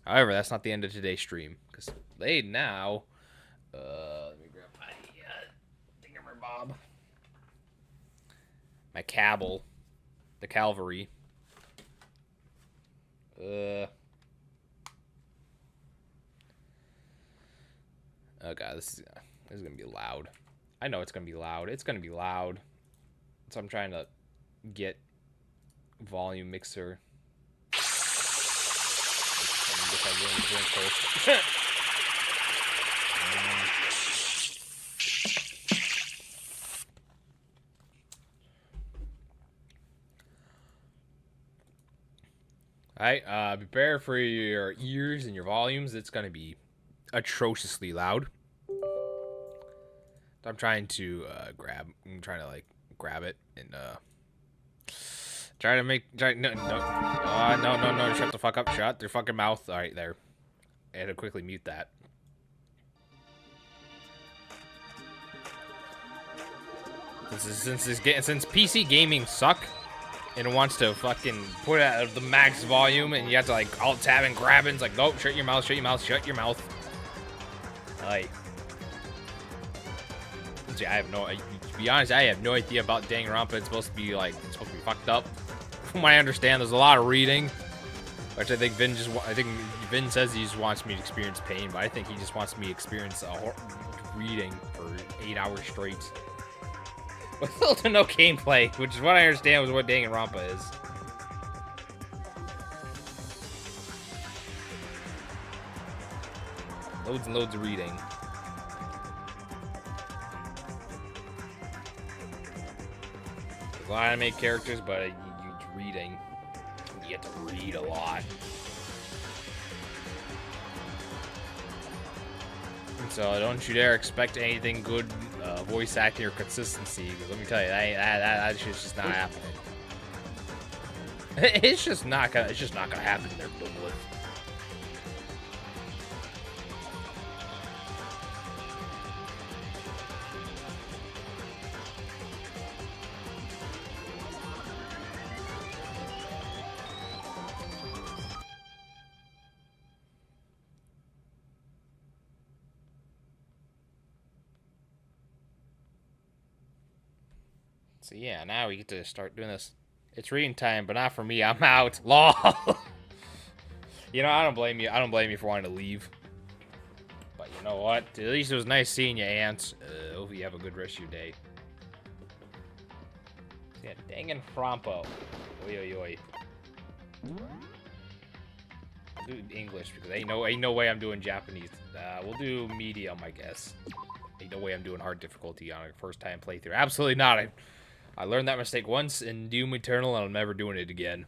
However, that's not the end of today's stream, because late now. Let me grab my thingamabob. My cabal, the cavalry. Oh god, this is gonna be loud. I know it's gonna be loud. It's gonna be loud. So I'm trying to get volume mixer. Alright, prepare for your ears and your volumes. It's gonna be atrociously loud. I'm trying to grab it and try to make no, shut the fuck up, shut your fucking mouth. All right, there. I had to quickly mute that. Since PC gaming suck and it wants to fucking put it at the max volume and you have to like alt tab and grab it, it's like, nope, shut your mouth, shut your mouth, shut your mouth. Like, I have no. To be honest, I have no idea about Danganronpa. It's supposed to be fucked up. From what I understand, there's a lot of reading, which I think Vin says he just wants me to experience pain, but I think he just wants me to experience reading for 8 hours straight with little to no gameplay, which is what I understand was what Danganronpa is. Loads and loads of reading. A lot of anime characters, but you reading. You get to read a lot. So don't you dare expect anything good voice acting or consistency, because let me tell you, that shit's just not happening. It's just not gonna happen there, Douglas. So yeah, now we get to start doing this. It's reading time, but not for me. I'm out. LOL. You know, I don't blame you. I don't blame you for wanting to leave. But you know what? At least it was nice seeing you, Ants. Hope you have a good rest of your day. Yeah, Danganronpa. Oi, oi, oi. I'll do English because ain't no way I'm doing Japanese. We'll do medium, I guess. Ain't no way I'm doing hard difficulty on a first time playthrough. Absolutely not. I learned that mistake once in Doom Eternal, and I'm never doing it again.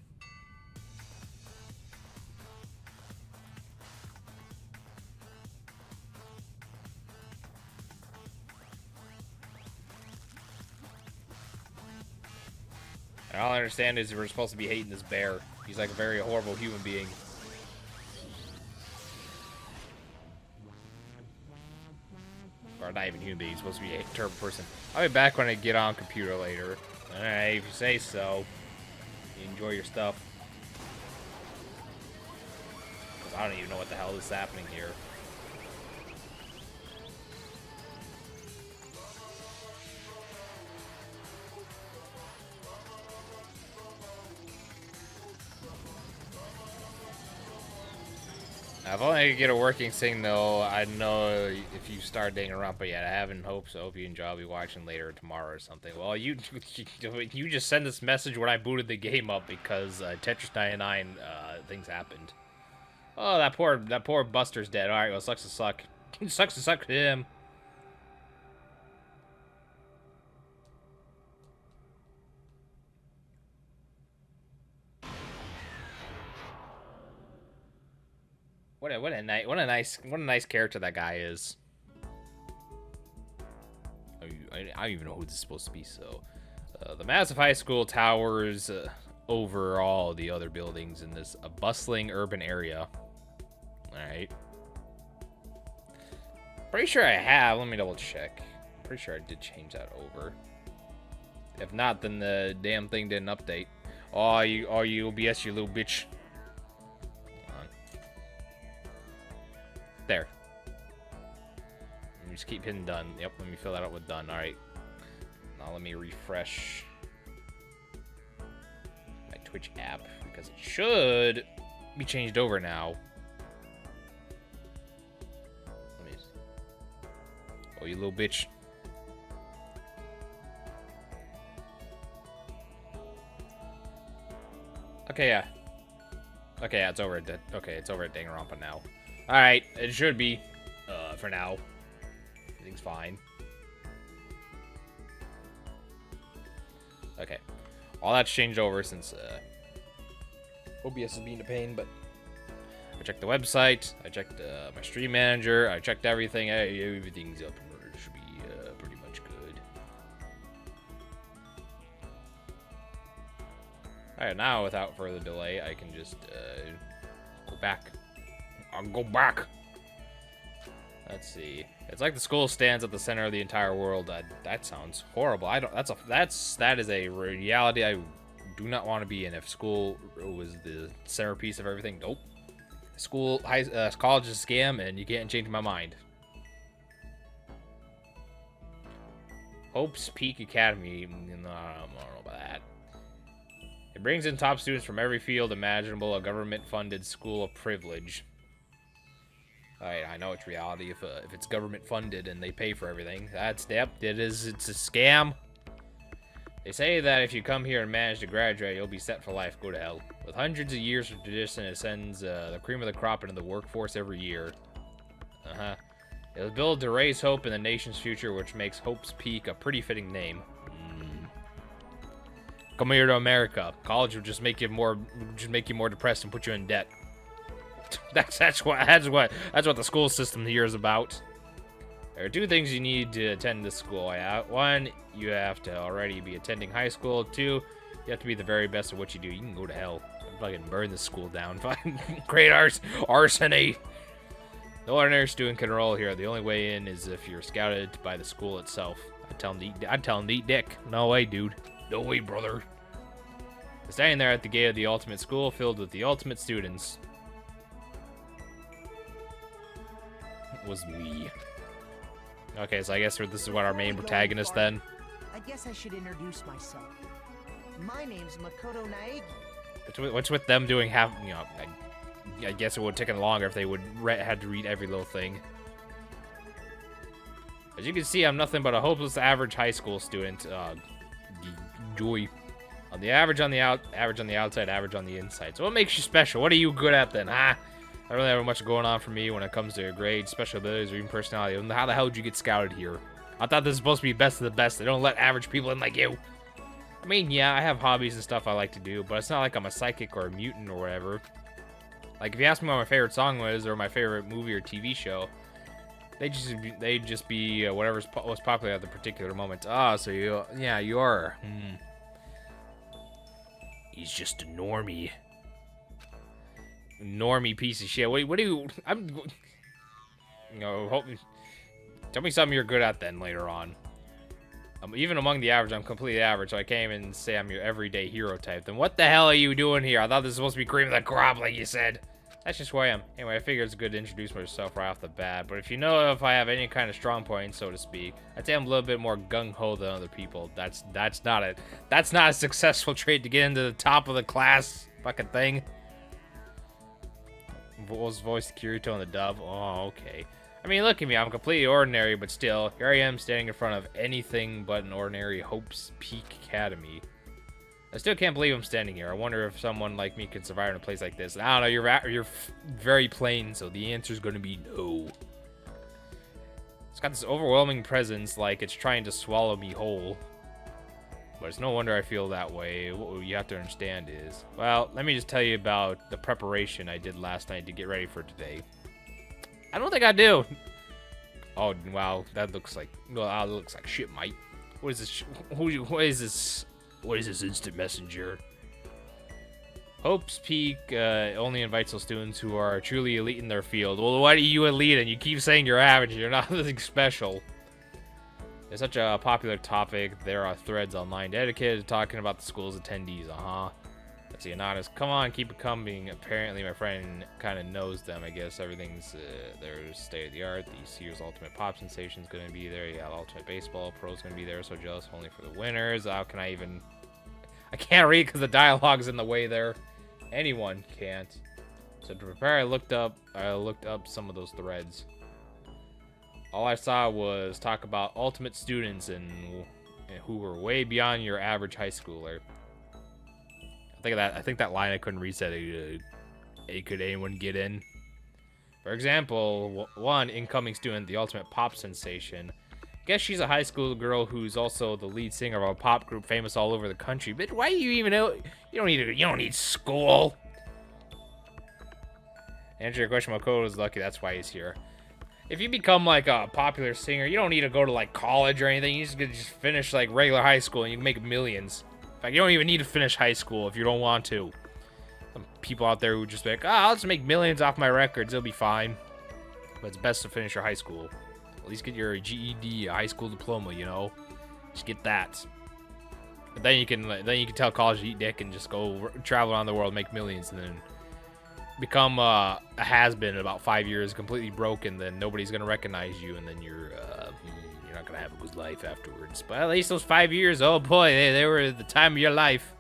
And all I understand is we're supposed to be hating this bear. He's like a very horrible human being. Or not even human being, he's supposed to be a terrible person. I'll be back when I get on computer later. Alright, if you say so. You enjoy your stuff. Because I don't even know what the hell is happening here. If only I could get a working signal, I'd know if you start Danganronpa yet. I haven't hoped so. Hope you enjoy. I'll be watching later tomorrow or something. Well, you just send this message when I booted the game up because Tetris 99 things happened. Oh, that poor Buster's dead. All right, well, sucks to suck. Sucks to suck for him. What a nice character that guy is. I don't even know who this is supposed to be. So, the massive high school towers over all the other buildings in this bustling urban area. All right. Pretty sure I have. Let me double check. Pretty sure I did change that over. If not, then the damn thing didn't update. Oh, you OBS, you little bitch. There. Let me just keep hitting done. Yep, let me fill that out with done. Alright. Now let me refresh my Twitch app, because it should be changed over now. Let me... Oh, you little bitch. Okay, yeah. Okay, yeah, it's over at it's over at Danganronpa now. Alright, it should be, for now. Everything's fine. Okay. All that's changed over since, OBS is being a pain, but I checked the website, I checked, my stream manager, I checked everything, everything's up in order. It should be, pretty much good. Alright, now, without further delay, I can just, go back. I'll go back! Let's see. It's like the school stands at the center of the entire world. That sounds horrible. That is a reality I do not want to be in. If school was the centerpiece of everything, nope. College is a scam, and you can't change my mind. Hope's Peak Academy. No, I don't know about that. It brings in top students from every field imaginable. A government-funded school of privilege. I know it's reality if it's government funded and they pay for everything. It's a scam. They say that if you come here and manage to graduate, you'll be set for life. Go to hell. With hundreds of years of tradition, it sends the cream of the crop into the workforce every year. It was built to raise hope in the nation's future, which makes Hope's Peak a pretty fitting name. Come here to America. College will just make you more depressed and put you in debt. That's what the school system here is about. There are two things you need to attend this school. One, you have to already be attending high school. Two, you have to be the very best at what you do. You can go to hell. Fucking burn this school down. Great arsony. No ordinary student can enroll here. The only way in is if you're scouted by the school itself. I'd tell him to eat dick. No way, dude. No way, brother. Standing there at the gate of the ultimate school, filled with the ultimate students, was me. Okay, so I guess this is what our main protagonist then. I guess I should introduce myself. My name's Makoto Naegi. What's with them doing I guess it would have taken longer if they would had to read every little thing. As you can see, I'm nothing but a hopeless average high school student. Joy. On the average on the outside, average on the inside. So what makes you special? What are you good at then, huh? I don't really have much going on for me when it comes to grades, special abilities, or even personality. How the hell did you get scouted here? I thought this was supposed to be best of the best. They don't let average people in like you. I mean, yeah, I have hobbies and stuff I like to do, but it's not like I'm a psychic or a mutant or whatever. Like, if you ask me what my favorite song was or my favorite movie or TV show, they'd just be whatever's most popular at the particular moment. So you are. He's just a normie. Normie piece of shit. What do you... Tell me something you're good at then later on. Even among the average, I'm completely average, so I can't even say I'm your everyday hero type. Then what the hell are you doing here? I thought this was supposed to be cream of the crop, like you said. That's just who I am. Anyway, I figure it's good to introduce myself right off the bat. But if I have any kind of strong points, so to speak, I'd say I'm a little bit more gung-ho than other people. That's not a successful trait to get into the top of the class fucking thing. Was voiced Kirito in the dub. Oh, okay. I mean, look at me. I'm completely ordinary, but still, here I am standing in front of anything but an ordinary Hope's Peak Academy. I still can't believe I'm standing here. I wonder if someone like me could survive in a place like this. I don't know. You're very plain, so the answer is going to be no. It's got this overwhelming presence, like it's trying to swallow me whole. But it's no wonder I feel that way. What you have to understand is, well, let me just tell you about the preparation I did last night to get ready for today. I don't think I do. Oh, wow, that looks like shit, mate. What is this? What is this? What is this instant messenger? Hope's Peak only invites those students who are truly elite in their field. Well, why are you elite and you keep saying you're average? You're not nothing special. It's such a popular topic. There are threads online dedicated to talking about the school's attendees. Let's see, Anonymous. Come on, keep it coming. Apparently, my friend kind of knows them. I guess everything's there's state of the art. This year's Ultimate Pop Sensation's gonna be there. Yeah, Ultimate Baseball Pro's gonna be there. So jealous, only for the winners. How can I even? I can't read because the dialogue's in the way there. Anyone can't. So to prepare, I looked up some of those threads. All I saw was talk about ultimate students and who were way beyond your average high schooler. I think that line I couldn't read said, could anyone get in? For example, one incoming student, the ultimate pop sensation. Guess she's a high school girl who's also the lead singer of a pop group famous all over the country. But why do you even know? You don't need school. Answer your question, Makoto is lucky, that's why he's here. If you become like a popular singer, you don't need to go to like college or anything. You just finish like regular high school and you can make millions. In fact, you don't even need to finish high school if you don't want to. Some people out there who just be like, I'll just make millions off my records, it'll be fine. But it's best to finish your high school. At least get your GED, a high school diploma, you know? Just get that. But then you can tell college to eat dick and just go travel around the world, make millions, and then become a has-been in about 5 years, completely broken, then nobody's gonna recognize you, and then you're not gonna have a good life afterwards. But at least those 5 years, oh boy, they were the time of your life.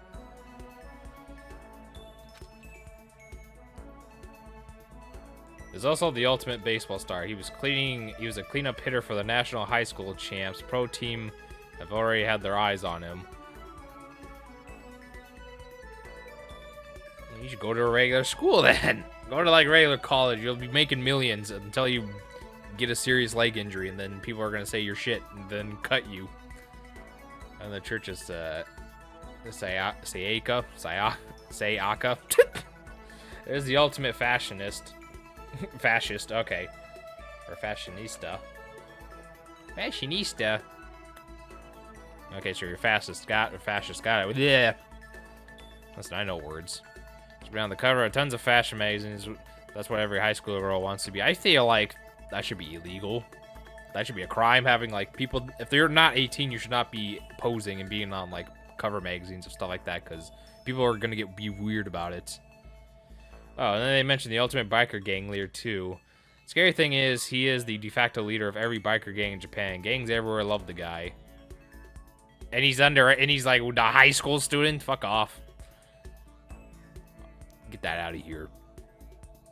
There's also the ultimate baseball star. He was a cleanup hitter for the national high school champs. Pro team have already had their eyes on him. You should go to a regular school then. Go to like regular college. You'll be making millions until you get a serious leg injury, and then people are gonna say you're shit and then cut you. And the church is Sayaka. There's the ultimate fashionist. Fascist, okay. Or fashionista. Fashionista. Okay, so you're fascist got it. Yeah. Listen, I know words. She's been on the cover of tons of fashion magazines. That's what every high school girl wants to be. I feel like that should be illegal. That should be a crime, having like people, if they're not 18, you should not be posing and being on like cover magazines and stuff like that, because people are gonna be weird about it. Oh, and then they mentioned the ultimate biker gang leader too. Scary thing is, he is the de facto leader of every biker gang in Japan. Gangs everywhere love the guy. And he's like a high school student? Fuck off. Get that out of here.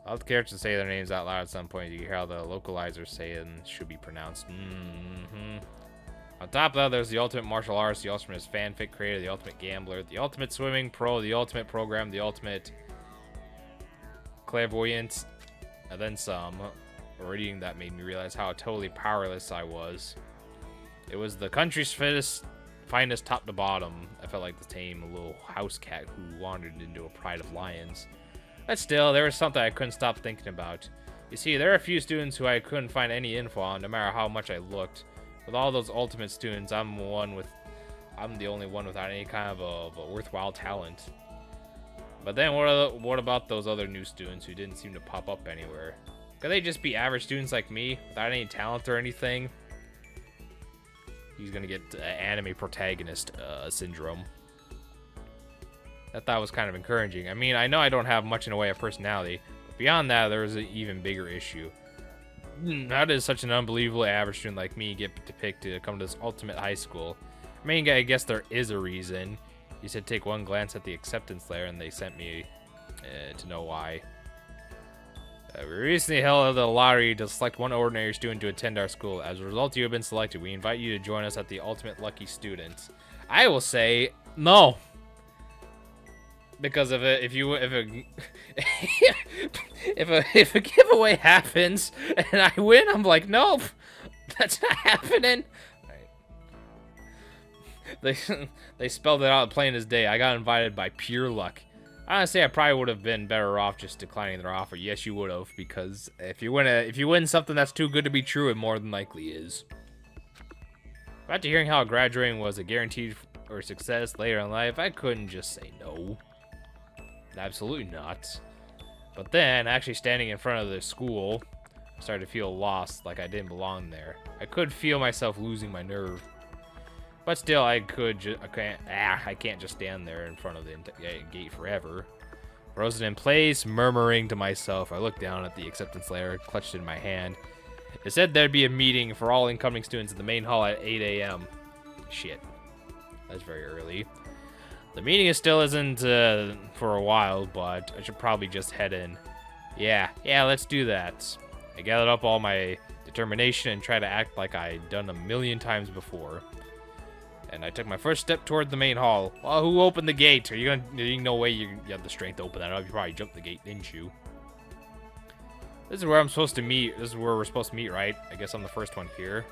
I'll have the characters say their names out loud at some point. You hear how the localizers say it and should be pronounced. On top of that, there's the ultimate martial arts, the ultimate fanfic creator, the ultimate gambler, the ultimate swimming pro, the ultimate program, the ultimate clairvoyant, and then some. Reading that made me realize how totally powerless I was. It was the country's finest top to bottom. I felt like the tame little house cat who wandered into a pride of lions. But still, there was something I couldn't stop thinking about. You see, there are a few students who I couldn't find any info on, no matter how much I looked. With all those ultimate students, I'm the only one without any kind of a worthwhile talent. But then what about those other new students who didn't seem to pop up anywhere? Could they just be average students like me, without any talent or anything? He's gonna get anime protagonist syndrome. I thought was kind of encouraging. I mean, I know I don't have much in the way of personality, but beyond that, there was an even bigger issue. How does such an unbelievably average student like me get picked to come to this ultimate high school? I mean, I guess there is a reason. You said take one glance at the acceptance layer, and they sent me to know why. We recently held the lottery to select one ordinary student to attend our school. As a result, you have been selected. We invite you to join us at the Ultimate Lucky Student. I will say no, because if a giveaway happens and I win, I'm like, nope, that's not happening. They spelled it out plain as day. I got invited by pure luck. Honestly, I probably would have been better off just declining their offer. Yes, you would have, because if you win something that's too good to be true, it more than likely is. After hearing how graduating was a guaranteed or success later in life, I couldn't just say no. Absolutely not. But then, actually standing in front of the school, I started to feel lost, like I didn't belong there. I could feel myself losing my nerve. But still, I can't just stand there in front of the gate forever. Frozen in place, murmuring to myself, I looked down at the acceptance letter clutched in my hand. It said there'd be a meeting for all incoming students in the main hall at 8 a.m. Shit. That's very early. The meeting still isn't for a while, but I should probably just head in. Yeah, let's do that. I gathered up all my determination and tried to act like I'd done a million times before. And I took my first step toward the main hall. Well, who opened the gate? There's no way you have the strength to open that up. You probably jumped the gate, didn't you? This is where I'm supposed to meet. This is where we're supposed to meet, right? I guess I'm the first one here.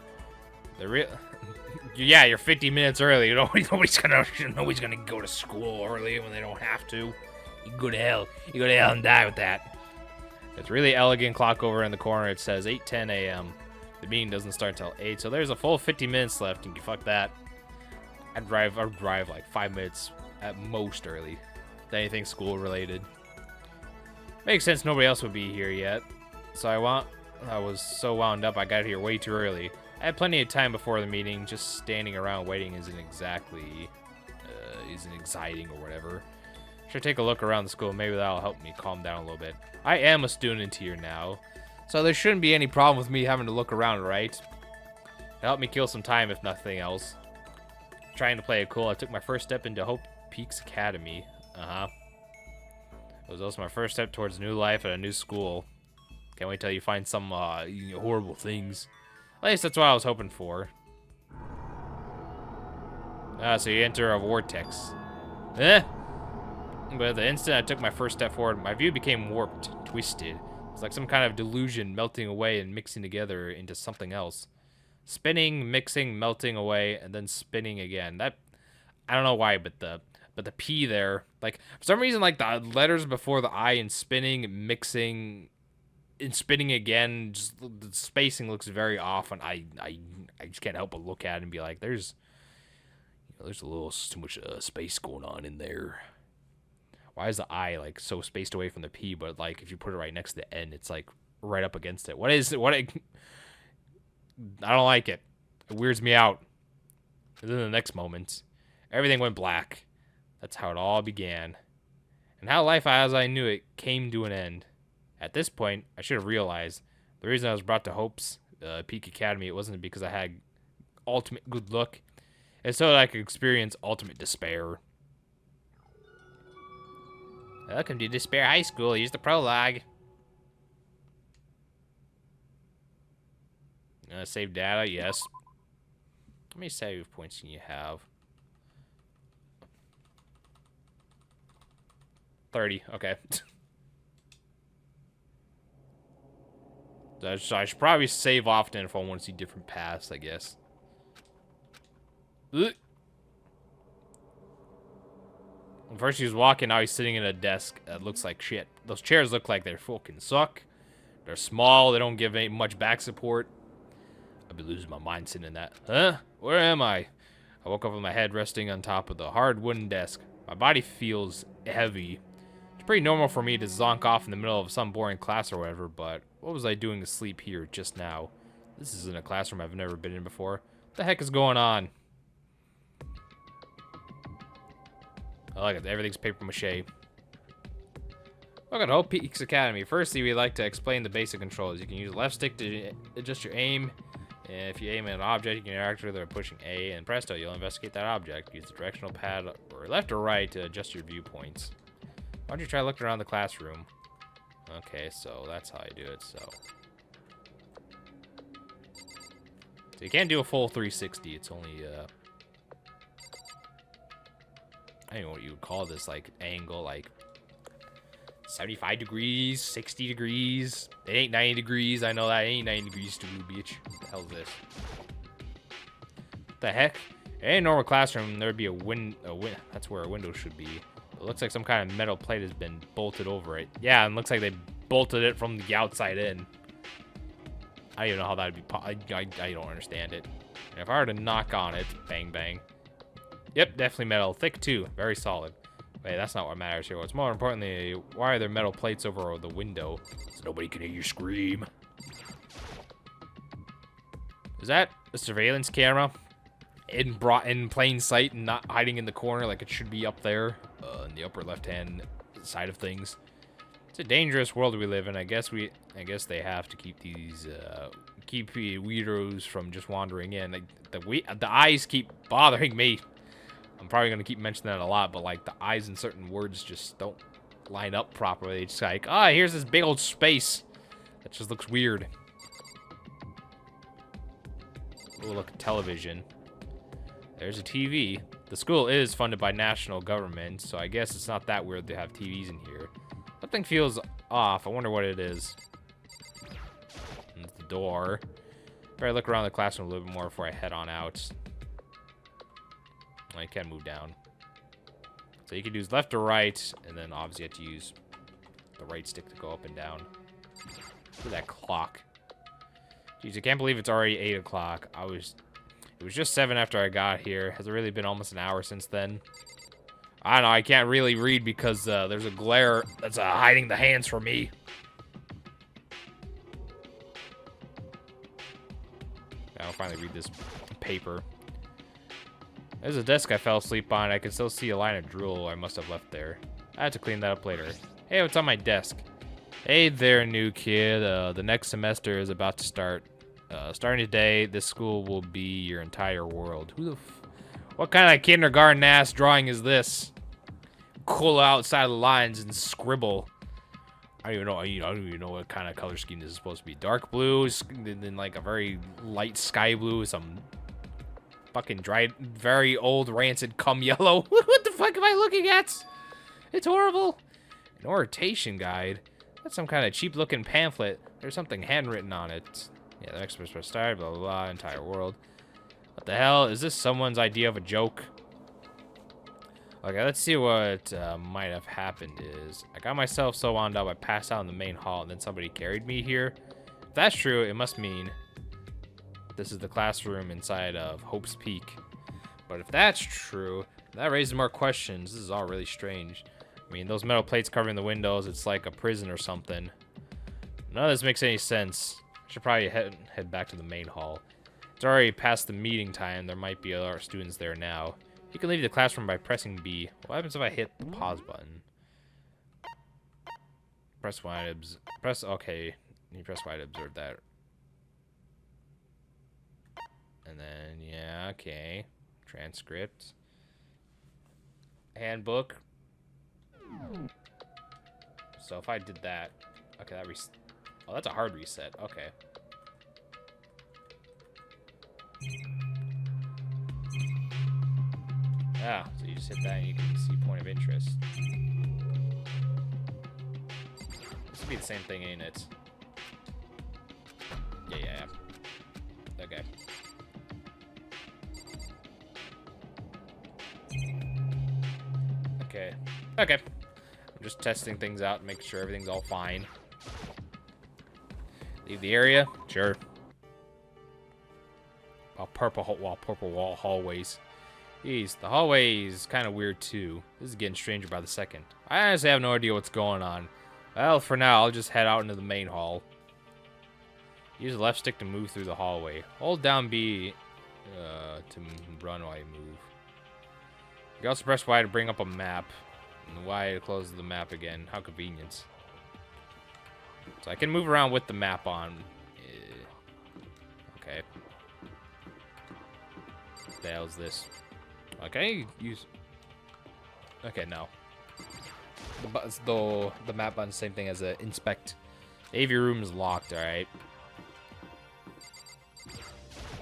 Yeah, you're 50 minutes early. Nobody's gonna go to school early when they don't have to. You go to hell. You go to hell and die with that. It's really elegant clock over in the corner. It says 8:10 a.m. The meeting doesn't start till 8, so there's a full 50 minutes left. And fuck that. I'd drive like 5 minutes at most early. Anything school related. Makes sense. Nobody else would be here yet. So I was so wound up. I got here way too early. I had plenty of time before the meeting. Just standing around waiting isn't exciting or whatever. Should take a look around the school. Maybe that'll help me calm down a little bit. I am a student here now, so there shouldn't be any problem with me having to look around, right? Help me kill some time, if nothing else. Trying to play it cool, I took my first step into Hope Peaks Academy. It was also my first step towards new life at a new school. Can't wait till you find some horrible things. At least that's what I was hoping for. So you enter a vortex. But the instant I took my first step forward, my view became warped, twisted. It's like some kind of delusion melting away and mixing together into something else. Spinning, mixing, melting away, and then spinning again. That, I don't know why, but the P there, like, for some reason, like, the letters before the I in spinning, mixing, and spinning again, just the spacing looks very off, and I just can't help but look at it and be like, there's a little too much space going on in there. Why is the I, like, so spaced away from the P, but, like, if you put it right next to the N, it's, like, right up against it? I don't like it. It weirds me out. And then the next moment, everything went black. That's how it all began. And how life as I knew it came to an end. At this point, I should have realized the reason I was brought to Hope's Peak Academy, it wasn't because I had ultimate good luck. It's so that I could experience ultimate despair. Welcome to Despair High School. Here's the prologue. Save data, yes. How many save points can you have? 30, okay. So I should probably save often if I want to see different paths, I guess. Ugh. First he was walking, now he's sitting at a desk that looks like shit. Those chairs look like they fucking suck. They're small, they don't give much back support. I'd be losing my mind sitting in that. Huh? Where am I? I woke up with my head resting on top of the hard wooden desk. My body feels heavy. It's pretty normal for me to zonk off in the middle of some boring class or whatever, but what was I doing to sleep here just now? This isn't a classroom I've never been in before. What the heck is going on? I like it. Everything's paper mache. Welcome to Hope Peaks Academy. Firstly, we'd like to explain the basic controls. You can use the left stick to adjust your aim. And if you aim at an object, you can interact with it by pushing A, and presto, you'll investigate that object. Use the directional pad or left or right to adjust your viewpoints. Why don't you try looking around the classroom? Okay, so that's how I do it, so you can't do a full 360. It's only, I don't know what you would call this, like, angle, like 75 degrees, 60 degrees. It ain't 90 degrees. I know that. It ain't 90 degrees, stupid bitch. What the hell is this? What the heck? In a normal classroom, there'd be that's where a window should be. It looks like some kind of metal plate has been bolted over it. Yeah, and it looks like they bolted it from the outside in. I don't even know how that would be. I don't understand it. And if I were to knock on it, bang, bang. Yep, definitely metal. Thick, too. Very solid. Wait, that's not what matters here. What's more importantly, why are there metal plates over the window so nobody can hear you scream? Is that a surveillance camera? in plain sight and not hiding in the corner like it should be up there in the upper left-hand side of things. It's a dangerous world we live in. I guess they have to keep these keep the weirdos from just wandering in. Like the eyes keep bothering me. I'm probably gonna keep mentioning that a lot, but like the eyes in certain words just don't line up properly. It's like, here's this big old space that just looks weird. Oh, look, television. There's a TV. The school is funded by national government, so I guess it's not that weird to have TVs in here. Something feels off. I wonder what it is. And the door. Better look around the classroom a little bit more before I head on out. I can move down. So you can use left or right, and then obviously you have to use the right stick to go up and down. Look at that clock. Jeez, I can't believe it's already 8 o'clock. It was just 7 after I got here. Has it really been almost an hour since then? I don't know, I can't really read because there's a glare that's hiding the hands from me. I'll finally read this paper. There's a desk I fell asleep on. I can still see a line of drool I must have left there. I have to clean that up later. Hey, what's on my desk? Hey there, new kid. The next semester is about to start. Starting today, this school will be your entire world. What kind of kindergarten-ass drawing is this? Pull outside the lines and scribble. I don't even know what kind of color scheme this is supposed to be. Dark blue, then like a very light sky blue, some fucking dried, very old, rancid cum yellow. What the fuck am I looking at? It's horrible. An orientation guide. That's some kind of cheap-looking pamphlet. There's something handwritten on it. Yeah, the next person started, blah, blah, blah, entire world. What the hell? Is this someone's idea of a joke? Okay, let's see what might have happened is. I got myself so wound up I passed out in the main hall and then somebody carried me here. If that's true, it must mean this is the classroom inside of Hope's Peak. But if that's true, that raises more questions. This is all really strange. I mean, those metal plates covering the windows, it's like a prison or something. None of this makes any sense. I should probably head back to the main hall. It's already past the meeting time. There might be other students there now. You can leave the classroom by pressing B. What happens if I hit the pause button? Press Y to okay. You press Y to observe that. And then, yeah, okay. Transcript. Handbook. So if I did that, okay, that oh, that's a hard reset. Okay. Yeah, so you just hit that and you can see point of interest. This would be the same thing, ain't it? Yeah. Okay. Okay. I'm just testing things out and making sure everything's all fine. Leave the area? Sure. Purple wall hallways. Jeez, the hallway is kind of weird too. This is getting stranger by the second. I honestly have no idea what's going on. Well, for now, I'll just head out into the main hall. Use the left stick to move through the hallway. Hold down B to run while you move. You can also press Y to bring up a map. And Y to close the map again. How convenient. So I can move around with the map on. Okay. What the hell is this? Okay, use. Okay, no. The map button, same thing as a inspect. AV room is locked. All right.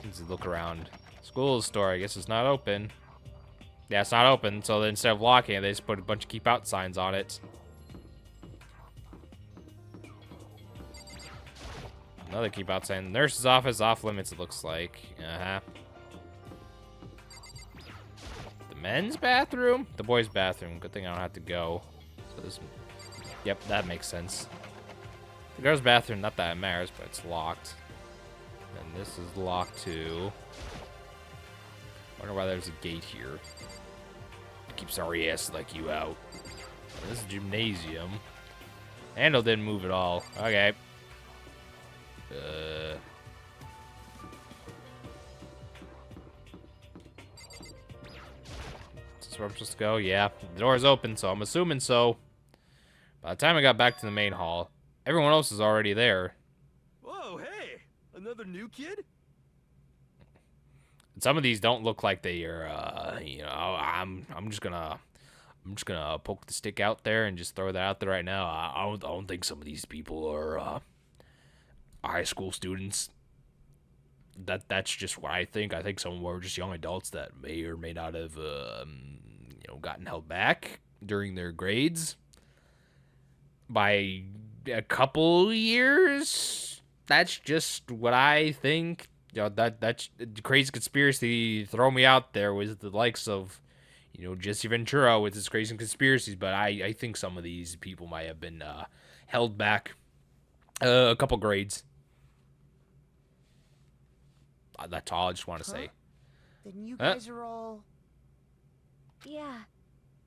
Let's look around. School store. I guess it's not open. Yeah, it's not open. So instead of locking it, they just put a bunch of keep out signs on it. Another keep out sign. Nurse's office off limits. It looks like. The men's bathroom. The boys' bathroom. Good thing I don't have to go. So this. Yep, that makes sense. The girls' bathroom. Not that it matters, but it's locked. And this is locked too. Wonder why there's a gate here. Keep sorry ass like you out. This is gymnasium. Handle didn't move at all. Okay. this where I'm supposed to go? Yeah, the door's open, so I'm assuming so. By the time I got back to the main hall, everyone else is already there. Whoa, hey! Another new kid? Some of these don't look like they are, you know, I'm just gonna poke the stick out there and just throw that out there right now. I don't think some of these people are high school students. That's just what I think. I think some of them are just young adults that may or may not have, you know, gotten held back during their grades by a couple years. That's just what I think. You know, that's crazy conspiracy throw me out there with the likes of, you know, Jesse Ventura with his crazy conspiracies, but I think some of these people might have been held back a couple grades. That's all I just want to say. Then you guys are all... Yeah,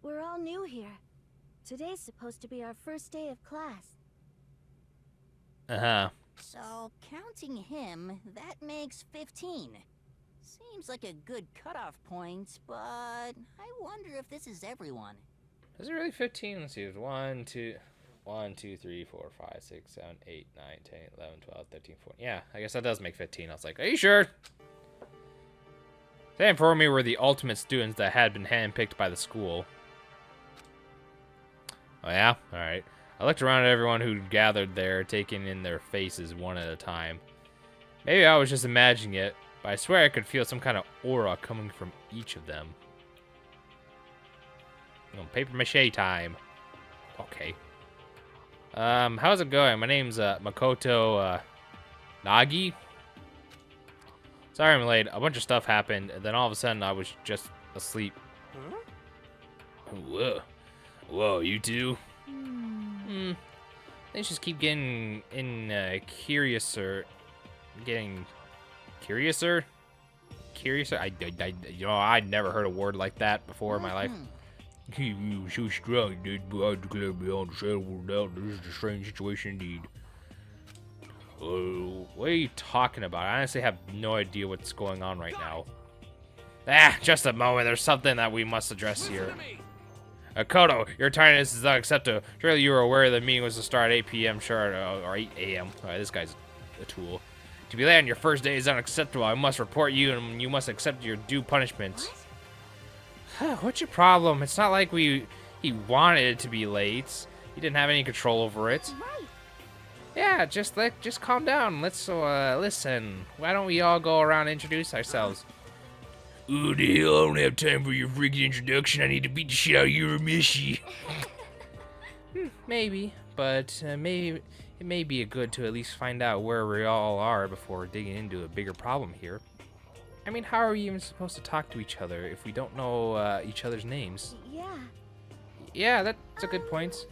we're all new here. Today's supposed to be our first day of class. Uh-huh. So, counting him, that makes 15. Seems like a good cutoff point, but I wonder if this is everyone. Is it really 15? Let's see. It's 1, 2, 3, 4, 5, 6, 7, 8, 9, 10, 11, 12, 13, 14. Yeah, I guess that does make 15. I was like, are you sure? They informed me were the ultimate students that had been handpicked by the school. Oh, yeah? Alright. I looked around at everyone who gathered there, taking in their faces one at a time. Maybe I was just imagining it, but I swear I could feel some kind of aura coming from each of them. You know, paper mache time. Okay. How's it going? My name's Makoto Nagi. Sorry I'm late. A bunch of stuff happened, and then all of a sudden I was just asleep. Huh? Whoa. Whoa, you two? They just keep getting curiouser. Getting curiouser? Curiouser? You know, I'd never heard a word like that before in my life. You so strong, dude, but I declare beyond a shadow of a doubt this is a strange situation indeed. What are you talking about? I honestly have no idea what's going on right now. Ah, just a moment. There's something that we must address here. Koto, your tardiness is unacceptable. Surely you were aware the meeting was to start at 8 p.m. sharp, or 8 a.m. Alright, this guy's a tool. To be late on your first day is unacceptable. I must report you, and you must accept your due punishment. What's your problem? It's not like he wanted it to be late. He didn't have any control over it. Right. Yeah, just calm down. Let's listen. Why don't we all go around and introduce ourselves? Ooh, the hell, I don't have time for your freaking introduction. I need to beat the shit out of you or miss you. Maybe, but maybe it may be good to at least find out where we all are before digging into a bigger problem here. I mean, how are we even supposed to talk to each other if we don't know each other's names? Yeah. Yeah, that's a good point.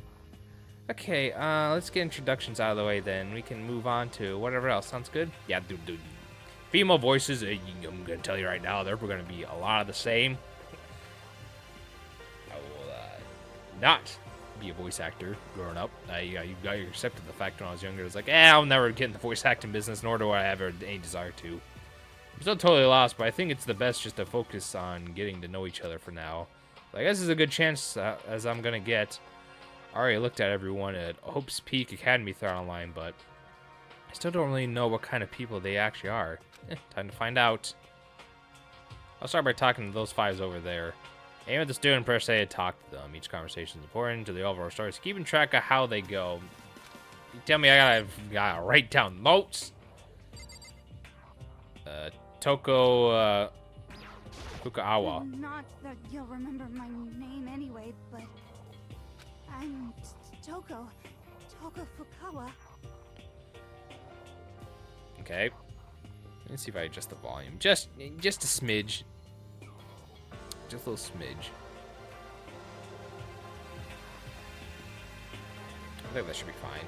Okay, let's get introductions out of the way then. We can move on to whatever else. Sounds good? Yeah, dude. Female voices, I'm gonna tell you right now, they're gonna be a lot of the same. I will not be a voice actor growing up. I accepted the fact when I was younger. It was like, I'll never get in the voice acting business, nor do I have any desire to. I'm still totally lost, but I think it's the best just to focus on getting to know each other for now. I guess this is a good chance as I'm gonna get. I already looked at everyone at Hope's Peak Academy thread online, but I still don't really know what kind of people they actually are. Time to find out. I'll start by talking to those fives over there. Aim at the student per se, talk to them. Each conversation is important to the overall story, so keeping track of how they go. You tell me I gotta write down notes. Toko, Fukuawa. Not that you'll remember my name anyway, but I'm Toko Fukawa. Okay. Let's see if I adjust the volume. Just a smidge. Just a little smidge. I think that should be fine.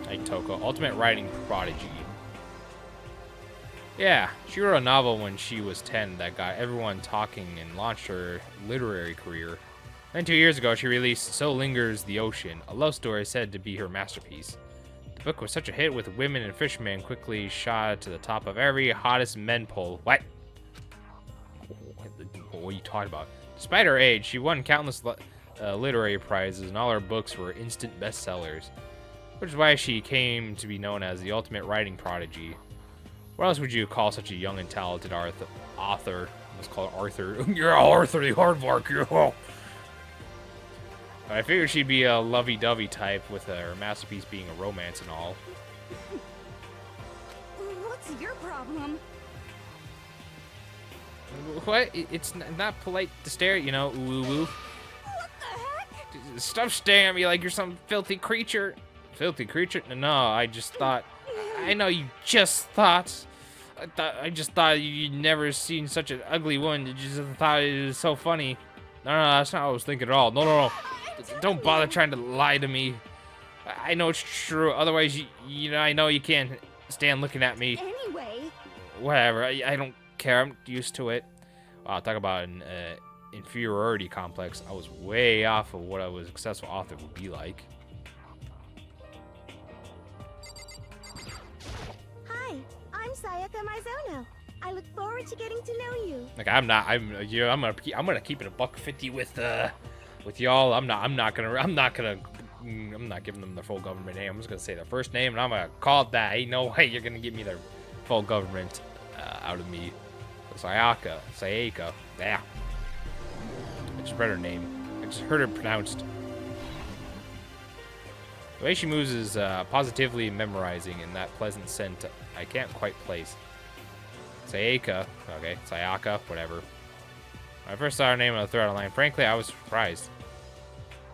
Hey, Toko. Ultimate writing prodigy. Yeah, she wrote a novel when she was 10 that got everyone talking and launched her literary career. Then 2 years ago, she released So Lingers the Ocean, a love story said to be her masterpiece. The book was such a hit with women and fishermen quickly shot to the top of every hottest men poll. What? What are you talking about? Despite her age, she won countless literary prizes, and all her books were instant bestsellers, which is why she came to be known as the ultimate writing prodigy. What else would you call such a young and talented author? Let's call it Arthur. You're Arthur the Hardwork. I figured she'd be a lovey-dovey type, with her masterpiece being a romance and all. What's your problem? What? It's not polite to stare at, you know, ooh. What the heck? Stop staring at me like you're some filthy creature. Filthy creature? No, I just thought... I know you just thought... I just thought you'd never seen such an ugly woman. You just thought it was so funny. No, that's not what I was thinking at all. No. Don't bother trying to lie to me. I know it's true. Otherwise, you know, I know you can't stand looking at me. Anyway. Whatever. I don't care. I'm used to it. Wow, talk about an inferiority complex. I was way off of what a successful author would be like. Hi, I'm Sayaka Mizono. I look forward to getting to know you. Like I'm gonna keep it a $1.50 with y'all. I'm not giving them their full government name. I'm just gonna say their first name, and I'm gonna call it that. Ain't no way you're gonna give me their full government out of me. Sayaka. Yeah. I just read her name. I just heard it pronounced. The way she moves is positively memorizing in that pleasant scent I can't quite place. Sayaka. Okay, Sayaka, whatever. When I first saw her name on the thread online, frankly, I was surprised.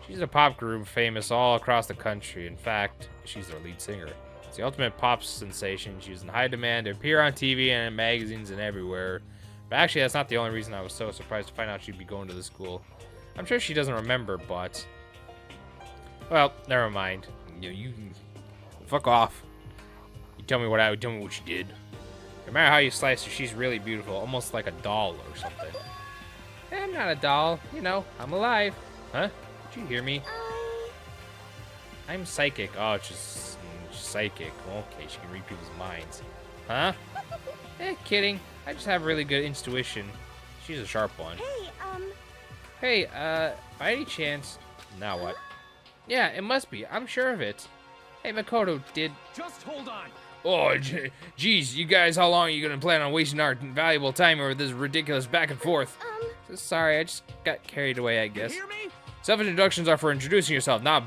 She's a pop group famous all across the country. In fact, she's their lead singer. It's the ultimate pop sensation. She's in high demand to appear on TV and in magazines and everywhere. But actually, that's not the only reason I was so surprised to find out she'd be going to the school. I'm sure she doesn't remember, but... Well, never mind. You fuck off. You tell me what you did. No matter how you slice her, she's really beautiful. Almost like a doll or something. I'm not a doll. You know, I'm alive. Huh? Did you hear me? I'm psychic. Oh, it's just psychic. Okay, she can read people's minds. Huh? Kidding. I just have really good intuition. She's a sharp one. Hey, by any chance... Now what? Yeah, it must be. I'm sure of it. Hey, Makoto, Just hold on. Oh, geez, you guys, how long are you gonna plan on wasting our valuable time over this ridiculous back and forth? Sorry, I just got carried away, I guess. You hear me? Self-introductions are for introducing yourself, not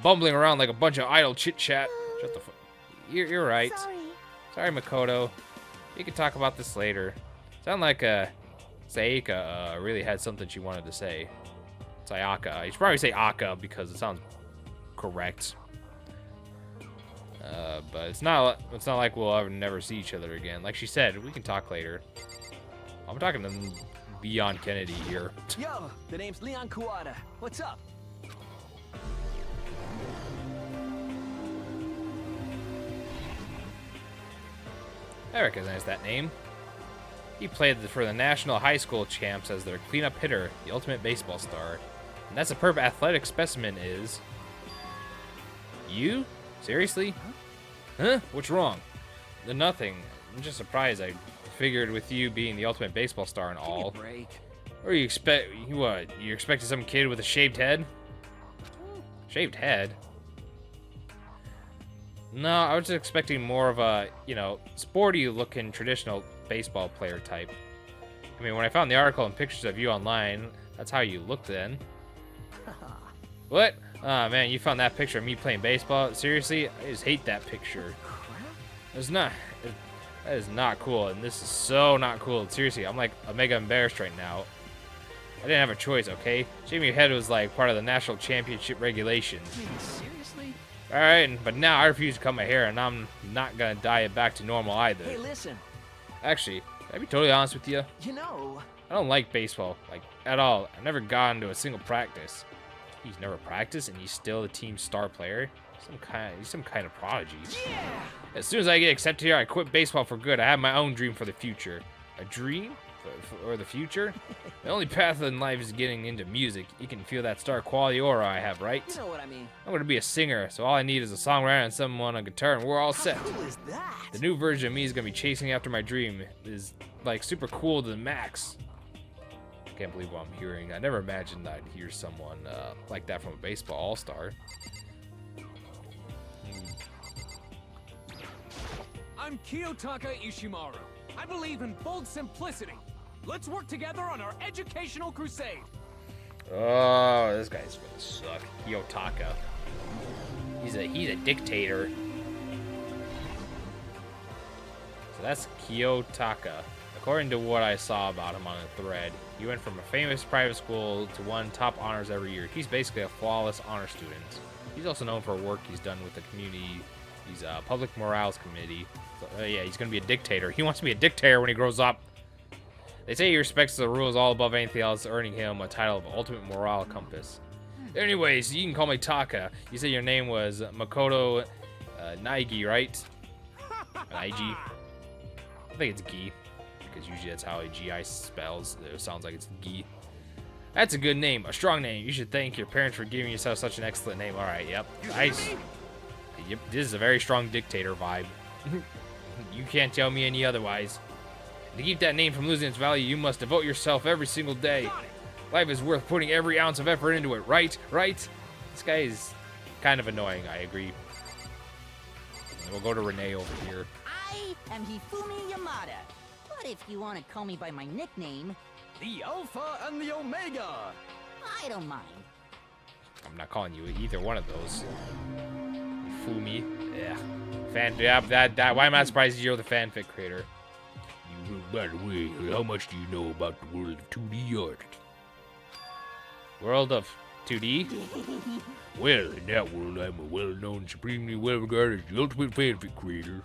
bumbling around like a bunch of idle chit-chat. Shut the fuck. You're right. Sorry, Makoto. We can talk about this later. Sound like Sayaka really had something she wanted to say. Sayaka. You should probably say Aka because it sounds correct. But it's not like we'll ever never see each other again. Like she said, we can talk later. I'm talking to Beyond Kennedy here. Yo, the name's Leon Kuwata. What's up? I recognize that name. He played for the National High School Champs as their cleanup hitter, the ultimate baseball star. And that superb athletic specimen is... You? Seriously? Huh? What's wrong? Nothing. I'm just surprised. I figured with you being the ultimate baseball star and all. Give me a break. Or you expect... What? You expected some kid with a shaved head? Shaved head? No, I was just expecting more of a, you know, sporty-looking traditional baseball player type. I mean, when I found the article and pictures of you online, that's how you looked then. What? Oh, man, you found that picture of me playing baseball? Seriously? I just hate that picture. That is not cool, and this is so not cool. Seriously, I'm like mega embarrassed right now. I didn't have a choice, okay? Shaving your head was like part of the national championship regulations. Seriously? Alright, but now I refuse to cut my hair, and I'm not gonna dye it back to normal either. Hey, listen. Actually, can I be totally honest with you? You know... I don't like baseball, like, at all. I've never gone to a single practice. He's never practiced, and he's still the team's star player? He's some kind of prodigy. Yeah! As soon as I get accepted here, I quit baseball for good. I have my own dream for the future. A dream? For or the future? The only path in life is getting into music. You can feel that star quality aura I have, right? You know what I mean. I'm gonna be a singer, so all I need is a songwriter and someone on guitar, and we're all set. How cool is that? The new version of me is gonna be chasing after my dream. Is like super cool to the max. I can't believe what I'm hearing. I never imagined I'd hear someone like that from a baseball all-star. I'm Kiyotaka Ishimaru. I believe in bold simplicity. Let's work together on our educational crusade. Oh, this guy's gonna suck. Kiyotaka. He's a dictator. So that's Kiyotaka. According to what I saw about him on a thread, he went from a famous private school to one top honors every year. He's basically a flawless honor student. He's also known for work he's done with the community. He's a public morals committee. So, yeah, he's gonna be a dictator. He wants to be a dictator when he grows up. They say he respects the rules all above anything else, earning him a title of Ultimate Morale Compass. Anyways, you can call me Taka. You said your name was Makoto Naigi, right? Naigi. I think it's Gi, because usually that's how a GI spells. It sounds like it's Gi. That's a good name, a strong name. You should thank your parents for giving yourself such an excellent name. All right, yep, nice. Yep, this is a very strong dictator vibe. You can't tell me any otherwise. To keep that name from losing its value, you must devote yourself every single day. Life is worth putting every ounce of effort into it, right? Right? This guy is kind of annoying, I agree. And we'll go to Renee over here. I am Hifumi Yamada. But if you want to call me by my nickname, The Alpha and the Omega. I don't mind. I'm not calling you either one of those. Fumi. Yeah. Yeah, that. Why am I surprised you're the fanfic creator? By the way, how much do you know about the world of 2D art? World of 2D? Well, in that world, I'm a well-known, supremely well-regarded, the ultimate fanfic creator.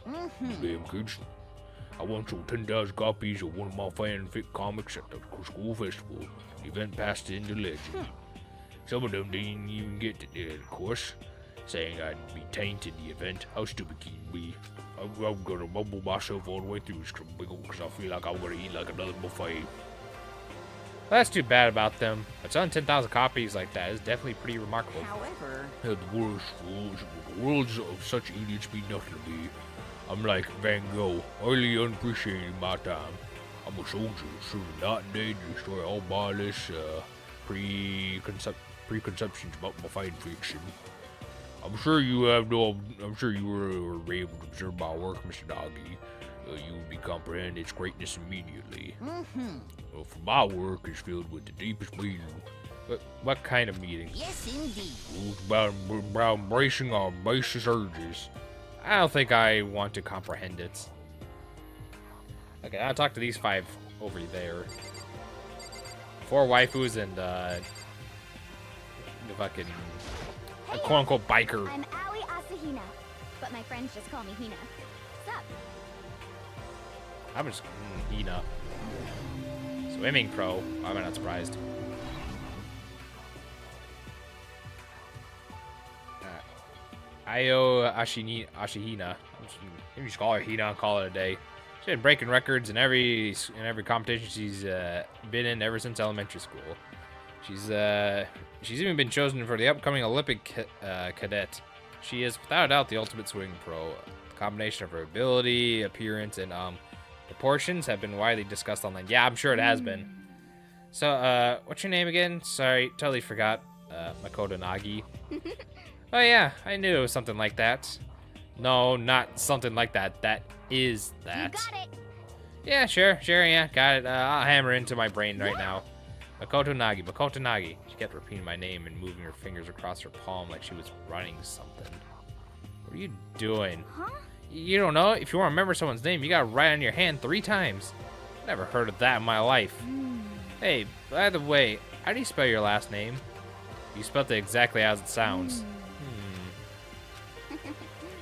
Damn kids. I once sold 10,000 copies of one of my fanfic comics at the school festival. The event passed into legend. Some of them didn't even get to the end, of course, saying I'd be tainted the event. How stupid can you be? I'm gonna mumble myself all the way through this because I feel like I'm gonna eat like another buffet. Well, that's too bad about them. But selling 10,000 copies like that is definitely pretty remarkable. However, The world's of such idiots mean nothing to me. I'm like Van Gogh, highly unappreciated in my time. I'm a soldier, serving night and day to destroy all bias, preconceptions about my fan fiction. I'm sure you were able to observe my work, Mr. Nagi. You would be comprehend its greatness immediately. Well, for my work is filled with the deepest meaning. What kind of meaning? yes indeed. It's about embracing our basest urges. I don't think I want to comprehend it. Okay, I'll talk to these 5 over there. 4 waifus and the fucking quote-unquote biker. I'm Aoi Asahina, but my friends just call me Hina. Sup? I'm just Hina. Swimming pro. I'm not surprised. Ayo Ashihina. Maybe just call her Hina and call it a day. She's been breaking records in every competition she's been in ever since elementary school. She's even been chosen for the upcoming Olympic cadet. She is without a doubt the ultimate swimming pro. The combination of her ability, appearance, and proportions have been widely discussed online. Yeah, I'm sure it has been. So, what's your name again? Sorry, totally forgot. Makoto Nagi. Oh yeah, I knew it was something like that. No, not something like that. That is that. You got it. Yeah, sure, yeah, got it. I'll hammer into my brain right now. Makoto Nagi. She kept repeating my name and moving her fingers across her palm like she was running something. What are you doing? Huh? You don't know? If you want to remember someone's name, you gotta write it on your hand 3 times. Never heard of that in my life. Hey, by the way, how do you spell your last name? You spelled it exactly as it sounds.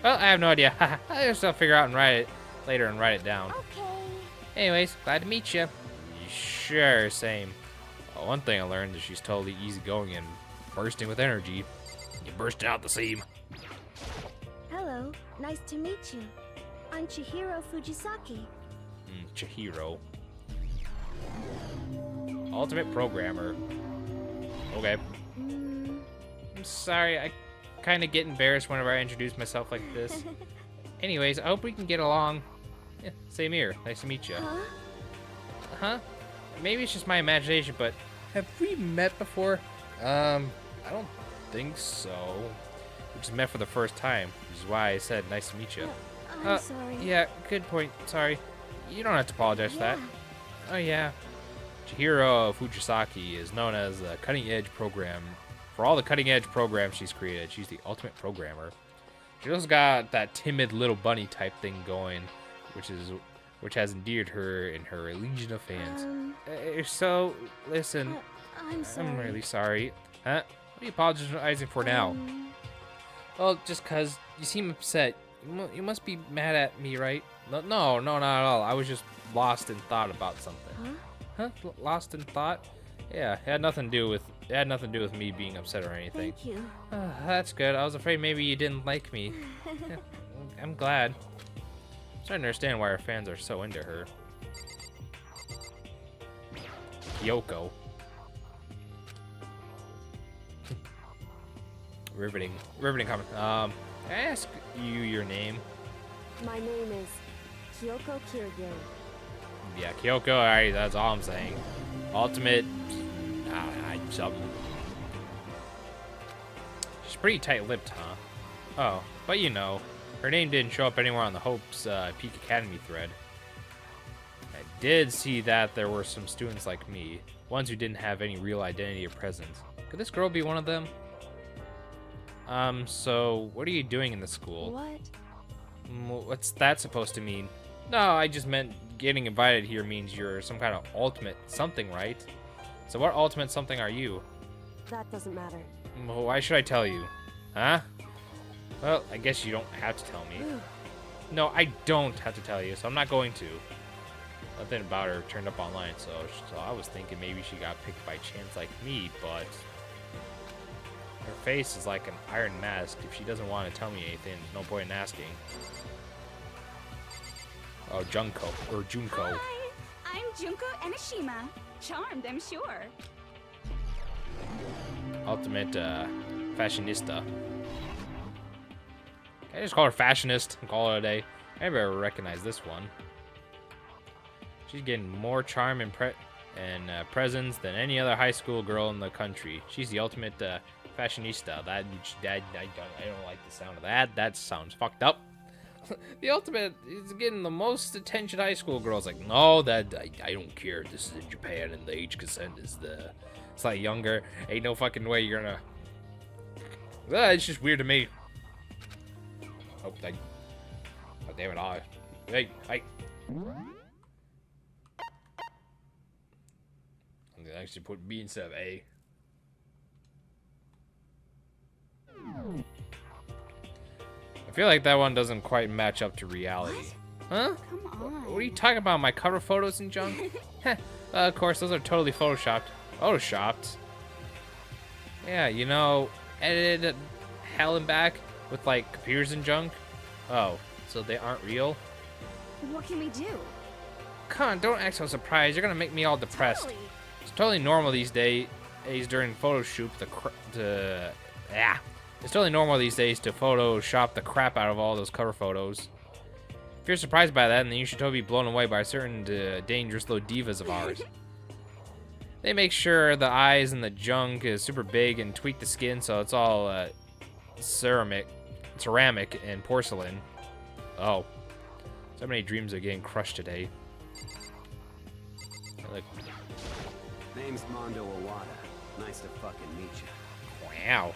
Well, I have no idea. I'll just figure out and write it later and write it down. Okay. Anyways, glad to meet you. Sure, same. Well, one thing I learned is she's totally easygoing and bursting with energy. You bursting out the seam. Hello. Nice to meet you. I'm Chihiro Fujisaki. Chihiro. Ultimate Programmer. Okay. I'm sorry, I kind of get embarrassed whenever I introduce myself like this. Anyways, I hope we can get along. Yeah, same here. Nice to meet you. Huh? Maybe it's just my imagination, but have we met before? I don't think so. We just met for the first time, which is why I said nice to meet you. I'm sorry. Yeah, good point. Sorry. You don't have to apologize for that. Oh, yeah. Chihiro Fujisaki is known as the cutting-edge program. For all the cutting-edge programs she's created, she's the ultimate programmer. She also got that timid little bunny type thing going, which has endeared her in her legion of fans. So, listen, I'm sorry. I'm really sorry. Huh? What are you apologizing for now? Well, just 'cause you seem upset. You must be mad at me, right? No, not at all. I was just lost in thought about something. Huh? Lost in thought? Yeah, it had nothing to do with me being upset or anything. Thank you. That's good. I was afraid maybe you didn't like me. Yeah, I'm glad. I'm starting to understand why her fans are so into her. Kyoko. Riveting comment. Can I ask you your name? My name is Kyoko Kiryu. Yeah, Kyoko. Alright, that's all I'm saying. Ultimate. Something. She's pretty tight-lipped, huh? Oh, but you know, her name didn't show up anywhere on the Hope's Peak Academy thread. I did see that there were some students like me, ones who didn't have any real identity or presence. Could this girl be one of them? So what are you doing in the school? What? What's that supposed to mean? No, I just meant getting invited here means you're some kind of ultimate something, right? So what ultimate something are you? That doesn't matter. Well, why should I tell you? Huh? Well, I guess you don't have to tell me. No, I don't have to tell you, so I'm not going to. Nothing about her turned up online, so I was thinking maybe she got picked by chance like me, but her face is like an iron mask. If she doesn't want to tell me anything, there's no point in asking. Oh, Junko. Hi, I'm Junko Enoshima. Charmed, I'm sure. Ultimate fashionista. Can I just call her fashionist and call it a day? I never recognize this one. She's getting more charm and presence than any other high school girl in the country. She's the ultimate fashionista. I don't like the sound of that. That sounds fucked up. The ultimate is getting the most attention high school girls. Like, no, that I don't care. This is in Japan, and the age consent is it's like younger. Ain't no fucking way you're gonna. It's just weird to me. Oh, damn it! Hey. I'm gonna actually put B instead of A. I feel like that one doesn't quite match up to reality. Huh? Come on. What are you talking about? My cover photos and junk? Of course, those are totally photoshopped. Photoshopped? Yeah, you know, edited hell and back with like computers and junk. Oh, so they aren't real? What can we do? Come on, don't act so surprised. You're gonna make me all depressed. Totally. It's totally normal these days during photo shoot It's totally normal these days to Photoshop the crap out of all those cover photos. If you're surprised by that, then you should totally be blown away by certain dangerous little divas of ours. They make sure the eyes and the junk is super big and tweak the skin so it's all ceramic and porcelain. Oh, so many dreams are getting crushed today. Like, Name's Mondo Owada. Nice to fucking meet you. wow.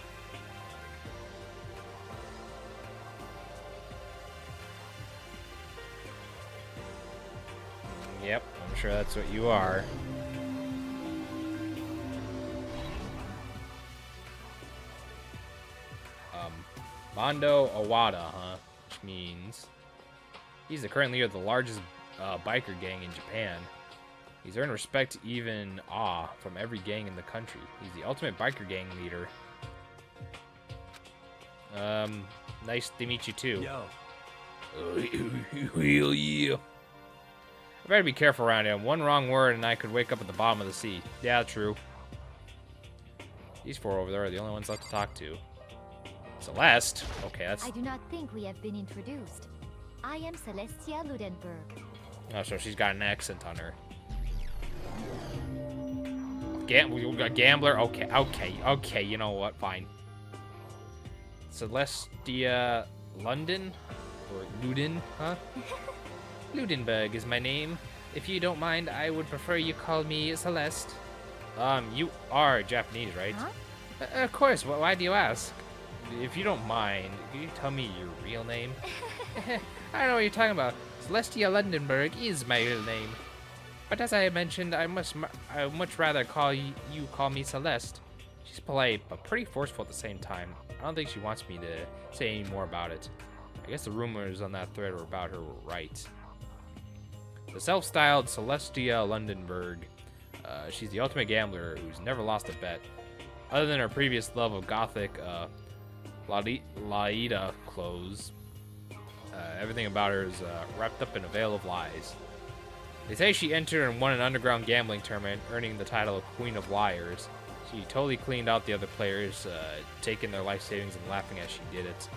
Yep, I'm sure that's what you are. Mondo Owada, huh? Which means he's the current leader of the largest biker gang in Japan. He's earned respect, even awe, from every gang in the country. He's the ultimate biker gang leader. Nice to meet you too. Yo. Hell yeah. I better be careful around him. One wrong word and I could wake up at the bottom of the sea. Yeah, true. These four over there are the only ones left to talk to. Celeste? Okay, that's... I do not think we have been introduced. I am Celestia Ludenberg. Oh, so she's got an accent on her. We got gambler? Okay, you know what? Fine. Celestia London? Or Luden, huh? Ludenberg is my name. If you don't mind, I would prefer you call me Celeste. You are Japanese, right? Huh? Of course, why do you ask? If you don't mind, can you tell me your real name? I don't know what you're talking about. Celestia Lundenberg is my real name. But as I mentioned, I would much rather you call me Celeste. She's polite, but pretty forceful at the same time. I don't think she wants me to say any more about it. I guess the rumors on that thread were about her were right. The self-styled Celestia Lundenberg. She's the ultimate gambler who's never lost a bet. Other than her previous love of gothic Laida clothes, everything about her is wrapped up in a veil of lies. They say she entered and won an underground gambling tournament, earning the title of Queen of Liars. She totally cleaned out the other players, taking their life savings and laughing as she did it.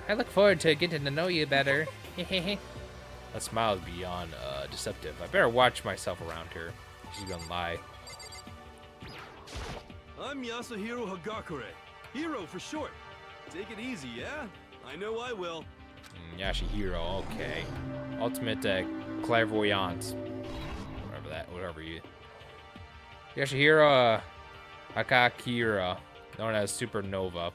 I look forward to getting to know you better. That smile is beyond deceptive. I better watch myself around her. She's gonna lie. I'm Yasuhiro Hagakure. Hero for short. Take it easy, yeah? I know I will. Yashihiro, okay. Ultimate clairvoyance. Whatever you... Yashihiro Hakakira, known as Supernova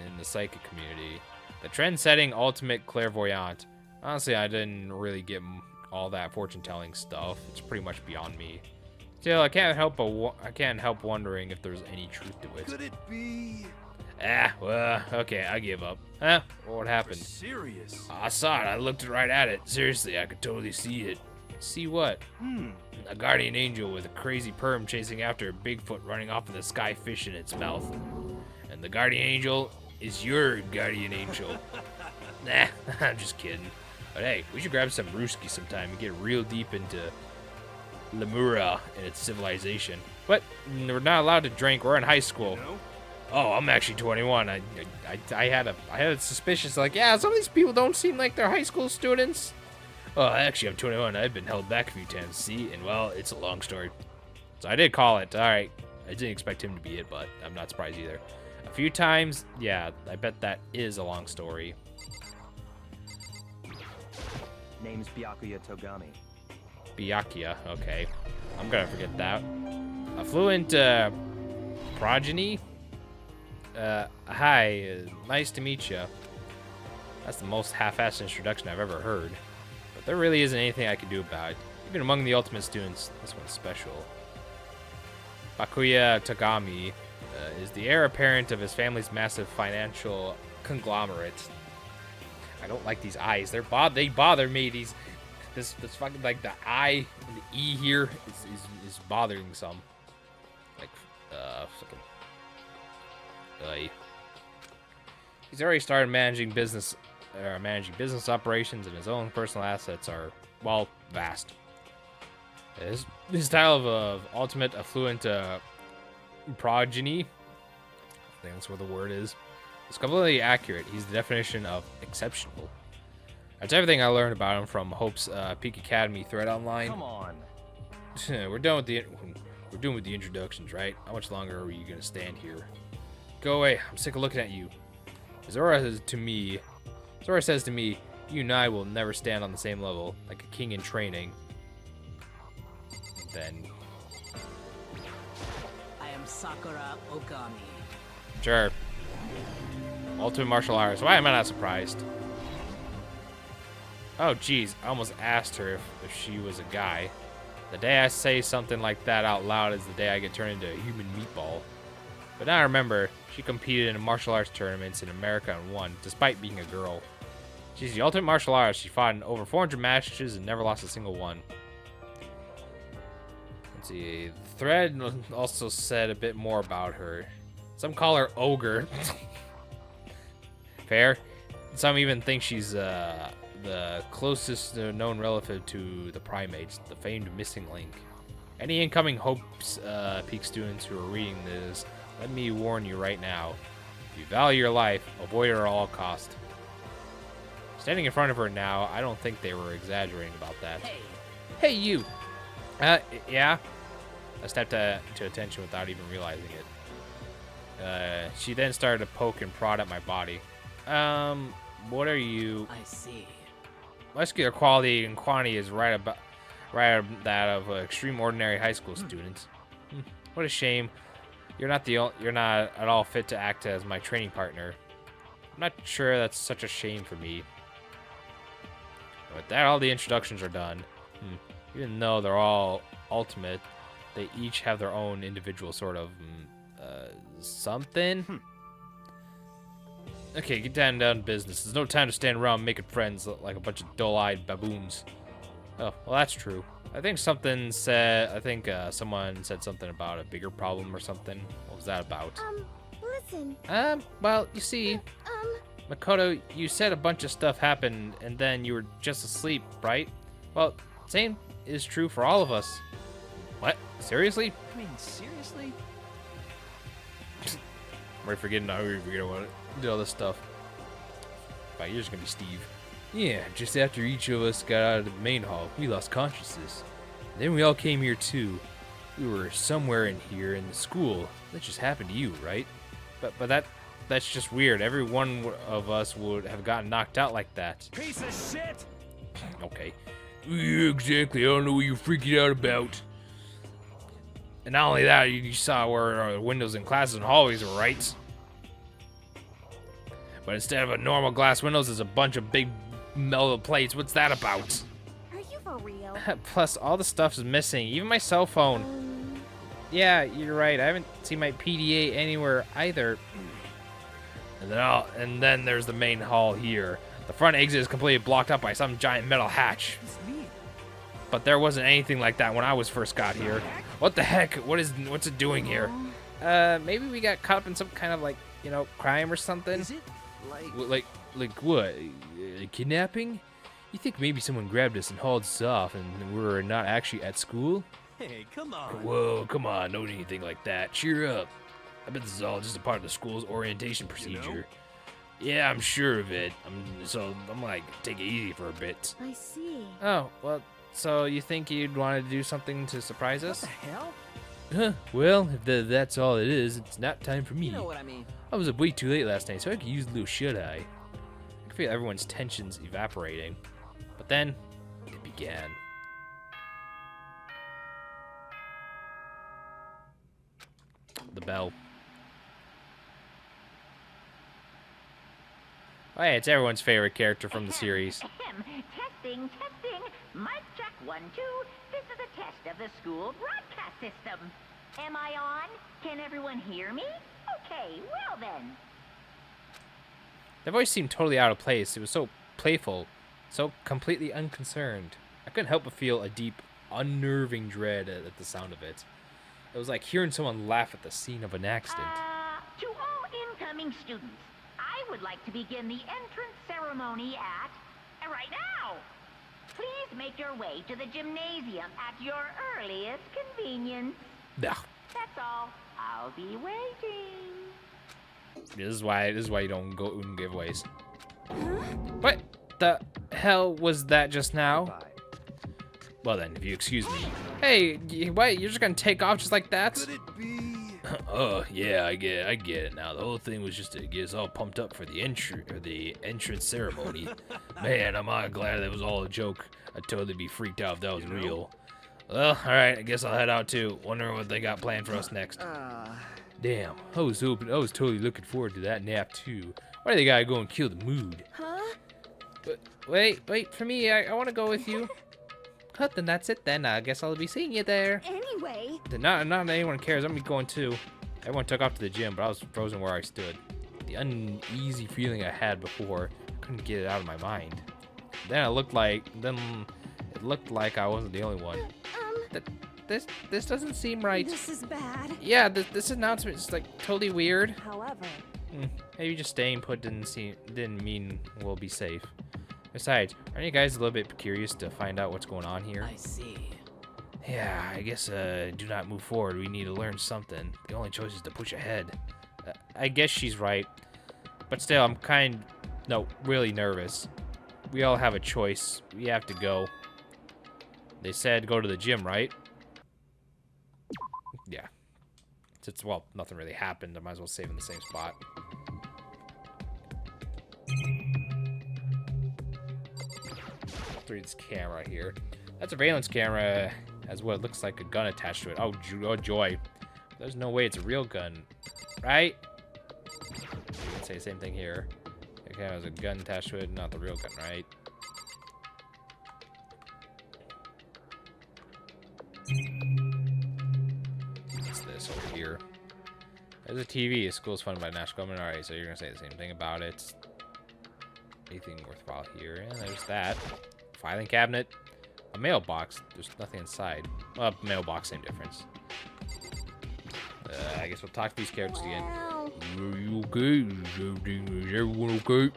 in the psychic community. The trend-setting ultimate clairvoyant. Honestly, I didn't really get all that fortune-telling stuff. It's pretty much beyond me. Still, I can't help wondering if there's any truth to it. Could it be? Well, okay, I give up. What happened? Serious? I saw it. I looked right at it. Seriously, I could totally see it. See what? A guardian angel with a crazy perm chasing after a Bigfoot running off in the sky, fish in its mouth. And the guardian angel is your guardian angel. Nah, I'm just kidding. But hey, we should grab some brewski sometime and get real deep into Lemura and its civilization. But we're not allowed to drink. We're in high school. No? Oh, I'm actually 21. I had a suspicious, like, yeah, some of these people don't seem like they're high school students. Oh, actually, I'm 21. I've been held back a few times. See, and well, it's a long story. So I did call it. All right, I didn't expect him to be it, but I'm not surprised either. A few times, yeah, I bet that is a long story. Name's Byakuya Togami. Byakuya, okay. I'm gonna forget that. Affluent progeny. Hi, nice to meet you. That's the most half-assed introduction I've ever heard. But there really isn't anything I can do about it. Even among the ultimate students, this one's special. Byakuya Togami is the heir apparent of his family's massive financial conglomerate. I don't like these eyes. They bother me. This fucking, like, the I and the E here is bothering some. Like, fucking. He's already started managing business operations, and his own personal assets are, well, vast. His title of ultimate affluent progeny, I think that's what the word is completely accurate. He's the definition of exceptional. That's everything I learned about him from Hope's Peak Academy thread online. Come on. We're done with the introductions, right? How much longer are you gonna stand here? Go away. I'm sick of looking at you. Zora says to me, you and I will never stand on the same level, like a king in training. Then I am Sakura Ogami. Sure. Ultimate martial arts. Why am I not surprised? Oh, geez. I almost asked her if she was a guy. The day I say something like that out loud is the day I get turned into a human meatball. But now I remember, she competed in martial arts tournaments in America and won, despite being a girl. She's the ultimate martial artist. She fought in over 400 matches and never lost a single one. Let's see. The thread also said a bit more about her. Some call her Ogre. Fair. Some even think she's the the closest known relative to the primates, the famed missing link. Any incoming Hope's Peak students who are reading this, let me warn you right now. If you value your life, avoid her at all cost. Standing in front of her now, I don't think they were exaggerating about that. Hey, you! Yeah? I stepped to attention without even realizing it. She then started to poke and prod at my body. What are you? I see. Muscular quality and quantity is right that of extreme ordinary high school students. What a shame. You're not at all fit to act as my training partner. I'm not sure that's such a shame for me. With that, all the introductions are done. Even though they're all ultimate, they each have their own individual sort of something. Okay, get down to business. There's no time to stand around making friends like a bunch of dull-eyed baboons. Oh, well, that's true. I think someone said something about a bigger problem or something. What was that about? Listen. Well, you see, Makoto, you said a bunch of stuff happened and then you were just asleep, right? Well, same is true for all of us. What? Seriously? I mean, seriously? We're forgetting how we want to do all this stuff. But you're just gonna be Steve. Yeah, just after each of us got out of the main hall, we lost consciousness. Then we all came here too. We were somewhere in here in the school. That just happened to you, right? But that's just weird. Every one of us would have gotten knocked out like that. Piece of shit! Okay. Yeah, exactly. I don't know what you're freaking out about. And not only that, you saw where windows in classes and hallways were, right? But instead of a normal glass windows, there's a bunch of big metal plates. What's that about? Are you for real? Plus, all the stuff is missing. Even my cell phone. Yeah, you're right. I haven't seen my PDA anywhere either. And then there's the main hall here. The front exit is completely blocked up by some giant metal hatch. But there wasn't anything like that when I was first got here. What the heck? What's it doing here? Maybe we got caught up in some kind of crime or something. Is it Like what? Kidnapping? You think maybe someone grabbed us and hauled us off and we're not actually at school? Hey, come on. Whoa, come on, don't do anything like that. Cheer up. I bet this is all just a part of the school's orientation procedure. Yeah, I'm sure of it. I'm like, take it easy for a bit. I see. Oh, well, so you think you'd want to do something to surprise us? What the hell? Huh, well, if that's all it is, it's nap time for me. You know what I mean. I was up way too late last night, so I could use a little shut-eye. I could feel everyone's tensions evaporating. But then, it began. The bell. Oh, hey, it's everyone's favorite character from the series. Testing. Mic check 1, 2. This is a test of the school broadcast system. Am I on? Can everyone hear me? Okay, well then. Their voice seemed totally out of place. It was so playful, so completely unconcerned. I couldn't help but feel a deep, unnerving dread at the sound of it. It was like hearing someone laugh at the scene of an accident. To all incoming students, I would like to begin the entrance ceremony at right now. Please make your way to the gymnasium at your earliest convenience. Nah. That's all. I'll be waiting. This is why you don't go in giveaways. What the hell was that just now? Well then, if you excuse me. Hey, what? You're just gonna take off just like that? Could it be? Oh yeah, I get it now. The whole thing was just to get us all pumped up for the entrance ceremony. Man, I'm glad that was all a joke. I'd totally be freaked out if that was real. Well, all right, I guess I'll head out too. Wondering what they got planned for us next. Damn, I was totally looking forward to that nap too. Why do they gotta go and kill the mood? Huh? But wait for me. I want to go with you. Huh, then that's it then. I guess I'll be seeing you there. Anyway. Not anyone cares. I'm going too. Everyone took off to the gym, but I was frozen where I stood. The uneasy feeling I had before, I couldn't get it out of my mind. Then it looked like I wasn't the only one. This doesn't seem right. This is bad. Yeah, this announcement is like totally weird. However, Maybe just staying put didn't mean we'll be safe. Besides, aren't you guys a little bit curious to find out what's going on here? I see. Yeah, I guess do not move forward. We need to learn something. The only choice is to push ahead. I guess she's right. But still, I'm really nervous. We all have a choice. We have to go. They said go to the gym, right? Yeah. Since, well, nothing really happened, I might as well save in the same spot. Through this camera here. That surveillance camera has what looks like a gun attached to it. Oh, joy. There's no way it's a real gun, right? You can say the same thing here. The camera has a gun attached to it, not the real gun, right? What's this over here? There's a TV. School's funded by national government. Alright, so you're gonna say the same thing about it. Anything worthwhile here? And there's that. Filing cabinet. A mailbox. There's nothing inside. Mailbox, same difference. I guess we'll talk to these characters again. Are you okay? Is everyone okay?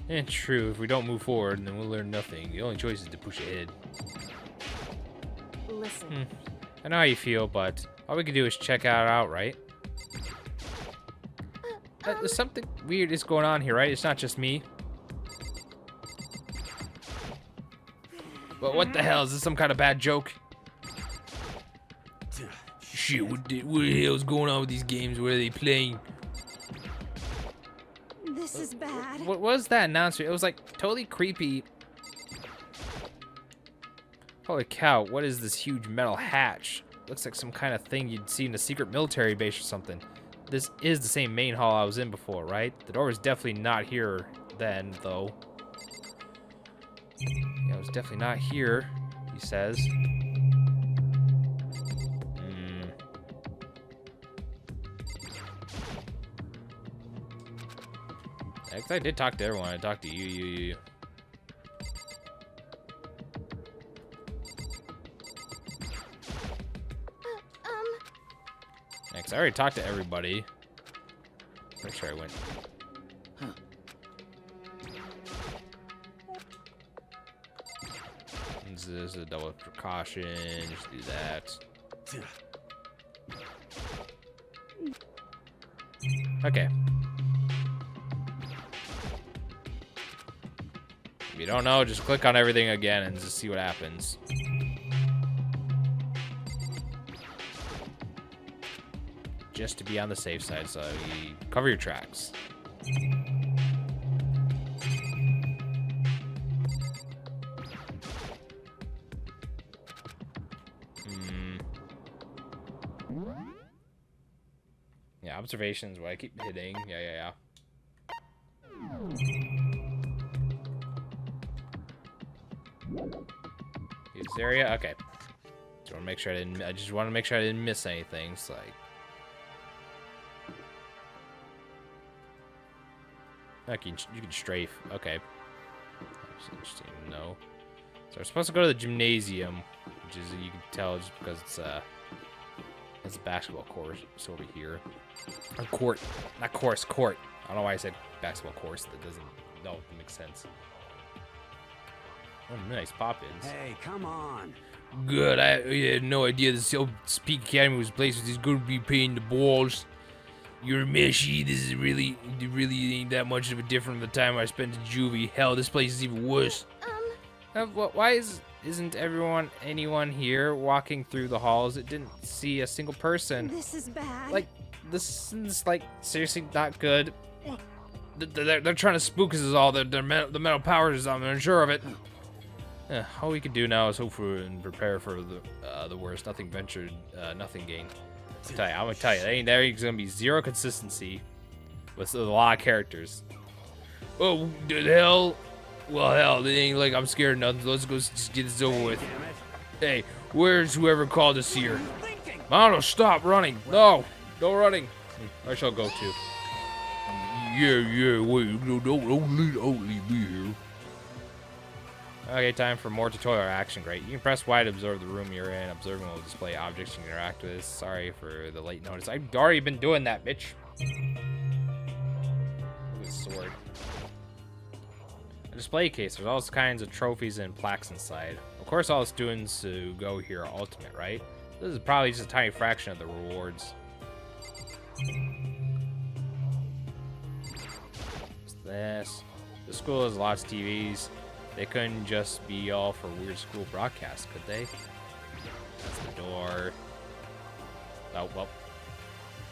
And true, if we don't move forward, then we'll learn nothing. The only choice is to push ahead. Listen. I know how you feel, but all we can do is check it out, right? There's something weird is going on here, right? It's not just me. But what the hell? Is this some kind of bad joke? Shit, what the hell is going on with these games? What are they playing? This is bad. What was that announcer? It was like totally creepy. Holy cow, what is this huge metal hatch? Looks like some kind of thing you'd see in a secret military base or something. This is the same main hall I was in before, right? The door was definitely not here then, though. Yeah, it was definitely not here, he says. I did talk to everyone. I talked to you. Next, I already talked to everybody. Make sure I went. This is a double precaution. Just do that. Okay. If you don't know, just click on everything again and just see what happens. Just to be on the safe side, so you cover your tracks. Yeah, observations, what I keep hitting. Yeah. This area? Okay. Just want to make sure I just want to make sure I didn't miss anything. So like, you can strafe. Okay. That's interesting to know. So we're supposed to go to the gymnasium, which is, you can tell just because it's a basketball court. So over here, or court, not course, court. I don't know why I said basketball course. That doesn't. No, it makes sense. Oh, nice pop-ins. Hey, come on. Good. I had no idea this Peak Academy was a place where he's going to be paying the balls. You're meshy. This is really ain't that much of a different from the time I spent in juvie. Hell, this place is even worse. Why isn't anyone here walking through the halls? It didn't see a single person. This is bad. Like, this is like seriously not good. They're trying to spook us is all. The metal powers. I'm unsure of it. All we can do now is hope for and prepare for the worst. Nothing ventured, nothing gained. I'm gonna tell you, there's gonna be zero consistency with a lot of characters. Oh, the hell? Well, hell, it ain't like I'm scared of nothing. Let's go just get this over with. Hey, where's whoever called us here? Mondo, stop running. No running. I shall go too. Yeah, wait, don't leave me here. Okay, time for more tutorial action. Great. You can press Y to observe the room you're in. Observing will display objects you can interact with. Sorry for the late notice. I've already been doing that, bitch. sword. A display case. There's all kinds of trophies and plaques inside. Of course, all the students who go here are ultimate, right? This is probably just a tiny fraction of the rewards. What's this? The school has lots of TVs. They couldn't just be all for weird school broadcasts, could they? That's the door. Oh, well.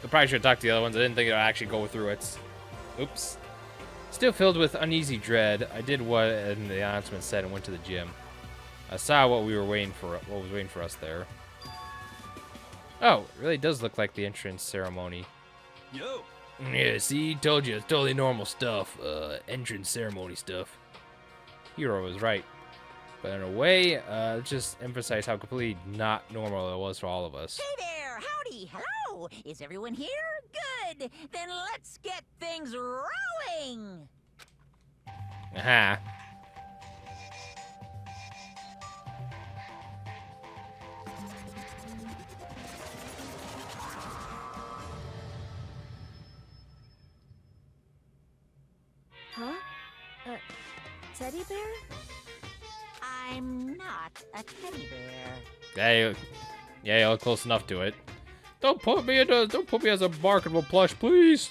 I probably should have talked to the other ones. I didn't think it would actually go through it. Oops. Still filled with uneasy dread, I did what the announcement said and went to the gym. I saw what was waiting for us there. Oh, it really does look like the entrance ceremony. Yo. Yeah, see, told you, it's totally normal stuff. Entrance ceremony stuff. Hero was right. But in a way, just emphasize how completely not normal it was for all of us. Hey there! Howdy! Hello! Is everyone here? Good! Then let's get things rolling! Aha. Huh? Teddy bear? I'm not a teddy bear. Yeah, you're close enough to it. Don't put me as a marketable plush, please.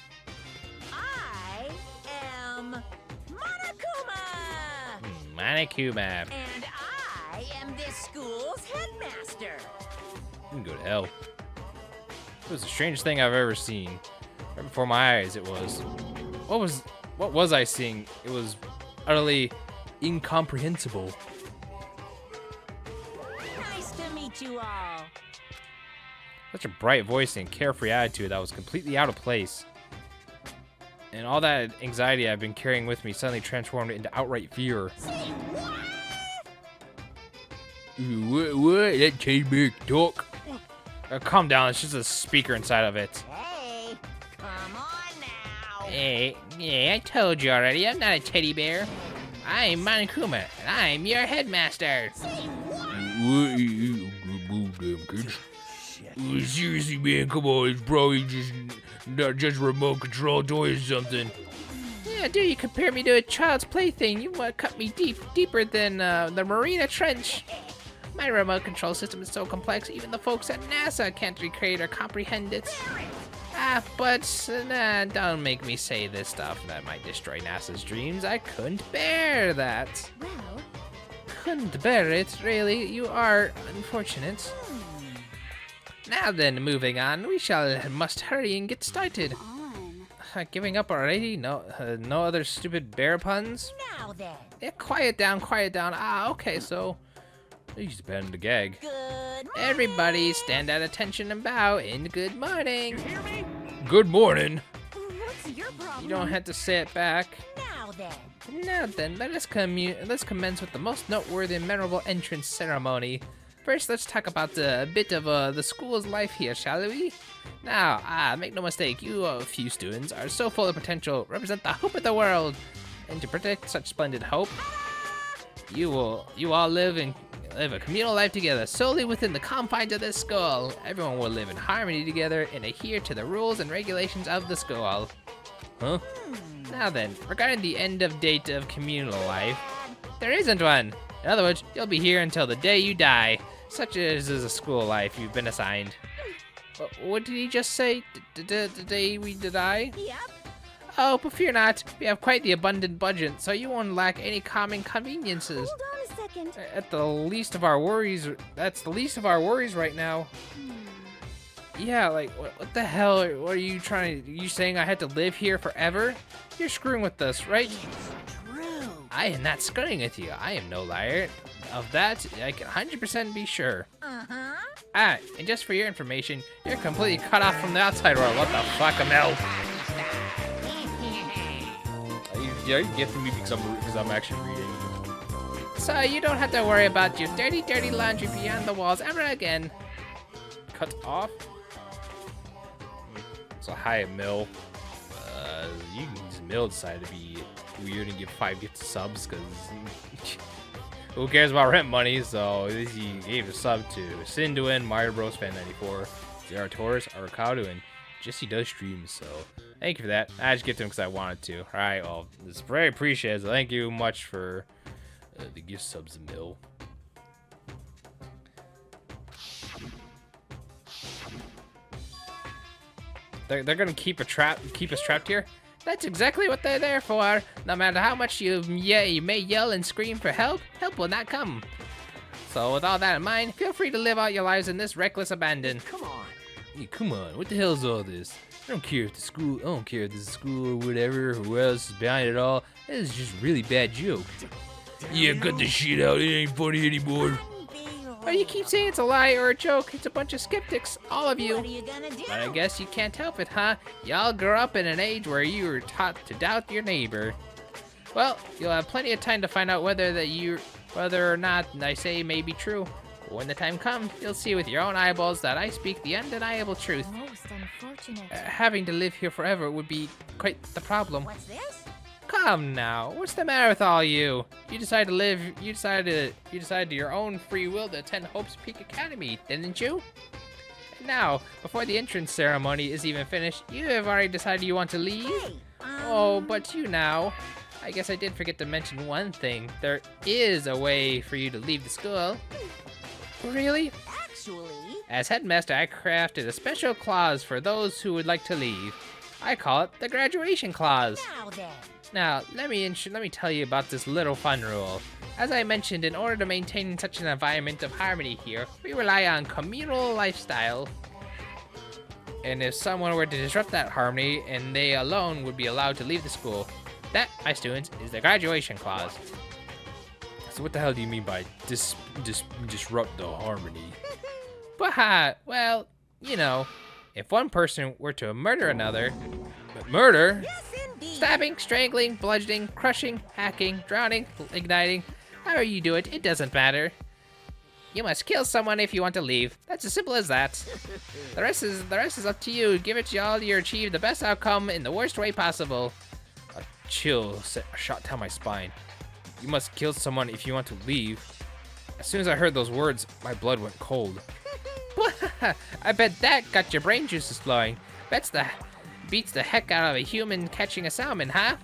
I am Monokuma! Monokuma. And I am this school's headmaster. You can go to hell. It was the strangest thing I've ever seen. Right before my eyes, it was. What was I seeing? It was utterly incomprehensible. Nice to meet you all. Such a bright voice and carefree attitude that was completely out of place. And all that anxiety I've been carrying with me suddenly transformed into outright fear. Say what? What? That changed me talk. Calm down, it's just a speaker inside of it. Hey, come on now. Hey, yeah, I told you already, I'm not a teddy bear. I'm Monokuma, and I'm your headmaster. Say what? Damn kids. Seriously, man, come on, it's probably just remote control toy or something. Yeah, dude, you compare me to a child's plaything. You want to cut me deeper than the Marina Trench. My remote control system is so complex, even the folks at NASA can't recreate or comprehend it. But don't make me say this stuff that might destroy NASA's dreams. I couldn't bear that. Well, Couldn't bear it, really. You are unfortunate. Now then, moving on, must hurry and get started. Giving up already? No other stupid bear puns? Now then. Yeah, quiet down. Okay, so he's abandoned the gag. Good morning. Everybody stand at attention and bow in good morning. You hear me? Good morning. What's your problem? You don't have to say it back. Now then. Let us commence with the most noteworthy and memorable entrance ceremony. First, let's talk about a bit of the school's life here, shall we? Now, make no mistake, you few students are so full of potential, represent the hope of the world. And to protect such splendid hope, you all live a communal life together solely within the confines of this school. Everyone will live in harmony together and adhere to the rules and regulations of the school. Huh? Now then, regarding the end of date of communal life, there isn't one. In other words, you'll be here until the day you die. Such as is a school life you've been assigned. What did he just say? The day we die? Yep. Oh, but fear not. We have quite the abundant budget, so you won't lack any common conveniences. Hold on a second. At the least of our worries, that's the least of our worries right now. Yeah, like, what the hell? What are you you saying I had to live here forever? You're screwing with us, right? True. I am not screwing with you. I am no liar. Of that, I can 100% be sure. Uh-huh. And just for your information, you're completely cut off from the outside world. What the fuck, Amel? Are you gifting me because I'm actually reading? So you don't have to worry about your dirty, dirty laundry beyond the walls ever again. Cut off? So hi, Mill. You can use Mill decided to be weird and give 5 gifted subs because who cares about rent money? So he gave a sub to Sinduin, Mario Bros Fan 94, Zero Taurus, Arcado, and Jesse does streams. So Thank you for that. I just get to him because I wanted to. All right, well, it's very appreciated. So thank you much for the gift subs a mil. They're gonna keep us trapped here. That's exactly what they're there for. No matter how much you may yell and scream for help, help will not come. So with all that in mind, feel free to live out your lives in this reckless abandon. Come on. Hey, come on, what the hell is all this? I don't care if this is school or whatever, or who else is behind it all. This is just a really bad joke. Yeah, cut the shit out. It ain't funny anymore. Oh, you keep saying it's a lie or a joke. It's a bunch of skeptics, all of you. What are you gonna do? But I guess you can't help it, huh? Y'all grew up in an age where you were taught to doubt your neighbor. Well, you'll have plenty of time to find out whether or not I say may be true. When the time comes, you'll see with your own eyeballs that I speak the undeniable truth. Most unfortunate. Having to live here forever would be quite the problem. What's this? Come now, what's the matter with all you? You decided your own free will to attend Hope's Peak Academy, didn't you? And now, before the entrance ceremony is even finished, you have already decided you want to leave? Hey, Oh, but you now. I guess I did forget to mention one thing. There is a way for you to leave the school. Really? actually... As headmaster, I crafted a special clause for those who would like to leave. I call it the graduation clause. Now then. Now, let me tell you about this little fun rule. As I mentioned, in order to maintain such an environment of harmony here, we rely on communal lifestyle. And if someone were to disrupt that harmony, and they alone would be allowed to leave the school, that, my students, is the graduation clause. So what the hell do you mean by disrupt the harmony? Well, you know, if one person were to murder another, murder? Yes, indeed. Stabbing, strangling, bludgeoning, crushing, hacking, drowning, igniting, however you do it, it doesn't matter. You must kill someone if you want to leave. That's as simple as that. The rest is up to you. Give it all to achieve the best outcome in the worst way possible. A chill shot down my spine. You must kill someone if you want to leave. As soon as I heard those words, my blood went cold. I bet that got your brain juices flowing. Beats the heck out of a human catching a salmon, huh?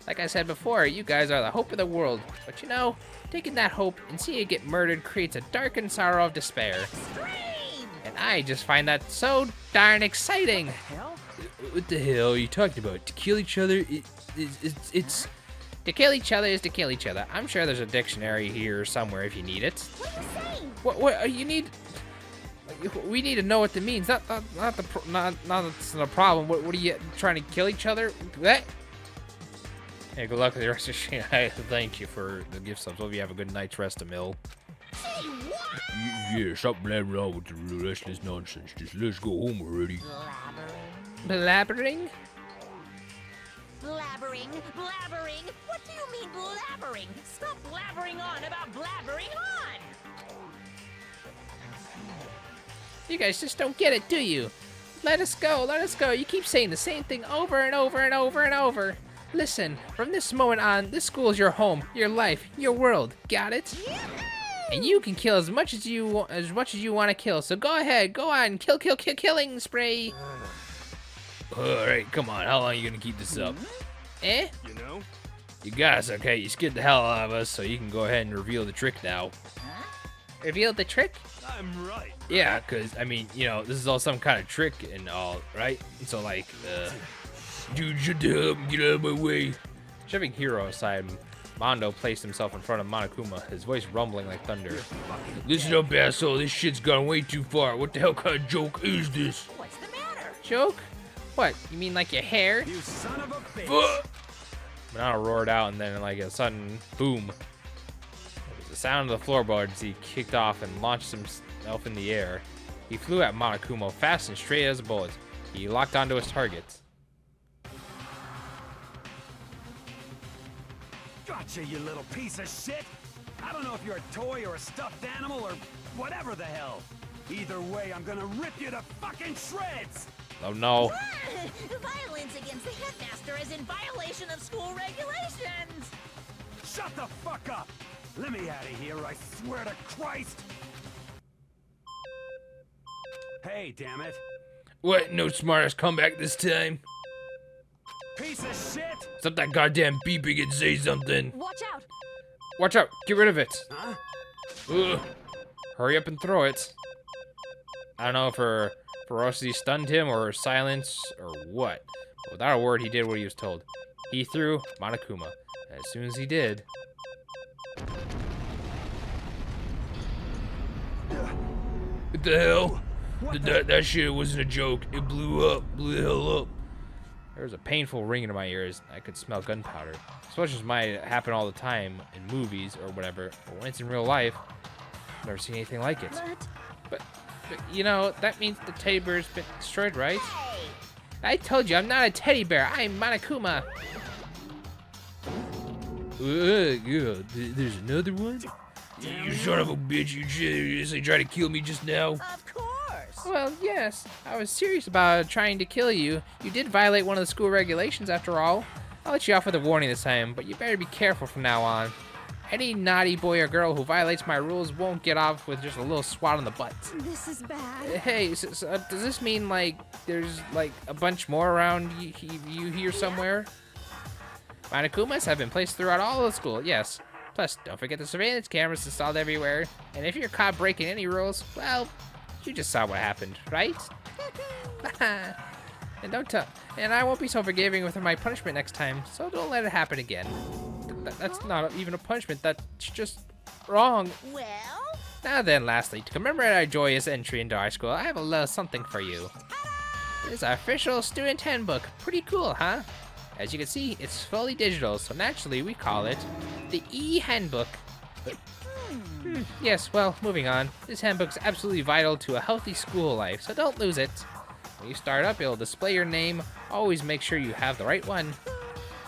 Like I said before, you guys are the hope of the world. But you know, taking that hope and seeing it get murdered creates a darkened sorrow of despair. Extreme! And I just find that so darn exciting. Hell? What the hell are you talking about? To kill each other? It's... To kill each other is to kill each other. I'm sure there's a dictionary here somewhere if you need it. What are you saying? What you need? We need to know what it means. Not that's the problem. What are you trying to kill each other? What? Hey, good luck with the rest of your shit. Thank you for the gift subs. Hope you have a good night's rest, Emil. Say what? Yeah, stop blabbering on with the rest of this nonsense. Just let's go home already. Blabbering? Blabbering? Blabbering? What do you mean blabbering? Stop blabbering on about blabbering on! You guys just don't get it, do you? Let us go, let us go. You keep saying the same thing over and over and over and over. Listen, from this moment on, this school is your home, your life, your world. Got it? And you can kill as much as you want to kill. So go ahead, go on, killing spree. All right, come on. How long are you gonna keep this up? Eh? You know? You got us, okay? You scared the hell out of us, so you can go ahead and reveal the trick now. Huh? Reveal the trick? I'm right. Yeah, because, I mean, you know, this is all some kind of trick and all, right? So, like, dude, shut the hell up and get out of my way. Shoving Hero aside, Mondo placed himself in front of Monokuma, his voice rumbling like thunder. Listen up, asshole, this shit's gone way too far. What the hell kind of joke is this? What's the matter? Joke? What, you mean like your hair? You son of a bitch. Mondo roared out, and then, like, a sudden boom. It was the sound of the floorboards. He kicked off and launched himself in the air. He flew at Monokuma fast and straight as a bullet. He locked onto his targets. Gotcha, you little piece of shit. I don't know if you're a toy or a stuffed animal or whatever the hell. Either way, I'm gonna rip you to fucking shreds. Oh no. Violence against the headmaster is in violation of school regulations! Shut the fuck up! Let me out of here, I swear to Christ! Hey, damn it. What? No smartest comeback this time? piece of shit! Stop that goddamn beeping and say something. Watch out! Watch out. Get rid of it. Huh? Ugh. Hurry up and throw it. I don't know if her ferocity stunned him or her silence or what. But without a word, he did what he was told. He threw Monokuma. And as soon as he did... What the hell? That shit wasn't a joke. It blew up. Blew the hell up. There was a painful ringing in my ears. I could smell gunpowder. Explosions might happen all the time in movies or whatever, but when it's in real life, I've never seen anything like it. But you know, that means the teddy bear's been destroyed, right? I told you, I'm not a teddy bear. I'm Monokuma. There's another one? You son of a bitch, you seriously tried to kill me just now? Of course! Well, yes. I was serious about trying to kill you. You did violate one of the school regulations, after all. I'll let you off with a warning this time, but you better be careful from now on. Any naughty boy or girl who violates my rules won't get off with just a little swat on the butt. This is bad. Hey, does this mean, like, there's, like, a bunch more around you here somewhere? Monokumas have been placed throughout all of the school, yes. Plus, don't forget the surveillance cameras installed everywhere. And if you're caught breaking any rules, well, you just saw what happened, right? And don't tell. And I won't be so forgiving with my punishment next time, so don't let it happen again. That's not even a punishment. That's just wrong. Well? Now then, lastly, to commemorate our joyous entry into our school, I have a little something for you. It's our official student handbook. Pretty cool, huh? As you can see, it's fully digital, so naturally we call it the e-handbook. Yes, well, moving on. This handbook's absolutely vital to a healthy school life, so don't lose it. When you start up, it'll display your name. Always make sure you have the right one.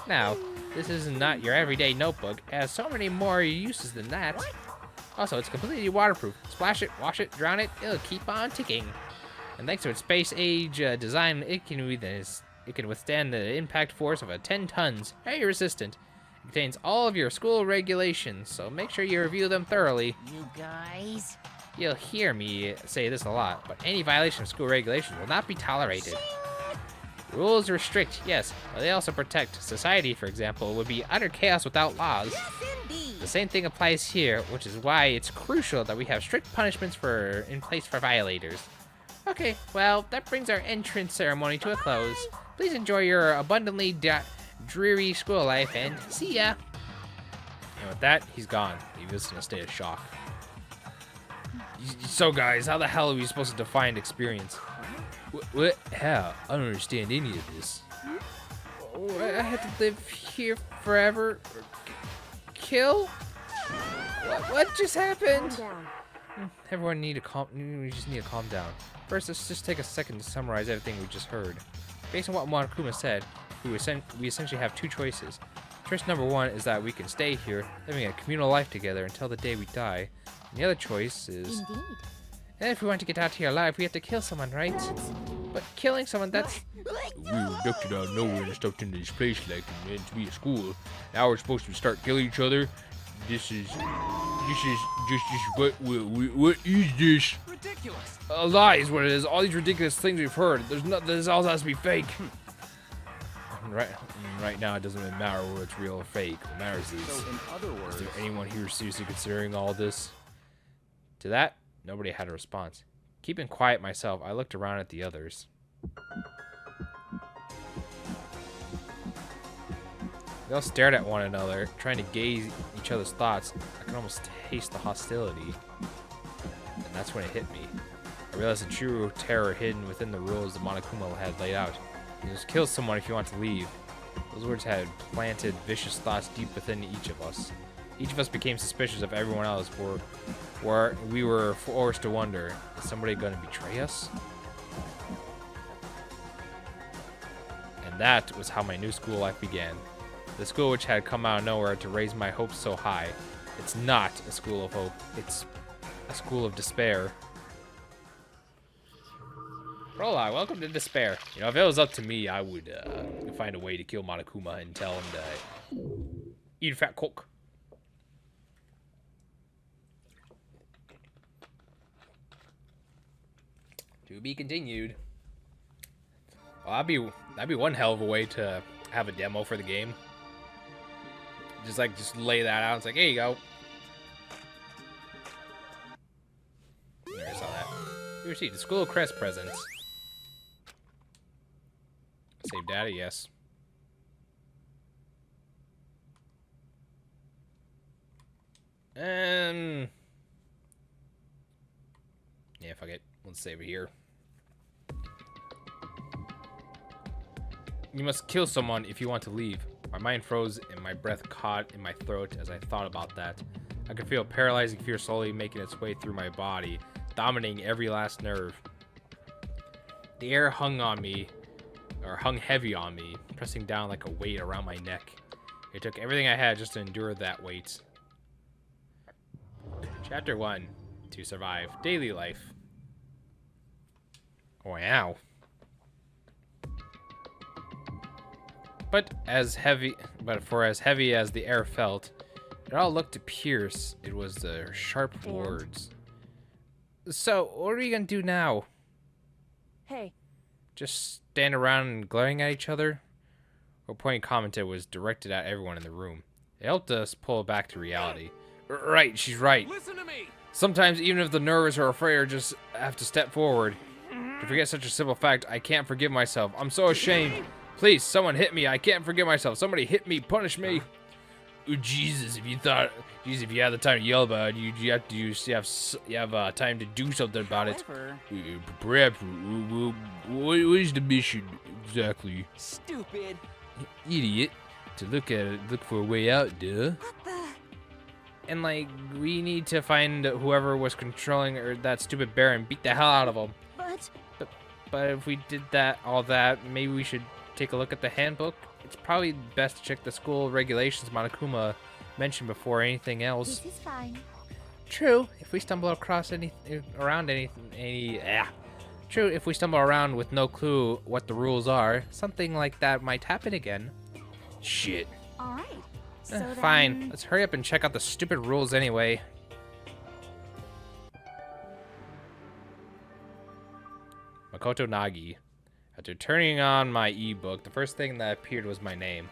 Now, this is not your everyday notebook. It has so many more uses than that. Also, it's completely waterproof. Splash it, wash it, drown it, it'll keep on ticking. And thanks to its space-age design, it can withstand the impact force of 10 tons. Very resistant. It contains all of your school regulations, so make sure you review them thoroughly. You guys? You'll hear me say this a lot, but any violation of school regulations will not be tolerated. Rules are strict, yes, but they also protect. Society, for example, would be utter chaos without laws. Yes, indeed. The same thing applies here, which is why it's crucial that we have strict punishments in place for violators. Okay, well, that brings our entrance ceremony to a close. Please enjoy your abundantly dreary school life, and see ya! And with that, he's gone. He was in a state of shock. So guys, how the hell are we supposed to define experience? What? How? I don't understand any of this. I have to live here forever? Kill? What just happened? Calm down. Everyone we just need to calm down. First, let's just take a second to summarize everything we just heard. Based on what Monokuma said, we essentially have two choices. Choice number one is that we can stay here, living a communal life together until the day we die. And the other choice is... Indeed. And if we want to get out here alive, we have to kill someone, right? But killing someone, that's... We were abducted out of nowhere and stuffed into this place like meant to be a school. Now we're supposed to start killing each other. This is what is this? Ridiculous. A lie is what it is. All these ridiculous things we've heard. This all has to be fake. Right now, it doesn't really matter whether it's real or fake. What matters is, So in other words, is there anyone here seriously considering all this? To that, nobody had a response. Keeping quiet myself, I looked around at the others. They all stared at one another, trying to gauge each other's thoughts. I could almost taste the hostility. And that's when it hit me. I realized the true terror hidden within the rules that Monokuma had laid out. You just kill someone if you want to leave. Those words had planted vicious thoughts deep within each of us. Each of us became suspicious of everyone else, we were forced to wonder, is somebody going to betray us? And that was how my new school life began. The school which had come out of nowhere to raise my hopes so high. It's not a school of hope, it's a school of despair. Prologue, welcome to despair. You know, if it was up to me, I would find a way to kill Monokuma and tell him to eat a fat cock. To be continued. Well, that'd be one hell of a way to have a demo for the game. Just lay that out. It's like, here you go. There, I saw that. We received a school crest present. Save data, yes. Yeah, fuck it. Let's save it here. You must kill someone if you want to leave. My mind froze and my breath caught in my throat as I thought about that. I could feel paralyzing fear slowly making its way through my body, dominating every last nerve. The air hung heavy on me, pressing down like a weight around my neck. It took everything I had just to endure that weight. Chapter 1. To survive. Daily life. Wow. But for as heavy as the air felt, it all looked to pierce. It was the sharp words. So, what are we gonna do now? Hey. Just stand around and glaring at each other? Her point commented was directed at everyone in the room. It helped us pull back to reality. Right, she's right. Listen to me. Sometimes, even if the nervous or afraid, or just have to step forward. To forget such a simple fact, I can't forgive myself. I'm so ashamed. Please, someone hit me. I can't forgive myself. Somebody hit me. Punish me. Oh, Jesus, if you had the time to yell about it, you have time to do something about it. Perhaps, what is the mission exactly? Stupid. Idiot. To look for a way out, duh. What the? And like, we need to find whoever was controlling that stupid bear and beat the hell out of him. But if we did all that, maybe we should take a look at the handbook. It's probably best to check the school regulations Monokuma mentioned before anything else. This is fine. True, if we stumble around with no clue what the rules are, something like that might happen again. Shit. All right. So Fine, then... let's hurry up and check out the stupid rules anyway. Makoto Nagi. After turning on my ebook, the first thing that appeared was my name.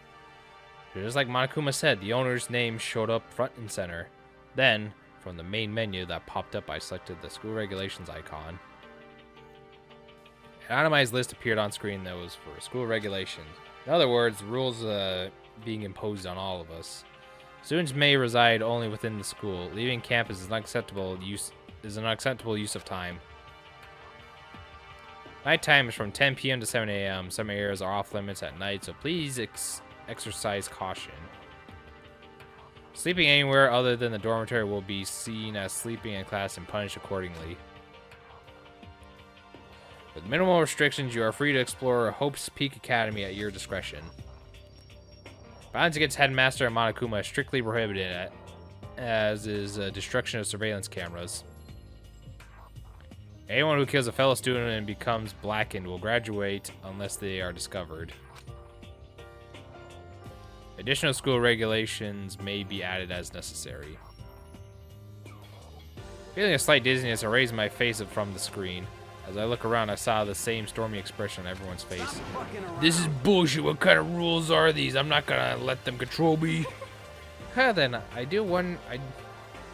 Just like Monokuma said, the owner's name showed up front and center. Then, from the main menu that popped up, I selected the school regulations icon. An itemized list appeared on screen that was for school regulations. In other words, rules being imposed on all of us. Students may reside only within the school. Leaving campus is an unacceptable use of time. Nighttime is from 10 p.m. to 7 a.m. Some areas are off limits at night, so please exercise caution. Sleeping anywhere other than the dormitory will be seen as sleeping in class and punished accordingly. With minimal restrictions, you are free to explore Hope's Peak Academy at your discretion. Violence against Headmaster and Monokuma is strictly prohibited, as is destruction of surveillance cameras. Anyone who kills a fellow student and becomes blackened will graduate unless they are discovered. Additional school regulations may be added as necessary. Feeling a slight dizziness, I raised my face from the screen. As I look around, I saw the same stormy expression on everyone's face. This is bullshit. What kind of rules are these? I'm not gonna let them control me. Then,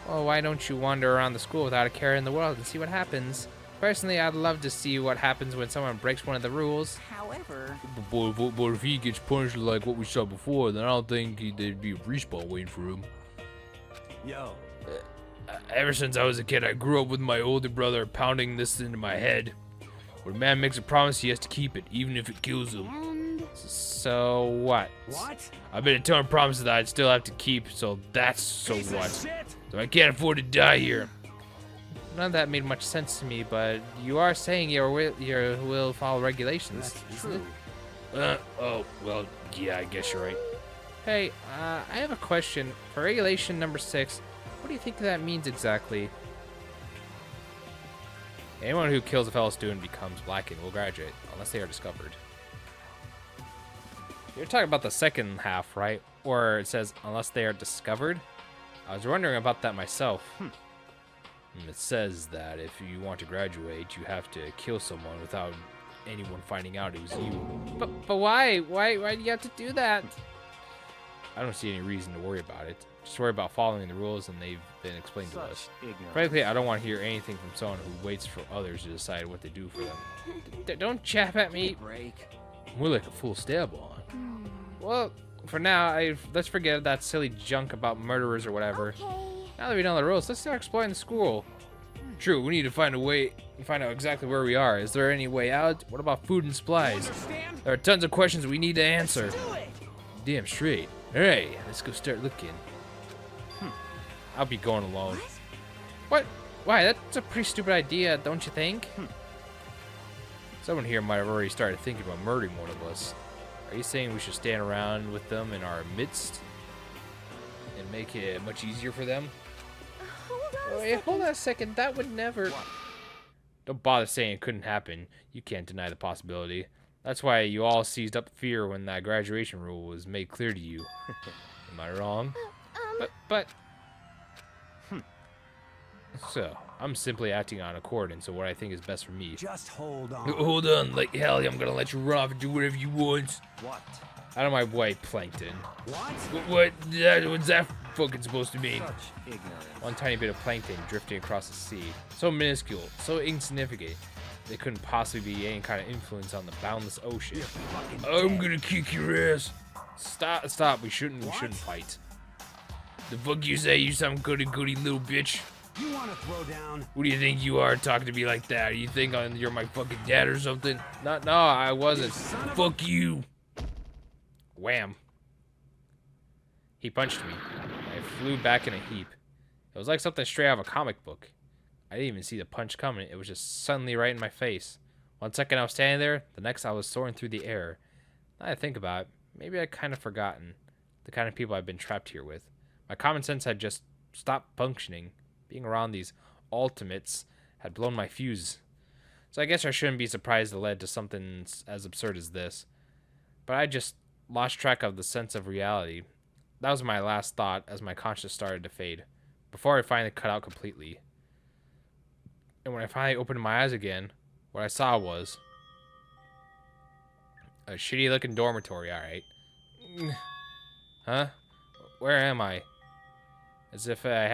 well, why don't you wander around the school without a care in the world and see what happens? Personally, I'd love to see what happens when someone breaks one of the rules. However... But if he gets punished like what we saw before, then I don't think there'd be a respawn waiting for him. Yo. Ever since I was a kid, I grew up with my older brother pounding this into my head. When a man makes a promise, he has to keep it, even if it kills him. And... So what? What? I've been a ton of promises that I'd still have to keep, so that's so what. So I can't afford to die here. None of that made much sense to me, but you are saying your will follow regulations. That's true. Oh, well, yeah, I guess you're right. Hey, I have a question. For regulation number 6, what do you think that means exactly? Anyone who kills a fellow student becomes blackened will graduate, unless they are discovered. You're talking about the second half, right? Where it says, unless they are discovered? I was wondering about that myself. It says that if you want to graduate, you have to kill someone without anyone finding out it was you. But why? Why do you have to do that? I don't see any reason to worry about it. Just worry about following the rules, and they've been explained to us. Frankly, I don't want to hear anything from someone who waits for others to decide what to do for them. Don't chap at me. More like a full stab on. Well, for now, let's forget that silly junk about murderers or whatever. Okay. Now that we know the rules, let's start exploring the school. True, we need to find out exactly where we are. Is there any way out? What about food and supplies? There are tons of questions we need to answer. Damn straight. Hey, let's go start looking. I'll be going alone. What? Why? That's a pretty stupid idea, don't you think? Someone here might have already started thinking about murdering one of us. Are you saying we should stand around with them in our midst and make it much easier for them? Hold on a second. That would never... Don't bother saying it couldn't happen. You can't deny the possibility. That's why you all seized up fear when that graduation rule was made clear to you. Am I wrong? But... So, I'm simply acting on accordance to what I think is best for me. Just hold on. Hold on, like hell, I'm gonna let you run off and do whatever you want. What? Out of my way, Plankton. What? What's that fucking supposed to mean? Such ignorance. One tiny bit of plankton drifting across the sea. So minuscule, so insignificant. They couldn't possibly be any kind of influence on the boundless ocean. I'm gonna kick your ass. Stop, we shouldn't fight. The fuck you say, you some goody little bitch? You want to throw down? Who do you think you are talking to me like that? You think you're my fucking dad or something? No, I wasn't. Fuck you. Wham. He punched me. I flew back in a heap. It was like something straight out of a comic book. I didn't even see the punch coming. It was just suddenly right in my face. 1 second I was standing there, the next I was soaring through the air. Now that I think about it, maybe I'd kind of forgotten the kind of people I've been trapped here with. My common sense had just stopped functioning. Being around these ultimates had blown my fuse. So I guess I shouldn't be surprised it led to something as absurd as this. But I just lost track of the sense of reality. That was my last thought as my conscience started to fade, before I finally cut out completely. And when I finally opened my eyes again, what I saw was a shitty looking dormitory, alright. Huh? Where am I? As if I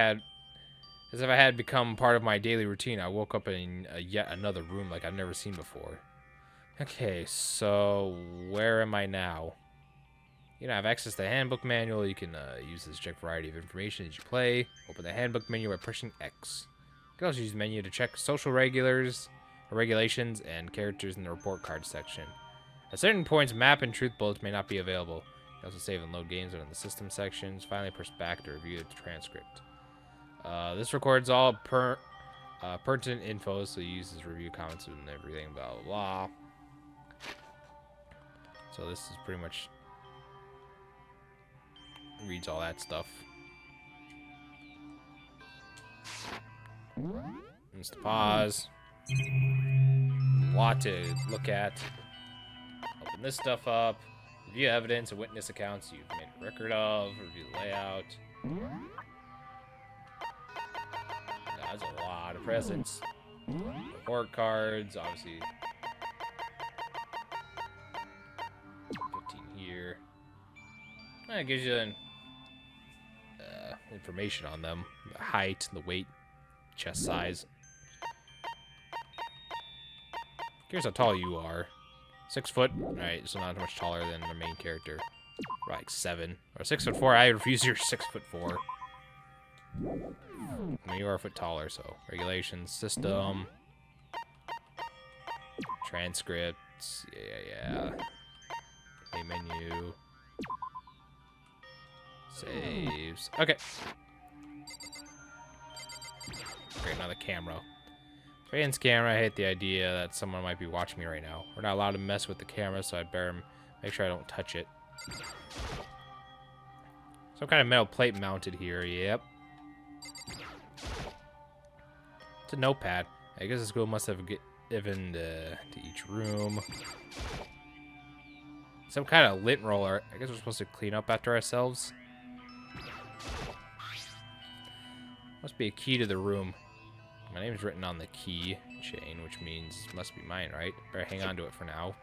had become part of my daily routine, I woke up in yet another room like I've never seen before. Okay, so where am I now? You know, I have access to the handbook manual. You can use this to check variety of information as you play. Open the handbook menu by pushing X. You can also use the menu to check social regulations and characters in the report card section. At certain points, map and truth bullets may not be available. You can also save and load games within the system sections. Finally, push back to review the transcript. This records all pertinent info, so you use this review comments and everything, blah, blah, blah. So this is pretty much reads all that stuff. Just to pause. A lot to look at. Open this stuff up. Review evidence and witness accounts you've made a record of. Review the layout. That's a lot of presents. Report cards, obviously. 15 here. It gives you information on them. The height, the weight, chest size. Here's how tall you are. 6 foot. Alright, so not much taller than the main character. Like 7. Or 6'4". I refuse your 6'4". I mean, you are a foot taller, so regulations, system, transcripts, yeah. Main menu, saves. Okay. Great, now the camera. Fans camera. I hate the idea that someone might be watching me right now. We're not allowed to mess with the camera, so I'd better make sure I don't touch it. Some kind of metal plate mounted here. Yep. It's a notepad. I guess the school must have given to each room. Some kind of lint roller. I guess we're supposed to clean up after ourselves. Must be a key to the room. My name's written on the key chain, which means it must be mine, right? Better hang on to it for now.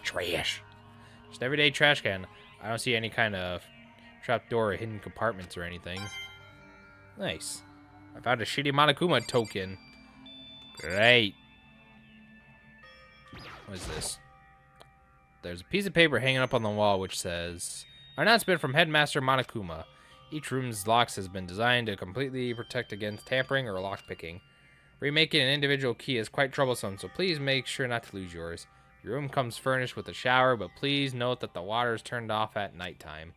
Trash. Just an everyday trash can. I don't see any kind of trapdoor or hidden compartments or anything. Nice. I found a shitty Monokuma token. Great. What is this? There's a piece of paper hanging up on the wall which says, announcement from Headmaster Monokuma. Each room's locks has been designed to completely protect against tampering or lockpicking. Remaking an individual key is quite troublesome, so please make sure not to lose yours. Your room comes furnished with a shower, but please note that the water is turned off at nighttime.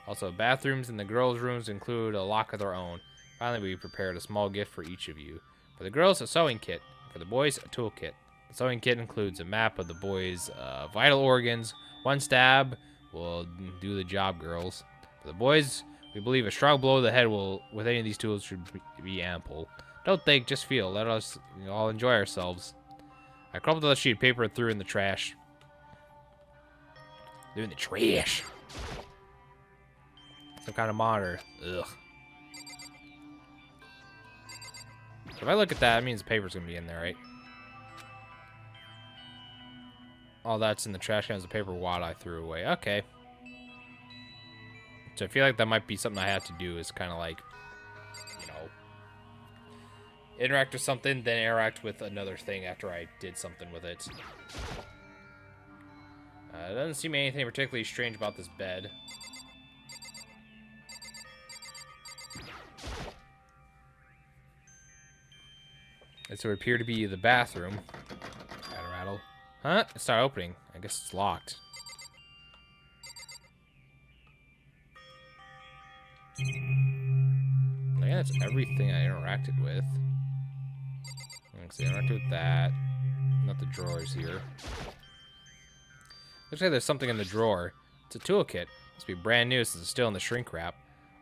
Also, bathrooms in the girls' rooms include a lock of their own. Finally, we prepared a small gift for each of you. For the girls, a sewing kit. For the boys, a toolkit. The sewing kit includes a map of the boys' vital organs. One stab will do the job, girls. For the boys, we believe a strong blow to the head with any of these tools should be ample. Don't think, just feel. Let us all enjoy ourselves. I crumpled the sheet of paper and threw it in the trash. Threw it in the trash. Some kind of monitor. Ugh. If I look at that, it means the paper's gonna be in there, right? All that's in the trash can is the paper wad I threw away. Okay. So I feel like that might be something I have to do, is kind of like, you know, interact with something, then interact with another thing after I did something with it. There doesn't seem anything particularly strange about this bed. This would appear to be the bathroom. Rattle. Huh? It's not opening. I guess it's locked. I guess that's everything I interacted with. Let's see, I interacted with that. Not the drawers here. Looks like there's something in the drawer. It's a toolkit. Must be brand new since it's still in the shrink wrap.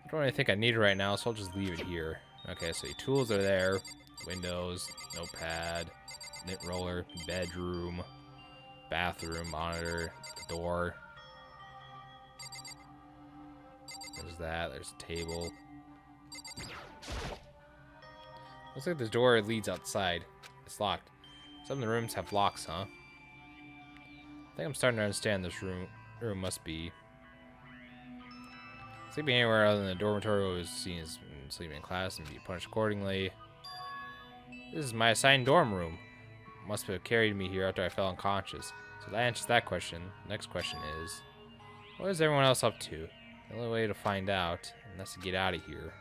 I don't really think I need it right now, so I'll just leave it here. Okay, so your tools are there. Windows, notepad, knit roller, bedroom, bathroom, monitor, the door. There's that. There's a table. Looks like the door leads outside. It's locked. Some of the rooms have locks, huh? I think I'm starting to understand this room must be. Sleeping anywhere other than the dormitory was seen as sleeping in class and be punished accordingly. This is my assigned dorm room. Must have carried me here after I fell unconscious. So that answers that question. Next question is, what is everyone else up to? The only way to find out, and that's to get out of here.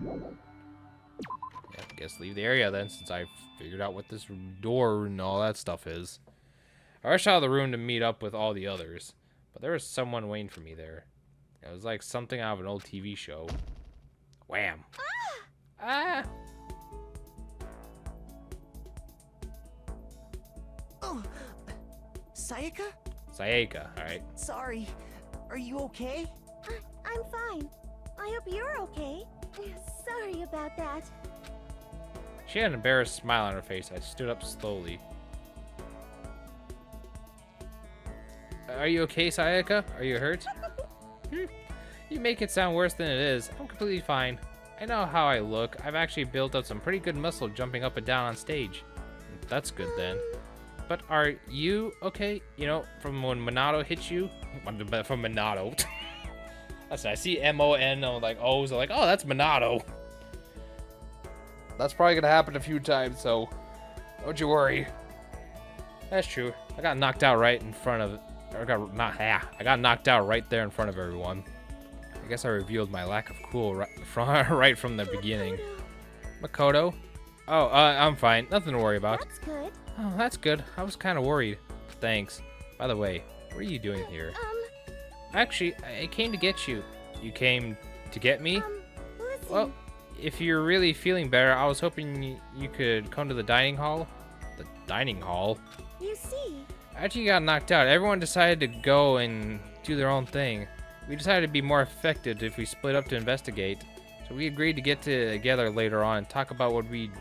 Yeah, I guess leave the area then, since I figured out what this door and all that stuff is. I rushed out of the room to meet up with all the others, but there was someone waiting for me there. It was like something out of an old TV show. Wham! Ah! Oh, Sayaka? Sayaka, alright. Sorry. Are you okay? I'm fine. I hope you're okay. Sorry about that. She had an embarrassed smile on her face. I stood up slowly. Are you okay, Sayaka? Are you hurt? You make it sound worse than it is. I'm completely fine. I know how I look. I've actually built up some pretty good muscle jumping up and down on stage. That's good then. But are you okay? You know, from when Minato hit you? From Minato. That's I see M-O-N, I'm like O's, I'm like, oh, that's Minato. That's probably gonna happen a few times, so don't you worry. That's true. I got knocked out right in front of, I got knocked out right there in front of everyone. I guess I revealed my lack of cool right from the beginning. Makoto? Oh, I'm fine. Nothing to worry about. That's good. Oh, that's good. I was kind of worried. Thanks. By the way, what are you doing here? Actually, I came to get you. You came to get me? Listen. Well, if you're really feeling better, I was hoping you could come to the dining hall. The dining hall? You see. After you got knocked out, everyone decided to go and do their own thing. We decided to be more effective if we split up to investigate. So we agreed to get together later on and talk about what we'd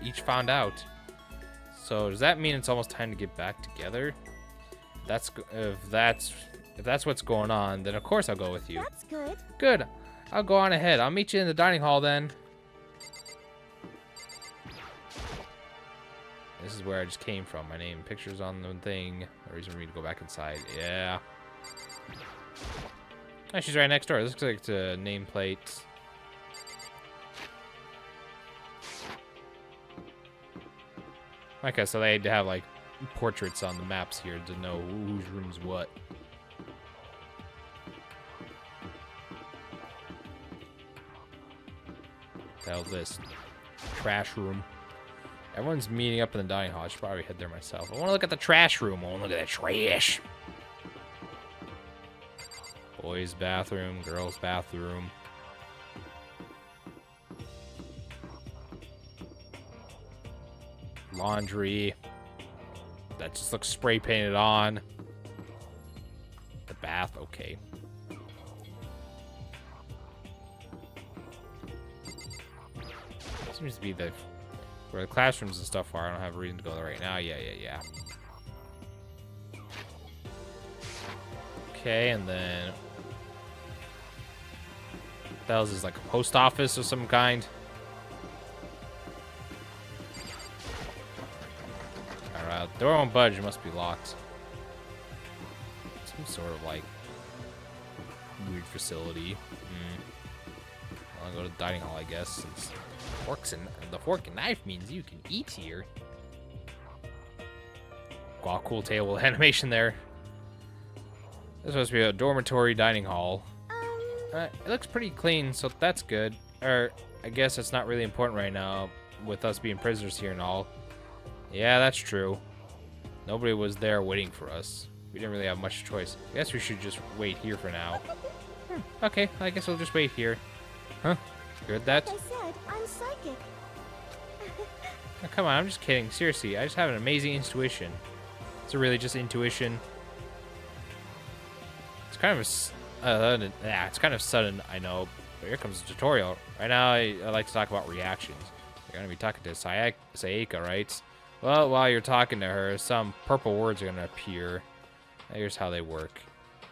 each found out. So does that mean it's almost time to get back together? If that's what's going on, then of course I'll go with you. That's good. Good. I'll go on ahead. I'll meet you in the dining hall then. This is where I just came from. My name, pictures on the thing. No reason for me to go back inside. Yeah. Oh, she's right next door. This looks like the nameplate. Okay, so they had to have like portraits on the maps here to know whose room's what. What the hell's this? Trash room. Everyone's meeting up in the dining hall. I should probably head there myself. I want to look at the trash room. I want to look at the trash. Boys' bathroom, girls' bathroom. Laundry. That just looks spray painted on. The bath, okay. Seems to be the where the classrooms and stuff are. I don't have a reason to go there right now. Yeah. Okay, and then that was like a post office of some kind. Alright, door won't budge. It must be locked. Some sort of like weird facility. I'll go to the dining hall, I guess. Since the fork and knife means you can eat here. Wow, cool table animation there. This is supposed to be a dormitory dining hall. It looks pretty clean, so that's good. Or, I guess it's not really important right now, with us being prisoners here and all. Yeah, that's true. Nobody was there waiting for us. We didn't really have much choice. I guess we should just wait here for now. Okay, I guess we'll just wait here. Huh? You heard that? Like I said, I'm psychic. Oh, come on, I'm just kidding. Seriously, I just have an amazing intuition. It's really just intuition. It's kind of it's kind of sudden, I know. But here comes the tutorial. Right now, I like to talk about reactions. You're gonna be talking to Sayaka, right? Well, while you're talking to her, some purple words are gonna appear. Here's how they work.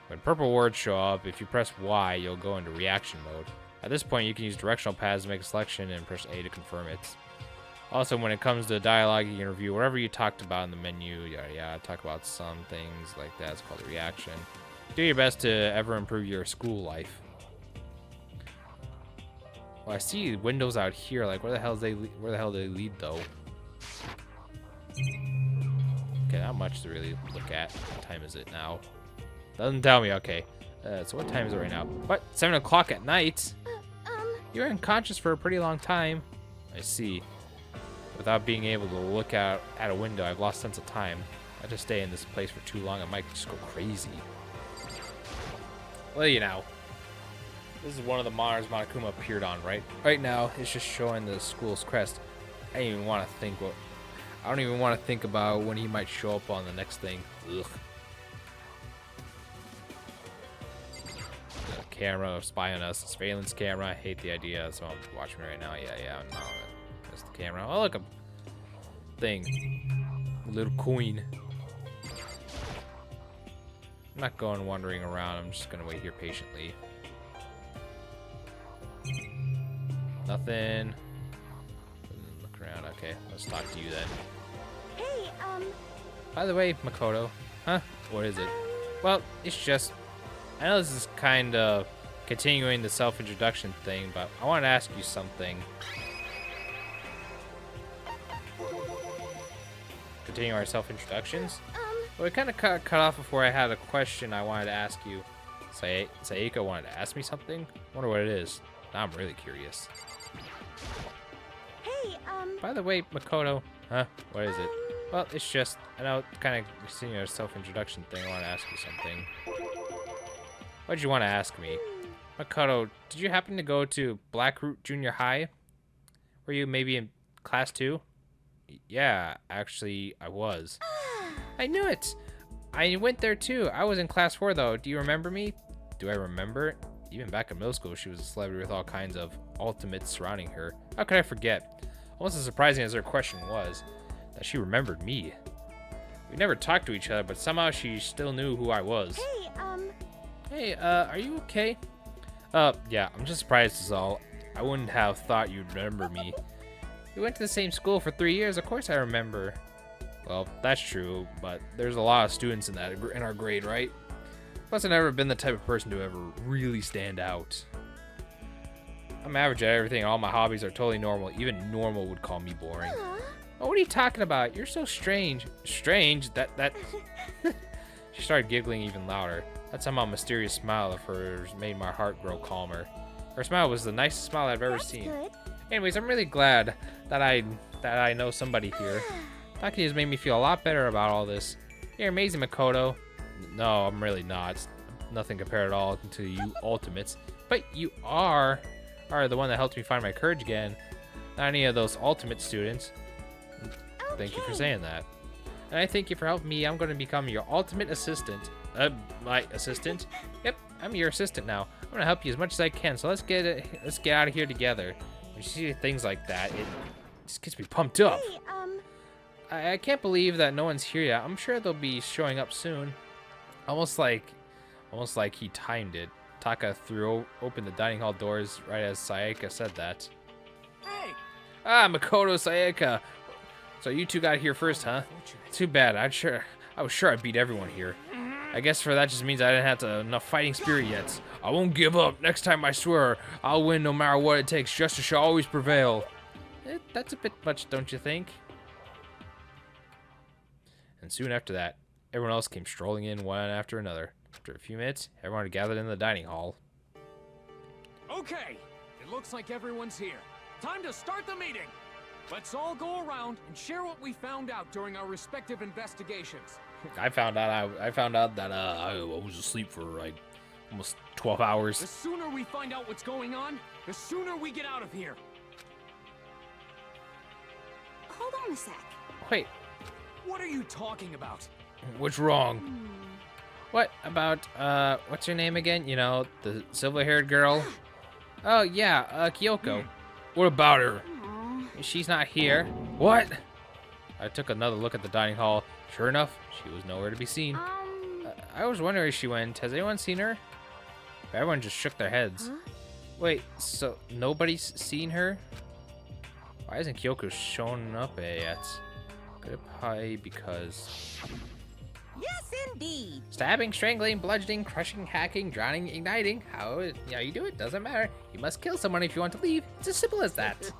When purple words show up, if you press Y, you'll go into reaction mode. At this point, you can use directional paths to make a selection and press A to confirm it. Also, when it comes to dialogue, you can review whatever you talked about in the menu. Yeah, talk about some things like that. It's called a reaction. Do your best to ever improve your school life. Well, I see windows out here. Like, where the hell do they lead, though? Okay, not much to really look at. What time is it now? Doesn't tell me. Okay. So what time is it right now? What? 7 o'clock at night? You were unconscious for a pretty long time. I see. Without being able to look out at a window, I've lost sense of time. I just stay in this place for too long, I might just go crazy. Well, you know. This is one of the monitors Monokuma appeared on, right? Right now, it's just showing the school's crest. I don't even want to think about when he might show up on the next thing. Ugh. The camera spy on us. Surveillance camera. I hate the idea. Someone's watching me right now. Yeah. No. That's the camera. Oh, look, a thing. A little coin. I'm not going wandering around. I'm just going to wait here patiently. Nothing. Look around. Okay, let's talk to you then. Hey, By the way, Makoto. Huh? What is it? Well, it's just... I know this is kind of continuing the self-introduction thing, but I want to ask you something. Continue our self-introductions? Well, we kind of cut off before I had a question I wanted to ask you. Sayaka wanted to ask me something? Wonder what it is. Now I'm really curious. hey, By the way, Makoto. Huh? What is it? Well, it's just, I know, kind of continuing our self-introduction thing. I want to ask you something. What did you want to ask me? Makoto, did you happen to go to Blackroot Junior High? Were you maybe in class 2? Yeah, actually, I was. I knew it! I went there too. I was in class 4 though. Do you remember me? Do I remember? Even back in middle school, she was a celebrity with all kinds of ultimates surrounding her. How could I forget? Almost as surprising as her question was, that she remembered me. We never talked to each other, but somehow she still knew who I was. hey, Hey, are you okay? Yeah, I'm just surprised is all. I wouldn't have thought you'd remember me. We went to the same school for 3 years, of course I remember. Well, that's true, but there's a lot of students in our grade, right? Plus, I've never been the type of person to ever really stand out. I'm average at everything, and all my hobbies are totally normal. Even normal would call me boring. Oh, what are you talking about? You're so strange. Strange? That... She started giggling even louder. That somehow mysterious smile of hers made my heart grow calmer. Her smile was the nicest smile I've ever seen. Good. Anyways, I'm really glad that I know somebody here. Taki has made me feel a lot better about all this. You're amazing, Makoto. No, I'm really not. Nothing compared at all to you ultimates. But you are the one that helped me find my courage again. Not any of those ultimate students. Thank you for saying that. And I thank you for helping me. I'm going to become your ultimate assistant. My assistant? Yep, I'm your assistant now. I'm going to help you as much as I can. So let's get out of here together. When you see things like that, it just gets me pumped up. Hey, I can't believe that no one's here yet. I'm sure they'll be showing up soon. Almost like he timed it. Taka threw open the dining hall doors right as Sayaka said that. Hey! Ah, Makoto, Sayaka. So you two got here first, huh? Too bad. I was sure I beat everyone here. I guess for that just means I didn't have enough fighting spirit yet. I won't give up. Next time, I swear, I'll win no matter what it takes. Justice shall always prevail. That's a bit much, don't you think? And soon after that, everyone else came strolling in one after another. After a few minutes, everyone had gathered in the dining hall. Okay, it looks like everyone's here. Time to start the meeting. Let's all go around and share what we found out during our respective investigations. I found out that I was asleep for like almost 12 hours. The sooner we find out what's going on, the sooner we get out of here. Hold on a sec. Wait, What are you talking about? what's wrong? What about what's her name again? You know, the silver-haired girl. Oh yeah, Kyoko. What about her? She's not here. What? I took another look at the dining hall. Sure enough, she was nowhere to be seen. I was wondering where she went. Has anyone seen her? Everyone just shook their heads. Huh? Wait, so nobody's seen her? Why isn't Kyoko showing up yet? Could it probably because... Yes, indeed. Stabbing, strangling, bludgeoning, crushing, hacking, drowning, igniting. How you do it doesn't matter. You must kill someone if you want to leave. It's as simple as that.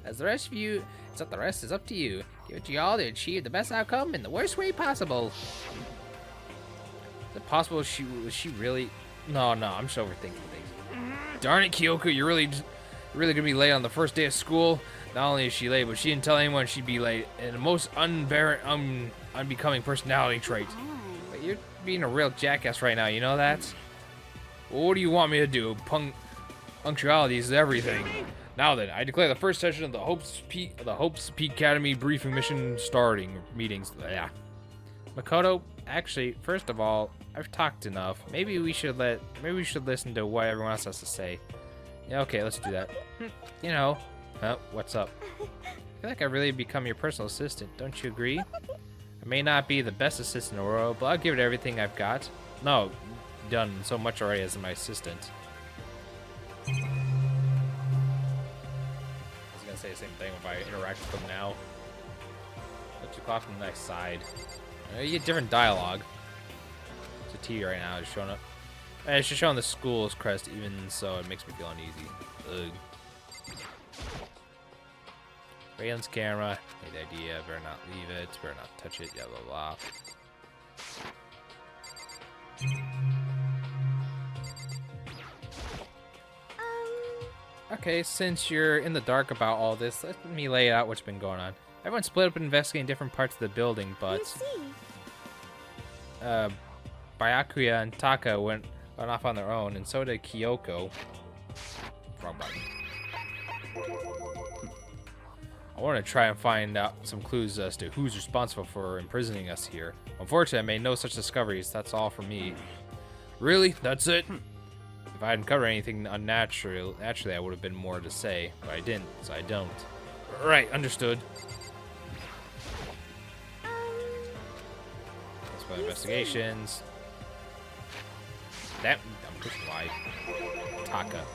As the rest of you, the rest is up to you. Give it to y'all to achieve the best outcome in the worst way possible. Is it possible she really? No, I'm just overthinking things. Darn it, Kyoko, you're really gonna be late on the first day of school. Not only is she late, but she didn't tell anyone she'd be late. And the most unbecoming personality trait. But you're being a real jackass right now, you know that? Well, what do you want me to do? Punctuality is everything. Now then, I declare the first session of the Hopes Peak Academy briefing mission starting meetings. Yeah. Makoto, actually, first of all, I've talked enough. Maybe we should listen to what everyone else has to say. Yeah, okay, let's do that. You know, what's up? I feel like I've really become your personal assistant, don't you agree? I may not be the best assistant in the world, but I'll give it everything I've got. No, done so much already as my assistant. I was gonna say the same thing if I interact with them now. Let's look off to the next side. You get different dialogue. It's a T right now, it's showing up. And it's just showing the school's crest, even so it makes me feel uneasy. Ugh. Raylan's camera. Hate the idea. Better not leave it. Better not touch it. Yeah, blah blah. Okay, since you're in the dark about all this, let me lay out what's been going on. Everyone split up and investigating different parts of the building, but Byakuya and Taka went off on their own, and so did Kyoko. Wrong button. I want to try and find out some clues as to who's responsible for imprisoning us here. Unfortunately, I made no such discoveries. That's all from me. Really? That's it? If I hadn't covered anything unnatural, naturally I would have been more to say, but I didn't, so I don't. Right, understood. That's for investigations. That I'm pushing wide. Taka.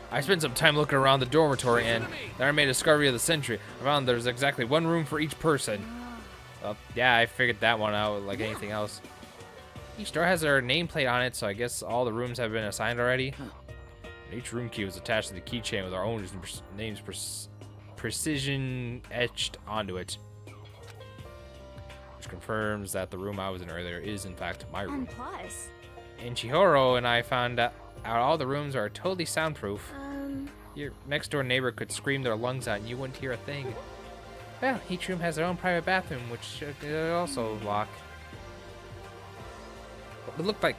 I spent some time looking around the dormitory and there I made a discovery of the century. I found there's exactly one room for each person. Well, yeah, I figured that one out like anything else. Each door has their nameplate on it, so I guess all the rooms have been assigned already. And each room key was attached to the keychain with our owners' names precision etched onto it. Which confirms that the room I was in earlier is, in fact, my room. And plus... And Chihiro and I found out all the rooms are totally soundproof. Your next door neighbor could scream their lungs out and you wouldn't hear a thing. Well, each room has their own private bathroom, which also lock. It looked like,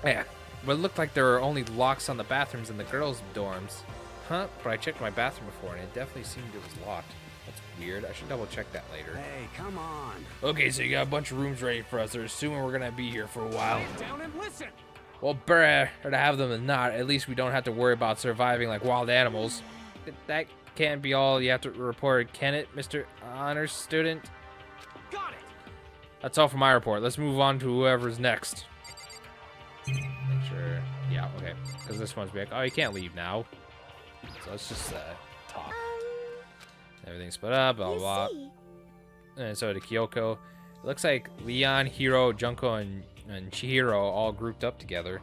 but it looked like there were only locks on the bathrooms in the girls' dorms. Huh? But I checked my bathroom before, and it definitely seemed it was locked. That's weird. I should double check that later. Hey, come on. Okay, so you got a bunch of rooms ready for us. They're assuming we're gonna be here for a while. Quiet down and listen. Well, better to have them than not. At least we don't have to worry about surviving like wild animals. That can't be all you have to report, can it, Mr. Honors Student? Got it. That's all for my report. Let's move on to whoever's next. Make sure. Yeah, okay. Because this one's like, oh, you can't leave now. So let's just talk. Everything's split up, blah, blah. And so to Kyoko. It looks like Leon, Hiro, Junko, and Chihiro all grouped up together.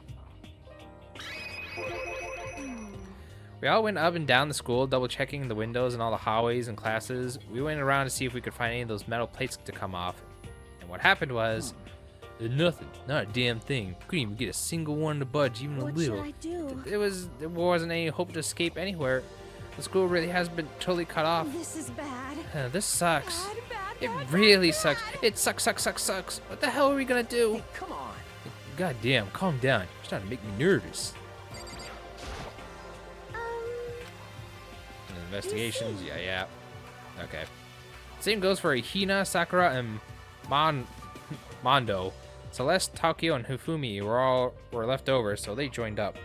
We all went up and down the school, double checking the windows and all the hallways and classes. We went around to see if we could find any of those metal plates to come off. And what happened was, nothing, not a damn thing. Couldn't even get a single one to budge, even a little. What should I do? There wasn't any hope to escape anywhere. The school really has been totally cut off. This is bad. This sucks. Bad, It really sucks. It sucks. What the hell are we gonna do? Hey, come on. God damn, calm down. You're starting to make me nervous. Investigations, yeah. Okay. Same goes for Hina, Sakura, and Mondo. Celeste, Takio, and Hifumi were left over, so they joined up.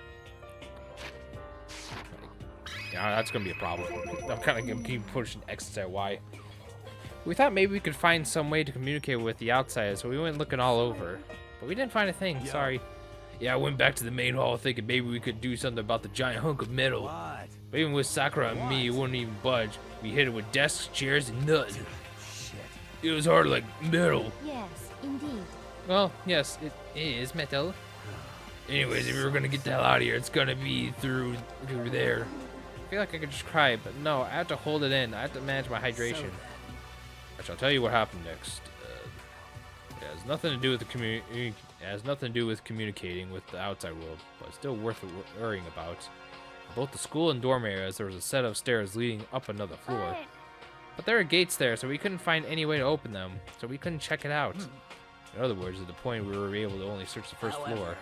Yeah, that's gonna be a problem. I'm kind of gonna keep pushing X to Y. We thought maybe we could find some way to communicate with the outside, so we went looking all over. But we didn't find a thing, sorry. Yeah, I went back to the main hall thinking maybe we could do something about the giant hunk of metal. What? But even with Sakura and me, it wouldn't even budge. We hit it with desks, chairs, and nothing. Shit. It was hard like metal. Yes, indeed. Well, yes, it is metal. Anyways, if we were gonna get the hell out of here, it's gonna be through there. I feel like I could just cry, but no, I have to hold it in. I have to manage my hydration. I shall tell you what happened next. It has nothing to do with the It has nothing to do with communicating with the outside world, but it's still worth worrying about. In both the school and dorm areas, there was a set of stairs leading up another floor. But there were gates there, so we couldn't find any way to open them, so we couldn't check it out. In other words, at the point we were able to only search the first floor,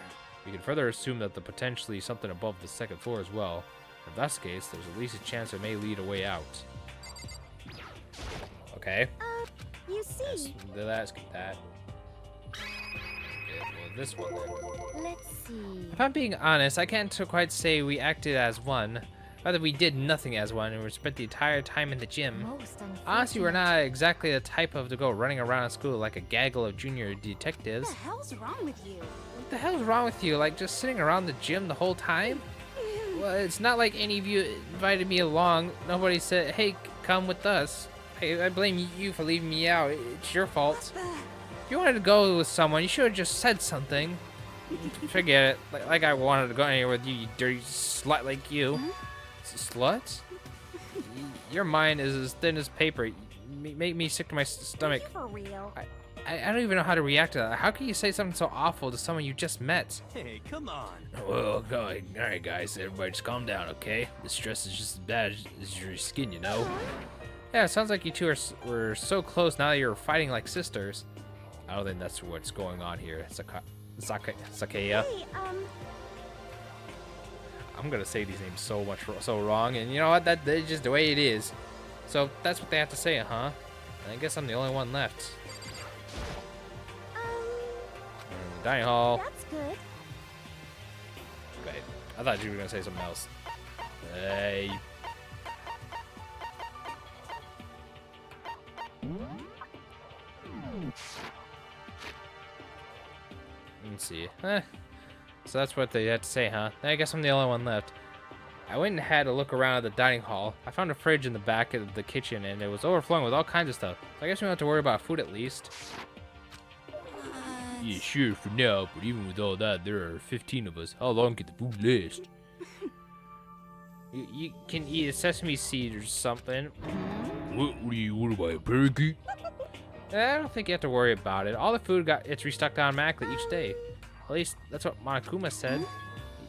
we can further assume that the potentially something above the second floor as well. If that's the case, there's at least a chance it may lead a way out. Okay. You see. Let's get that. Okay, well, this one then. Let's see. If I'm being honest, I can't quite say we acted as one. Rather, we did nothing as one, and we spent the entire time in the gym. Honestly, we're not exactly the type of to go running around school like a gaggle of junior detectives. What the hell's wrong with you? What the hell's wrong with you? Like, just sitting around the gym the whole time? Well, it's not like any of you invited me along. Nobody said, hey, come with us. I blame you for leaving me out. It's your fault. If you wanted to go with someone, you should have just said something. Forget it. Like I wanted to go anywhere with you, you dirty slut like you. Slut? Your mind is as thin as paper. Make me sick to my stomach. For real? I don't even know how to react to that. How can you say something so awful to someone you just met? Hey, come on. Well, alright guys, everybody just calm down, okay? The stress is just as bad as your skin, you know? Yeah, it sounds like you two were so close now that you're fighting like sisters. I don't think that's what's going on here. Sakeya. Hey, I'm gonna say these names so wrong, and you know what? That's just the way it is. So that's what they have to say, huh? And I guess I'm the only one left. Dining hall. That's good. Okay, I thought you were gonna say something else. Hey. Let's see. So that's what they had to say, huh? I guess I'm the only one left. I went and had a look around at the dining hall. I found a fridge in the back of the kitchen, and it was overflowing with all kinds of stuff. So I guess we don't have to worry about food at least. Yeah, sure, for now, but even with all that, there are 15 of us. How long can the food last? You can eat a sesame seed or something. What am I, a parakeet? I don't think you have to worry about it. All the food it's restocked automatically each day. At least that's what Monokuma said.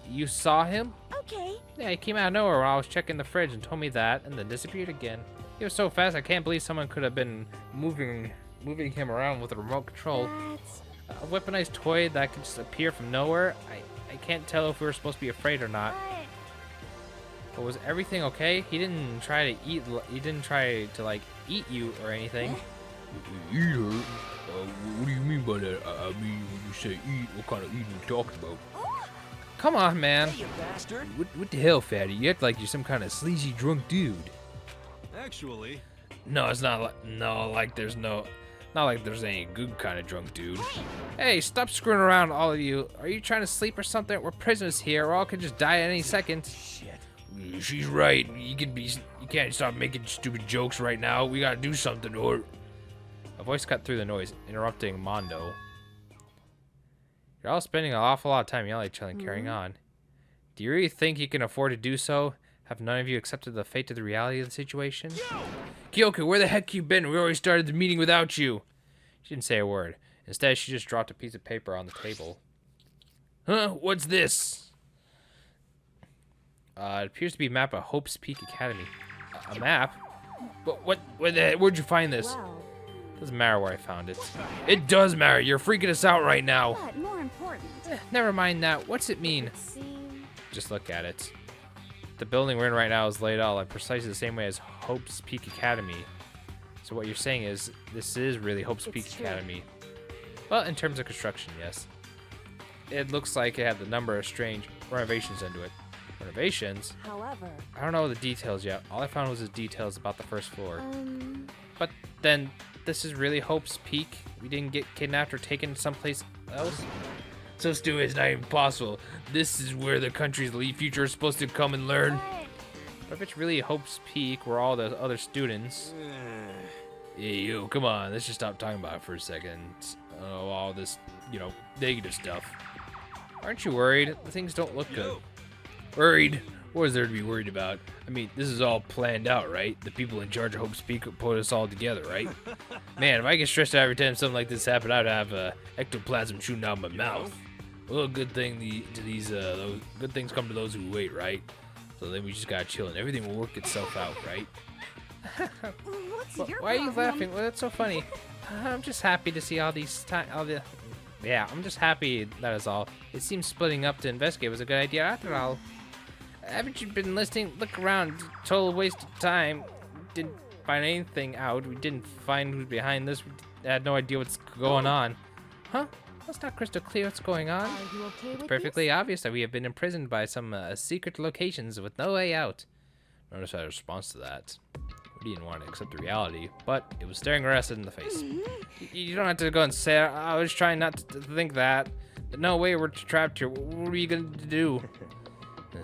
You saw him? Okay. Yeah, he came out of nowhere when I was checking the fridge and told me that, and then disappeared again. He was so fast, I can't believe someone could have been moving him around with a remote control. A weaponized toy that could just appear from nowhere. I can't tell if we were supposed to be afraid or not. But was everything okay? He didn't try to eat. He didn't try to like eat you or anything. Eat her? What do you mean by that? I mean, when you say eat, what kind of eating you talking about? Come on, man. Hey, you bastard. What the hell, fatty? You act like you're some kind of sleazy drunk dude. Actually. No, it's not like not like there's any good kind of drunk dude. Hey, stop screwing around, all of you. Are you trying to sleep or something? We're prisoners here. We all could just die at any second. Shit. She's right. You can't stop making stupid jokes right now. We gotta do something, or. A voice cut through the noise, interrupting Mondo. You're all spending an awful lot of time yelling at each other and carrying on. Do you really think you can afford to do so? Have none of you accepted the fate of the reality of the situation? Kyoko, where the heck you been? We already started the meeting without you. She didn't say a word. Instead, she just dropped a piece of paper on the table. Huh? What's this? It appears to be a map of Hope's Peak Academy. A map? Where'd you find this? Wow. Doesn't matter where I found it. It does matter. You're freaking us out right now. But more important. Never mind that. What's it mean? Just look at it. The building we're in right now is laid out like precisely the same way as Hope's Peak Academy. So what you're saying is this is really Hope's Peak Academy. Well, in terms of construction, yes. It looks like it had the number of strange renovations into it. Renovations? However, I don't know the details yet. All I found was the details about the first floor. But then, this is really Hope's Peak? We didn't get kidnapped or taken someplace else? So stupid, it's not even possible. This is where the country's future is supposed to come and learn. But if it's really Hope's Peak, where all the other students... Hey, yo, come on, let's just stop talking about it for a second. Oh, all this, negative stuff. Aren't you worried? Things don't look good. Worried? What is there to be worried about? I mean, this is all planned out, right? The people in charge of Hope's Peak put us all together, right? Man, if I get stressed out every time something like this happened, I'd have ectoplasm shooting out my mouth. Well, good thing good things come to those who wait, right? So then we just gotta chill and everything will work itself out, right? Why are you laughing? Well, that's so funny. I'm just happy to see I'm just happy, that is all. It seems splitting up to investigate was a good idea after all. Haven't you been listening? Look around. Total waste of time. Didn't find anything out. We didn't find who's behind this. We had no idea what's going on. Huh? That's not crystal clear what's going on. Are you okay with It's perfectly obvious that we have been imprisoned by some secret locations with no way out. Notice our response to that. We didn't want to accept the reality, but it was staring us in the face. You don't have to go and say, I was trying not to think that. No way, we're trapped here. What are you going to do?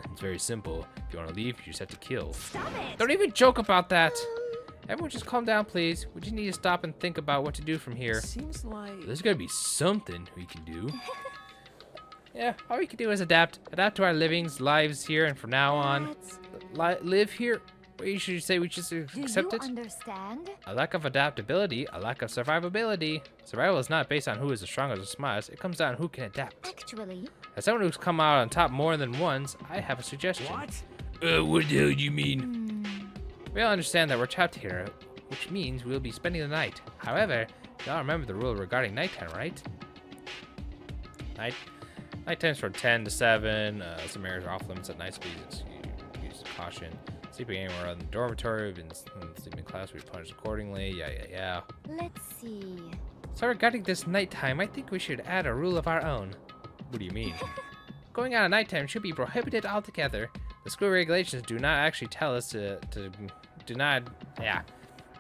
It's very simple. If you want to leave, you just have to kill. Stop it. Don't even joke about that. Everyone just calm down, please. We just need to stop and think about what to do from here. Seems like There's gotta be something we can do. Yeah, all we can do is adapt. Adapt to our lives here, and from now on, live here. Or should you say we just accept it? Understand? A lack of adaptability, a lack of survivability. Survival is not based on who is the strongest or smartest. It comes down to who can adapt. Actually, As someone who's come out on top more than once, I have a suggestion. What? What the hell do you mean? We all understand that we're trapped here, which means we'll be spending the night. However, y'all remember the rule regarding nighttime, right? Nighttime's from 10 to 7. Some areas are off limits at night, so please use caution. Sleeping anywhere other than the dormitory. We've been sleeping in class. We've punished accordingly. Yeah. let's see. So regarding this nighttime, I think we should add a rule of our own. What do you mean? Going out at nighttime should be prohibited altogether. The school regulations do not actually tell us The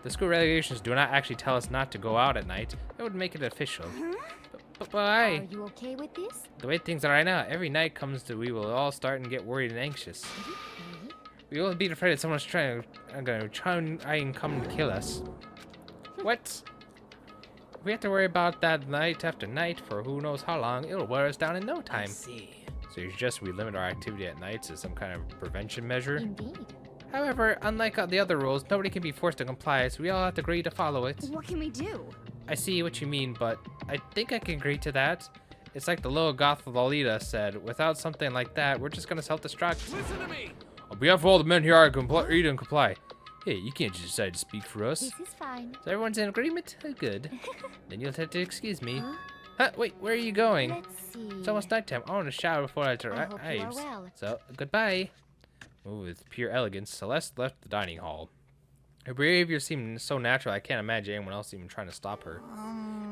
school regulations do not actually tell us not to go out at night. That would make it official. But why? Are you okay with this? The way things are right now, every night comes to we will all start and get worried and anxious. We won't be afraid that someone's trying and come and kill us. What? We have to worry about that night after night for who knows how long. It'll wear us down in no time. See. So you suggest we limit our activity at nights as some kind of prevention measure? Indeed. However, unlike the other rules, nobody can be forced to comply, so we all have to agree to follow it. What can we do? I see what you mean, but I think I can agree to that. It's like the little goth Lolita said, without something like that, we're just gonna self-destruct. Listen to me! On behalf of all the men here, I agree to comply. Hey, you can't just decide to speak for us. This is fine. So everyone's in agreement? Oh, good. Then you'll have to excuse me. Huh? Wait, where are you going? Let's see. It's almost nighttime. I want to shower before I I hope you are well. So, goodbye. With pure elegance, Celeste left the dining hall. Her behavior seemed so natural, I can't imagine anyone else even trying to stop her.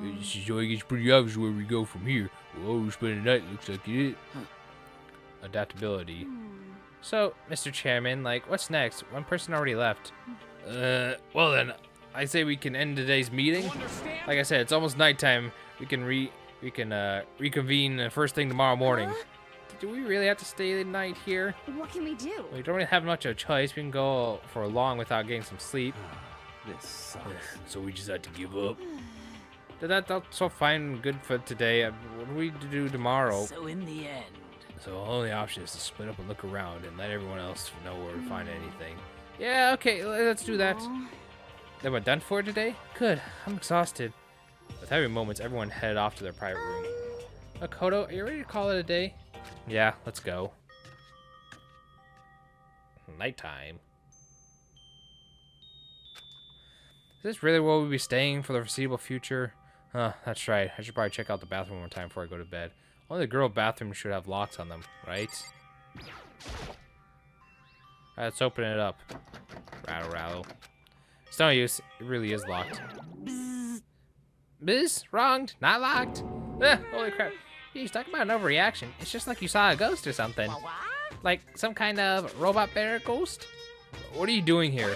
This is I guess pretty obvious where we go from here. We'll always spend the night, looks like it. Adaptability. So, Mr. Chairman, like, what's next? One person already left. Well then, I say we can end today's meeting. Like I said, it's almost nighttime. We can reconvene first thing tomorrow morning. Do we really have to stay the night here? What can we do? We don't really have much of a choice. We can go for long without getting some sleep. This sucks. So we just had to give up. That's so fine and good for today. What do we do tomorrow? So in the end. So the only option is to split up and look around and let everyone else know where to find anything. Yeah, okay, let's do that. Then we're done for today? Good, I'm exhausted. With heavy moments, everyone headed off to their private room. Makoto, are you ready to call it a day? Yeah, let's go. Nighttime. Is this really where we'll be staying for the foreseeable future? Huh, that's right. I should probably check out the bathroom one time before I go to bed. Only the girl bathrooms should have locks on them, right? Let's open it up. Rattle, rattle. It's no use. It really is locked. Bzz, wronged, not locked. Holy crap. Jeez, talk about an overreaction. It's just like you saw a ghost or something. Like some kind of robot bear ghost? What are you doing here?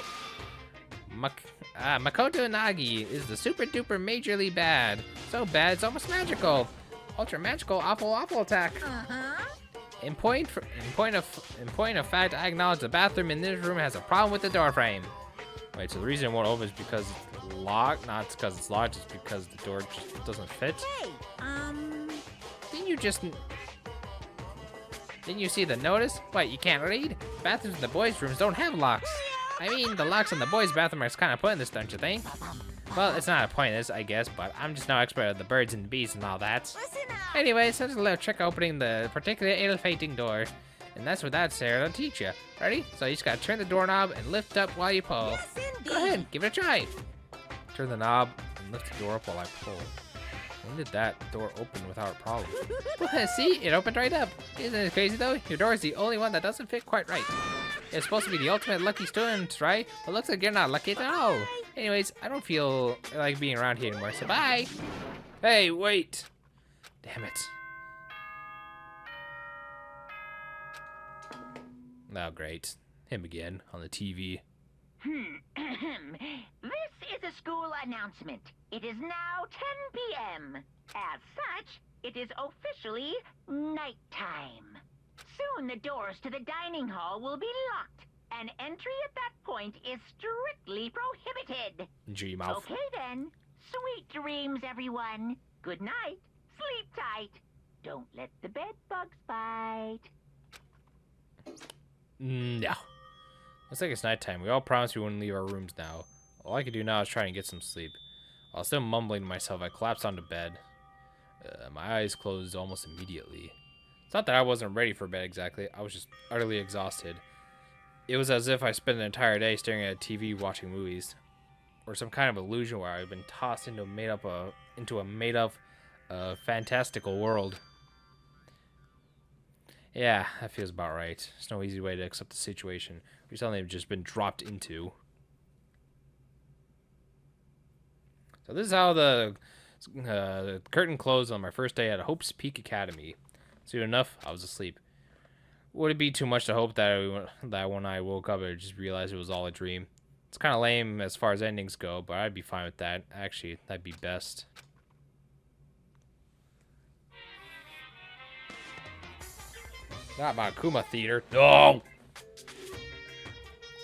Makoto Nagi is the super duper majorly bad. So bad, it's almost magical. Ultra magical, awful attack. In point of fact, I acknowledge the bathroom in this room has a problem with the door frame. Wait, so the reason it won't open is because it's locked? Not because it's locked, it's because the door just doesn't fit? Hey, Didn't you see the notice? What, you can't read? Bathrooms in the boys' rooms don't have locks. I mean, the locks in the boys' bathroom are kind of pointless, don't you think? Well, it's not a pointless, I guess, but I'm just no expert at the birds and bees and all that. Anyways, so just a little trick opening the particular ill-fating door. And that's what that Sarah will teach you. Ready? So you just gotta turn the doorknob and lift up while you pull. yes, indeed. Go ahead, give it a try. Turn the knob and lift the door up while I pull. When did that door open without a problem? Well, see, it opened right up. Isn't it crazy though? Your door is the only one that doesn't fit quite right. It's supposed to be the ultimate lucky student, right? But looks like you're not lucky at all. Anyways, I don't feel like being around here anymore, so bye. Hey, wait. Damn it. Oh, great. Him again on the TV. This is a school announcement. It is now 10 p.m. As such, it is officially nighttime. Soon the doors to the dining hall will be locked, and entry at that point is strictly prohibited. Dream mouth. Okay then. Sweet dreams, everyone. Good night. Sleep tight. Don't let the bed bugs bite. No. Looks like it's nighttime. We all promised we wouldn't leave our rooms now. All I could do now is try and get some sleep. While still mumbling to myself, I collapsed onto bed. My eyes closed almost immediately. It's not that I wasn't ready for bed exactly. I was just utterly exhausted. It was as if I spent an entire day staring at a TV watching movies. Or some kind of illusion where I've been tossed into a made-up fantastical world. Yeah, that feels about right. There's no easy way to accept the situation we suddenly have just been dropped into. So this is how the curtain closed on my first day at Hope's Peak Academy. Soon enough, I was asleep. Would it be too much to hope that when I woke up, I just realized it was all a dream? It's kind of lame as far as endings go, but I'd be fine with that. Actually, that'd be best. Not my Kuma Theater. No!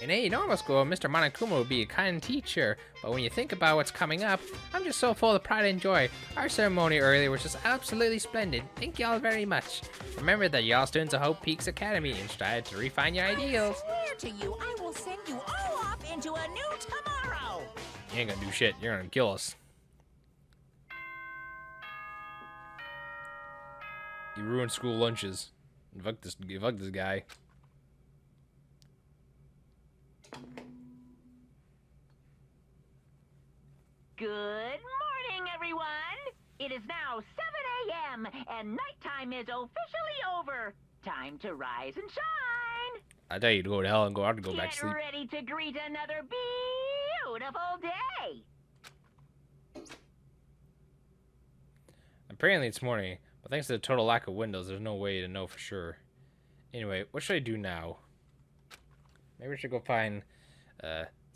In a normal school, Mr. Monokuma would be a kind teacher, but when you think about what's coming up, I'm just so full of pride and joy. Our ceremony earlier was just absolutely splendid. Thank y'all very much. Remember that y'all students of Hope Peaks Academy and strive to refine your ideals. I swear to you, I will send you all off into a new tomorrow. You ain't gonna do shit. You're gonna kill us. You ruined school lunches. Fuck this guy. Good morning, everyone! It is now 7 a.m., and nighttime is officially over. Time to rise and shine! I tell you to go to hell and go out and go back to sleep. Get ready to greet another beautiful day! Apparently it's morning, but thanks to the total lack of windows, there's no way to know for sure. Anyway, what should I do now? Maybe we should go find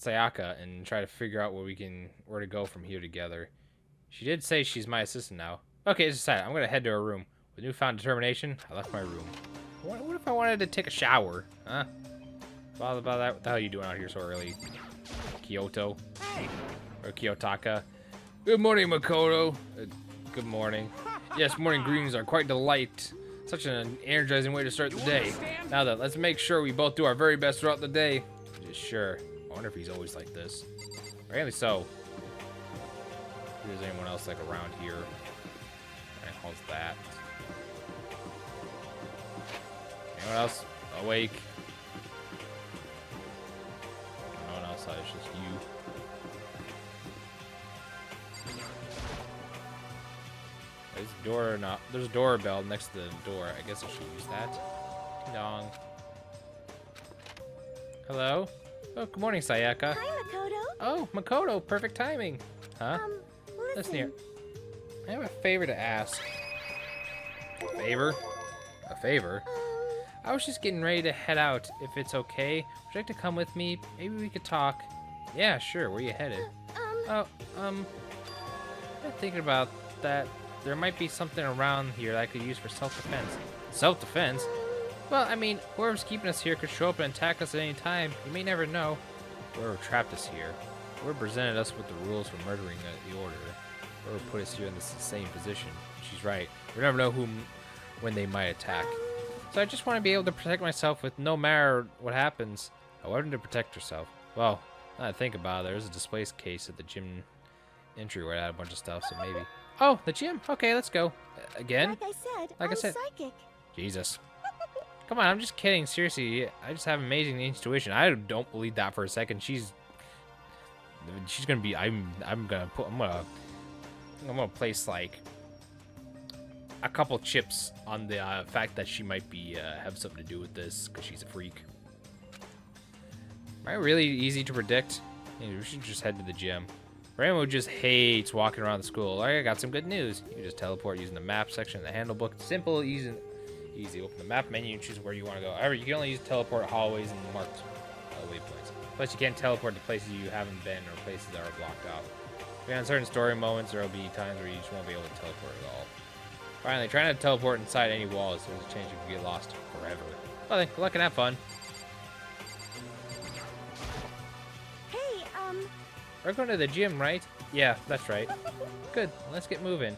Sayaka and try to figure out where to go from here together. She did say she's my assistant now. Okay, it's decided. I'm gonna head to her room. With newfound determination, I left my room. What if I wanted to take a shower? Huh? About that? What the hell are you doing out here so early? Kyoto? Hey! Or Kiyotaka? Good morning, Makoto. Good morning. Yes, morning greetings are quite delight. Such an energizing way to start the day. Now then, let's make sure we both do our very best throughout the day. Sure. I wonder if he's always like this. Apparently so. If there's anyone else like around here. Alright, how's that? Anyone else awake? No one else, it's just you. There's a door, there's a doorbell next to the door. I guess I should use that. Ding dong. Hello? Oh, good morning, Sayaka. Hi, Makoto. Oh, Makoto, perfect timing. Huh? Listen. here. I have a favor to ask. A favor? A favor? I was just getting ready to head out. If it's okay, would you like to come with me? Maybe we could talk. Yeah, sure. Where you headed? I'm thinking about that. There might be something around here that I could use for self-defense. Self-defense? Well, I mean, whoever's keeping us here could show up and attack us at any time. You may never know. Whoever trapped us here. Whoever presented us with the rules for murdering the Order. Whoever put us here in this same position. She's right. We never know when they might attack. So I just want to be able to protect myself with no matter what happens. However to protect herself. Well, now that I think about it, there's a display case at the gym entryway. I had a bunch of stuff, so maybe. Oh, the gym. Okay, let's go. Again? Like I said, I'm psychic. Jesus. Come on, I'm just kidding. Seriously, I just have amazing intuition. I don't believe that for a second. She's gonna be. I'm gonna place like a couple chips on the fact that she might be have something to do with this because she's a freak. Am I really easy to predict? Maybe we should just head to the gym. Rainbow who just hates walking around the school. I got some good news. You can just teleport using the map section of the handle book. Simple, easy. Open the map menu and choose where you want to go. However, you can only use teleport hallways and marked waypoints. Plus, you can't teleport to places you haven't been or places that are blocked out. On certain story moments, there will be times where you just won't be able to teleport at all. Finally, trying to teleport inside any walls, there's a chance you can get lost forever. Well then, good luck and have fun. Hey, We're going to the gym, right? Yeah, that's right. Good, let's get moving.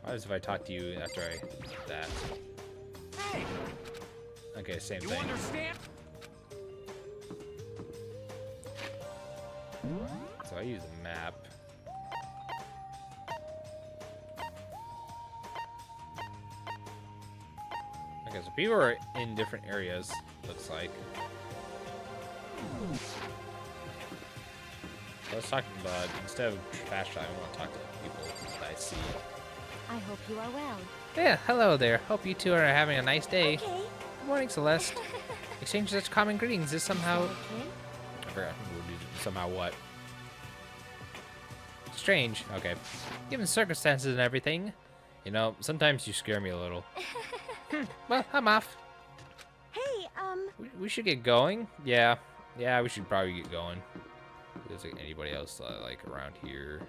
What if I talk to you after I do that? Hey! Okay, same You thing. understand? So I use the map. Okay, so people are in different areas, looks like. I was talking about, instead of trash talk, I want to talk to people that I see. I hope you are well. Yeah, hello there. Hope you two are having a nice day. okay. Good morning, Celeste. Exchange such common greetings is somehow... Okay. I forgot. Somehow what? Strange. Okay. Given circumstances and everything, you know, sometimes you scare me a little. Well, I'm off. Hey, We should get going. Yeah, we should probably get going. There's like anybody else like around here?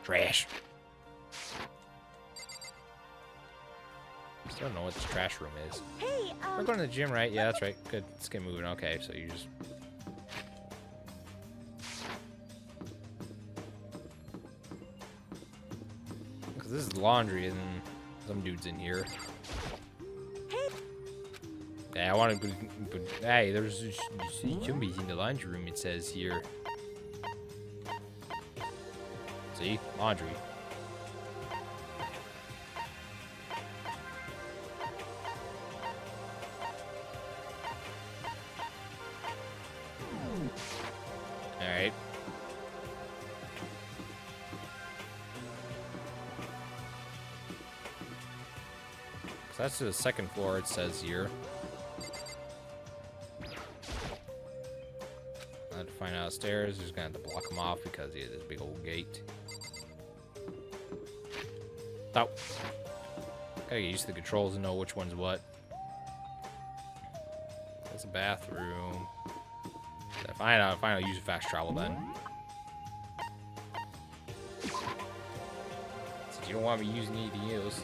Trash. Still don't know what this trash room is. Hey, We're going to the gym, right? Yeah, that's right. Good. Let's get moving. Okay, so you just... Because this is laundry and some dude's in here. Yeah, I want to... But, hey, there's somebody's in the laundry room, it says here. See? Laundry. Alright. So that's to the second floor, it says here. I have to find out stairs. Just gonna have to block him off because he has this big old gate. Oh. Gotta get used to the controls and know which one's what. That's a bathroom. Fine, I'll use fast travel then. Since you don't want me using anything else.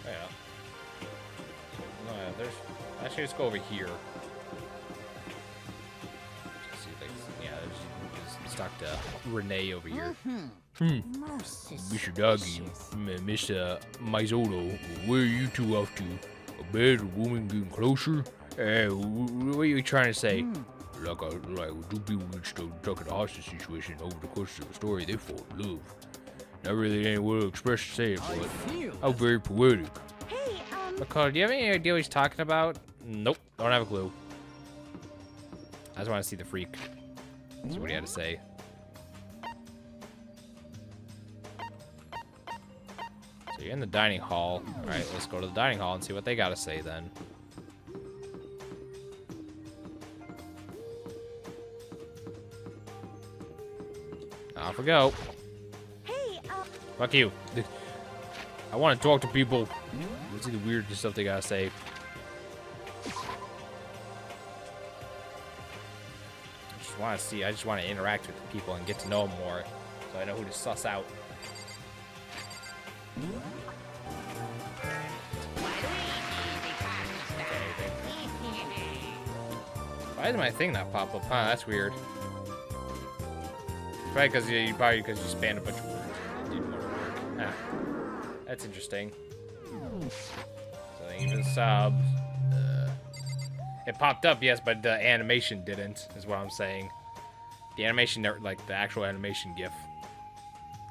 Oh, yeah. No, yeah, there's... Actually, let's go over here. Let's see if they... Yeah, there's stuck to Renee over here. Mr. Doggy, Mr. Maizono, where are you two off to? A bad woman getting closer? What are you trying to say? Like two people get stuck in a hostage situation over the course of the story, they fall in love. Not really any way to express to say it, but how very poetic. Hey, McCall, do you have any idea what he's talking about? Nope, don't have a clue. I just want to see the freak. That's what he had to say. So you're in the dining hall. Alright, let's go to the dining hall and see what they gotta say then. Off we go. Hey, Fuck you. I want to talk to people. Let's see the weird stuff they gotta say. I just want to interact with the people and get to know them more, so I know who to suss out. Why did my thing not pop up? Huh, that's weird. Probably because you spanned a bunch of words. It didn't want to work. Ah, that's interesting. So even subs. It popped up, yes, but the animation didn't, is what I'm saying. The animation, like the actual animation GIF.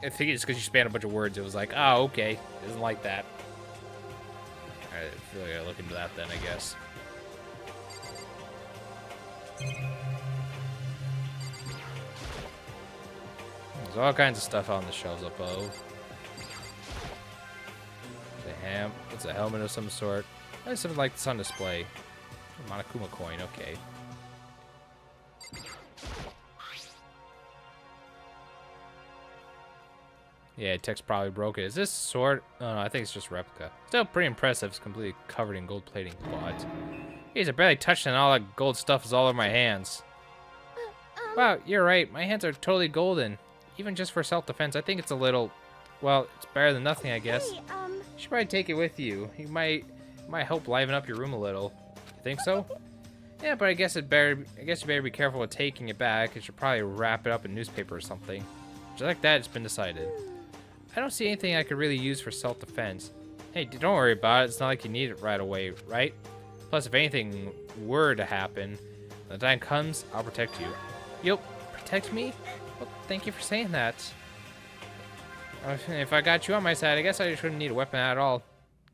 I think it's because you spanned a bunch of words. It was like, oh, okay. It doesn't like that. Alright, I feel like I gotta look into that then, I guess. There's all kinds of stuff on the shelves up above. It's a helmet of some sort. There's something like this on display. Monokuma coin, okay. Yeah, text probably broke it. Is this sword? Oh, no, I think it's just replica. Still pretty impressive. It's completely covered in gold plating, but... These are barely touched and all that gold stuff is all over my hands. Wow, you're right. My hands are totally golden. Even just for self-defense, I think it's a little... Well, it's better than nothing, I guess. Hey, You should probably take it with you. You might help liven up your room a little. You think so? Yeah, but I guess you better be careful with taking it back. You should probably wrap it up in newspaper or something. Just like that, it's been decided. I don't see anything I could really use for self-defense. Hey, don't worry about it. It's not like you need it right away, right? Plus, if anything were to happen, when the time comes, I'll protect you. You'll protect me? Well, thank you for saying that. If I got you on my side, I guess I shouldn't need a weapon at all.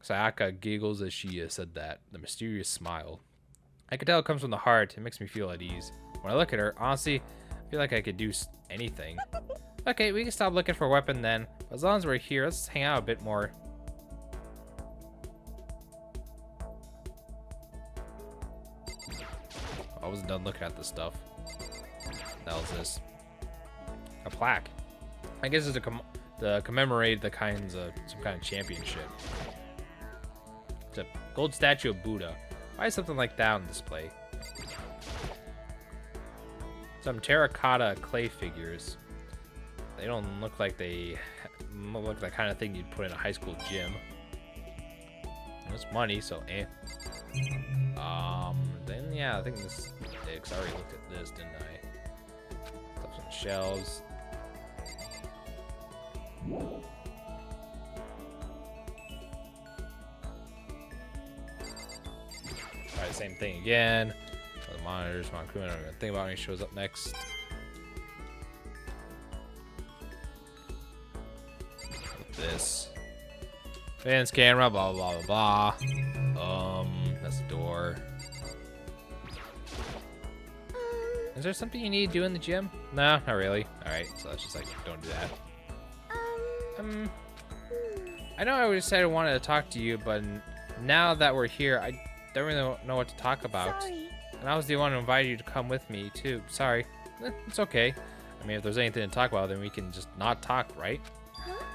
Sayaka giggles as she said that, the mysterious smile. I can tell it comes from the heart. It makes me feel at ease. When I look at her, honestly, I feel like I could do anything. Okay, we can stop looking for a weapon then. As long as we're here, let's hang out a bit more. I wasn't done looking at this stuff. What the hell is this? A plaque. I guess it's to commemorate some kind of championship. It's a gold statue of Buddha. Why is something like that on display? Some terracotta clay figures. They don't look like they look the kind of thing you'd put in a high school gym. It's money, so eh. Then yeah, I think this. I already looked at this, didn't I? Stuff's on the shelves. Try the same thing again. The monitors, Monokuma, I don't even think about when he shows up next. This fans camera, blah blah blah blah. That's the door. Is there something you need to do in the gym? No, not really. All right, so let's just like don't do that. I know I decided I wanted to talk to you, but now that we're here, I don't really know what to talk about. Sorry. And I was the one who invited you to come with me too. Sorry, it's okay. I mean, if there's anything to talk about, then we can just not talk, right?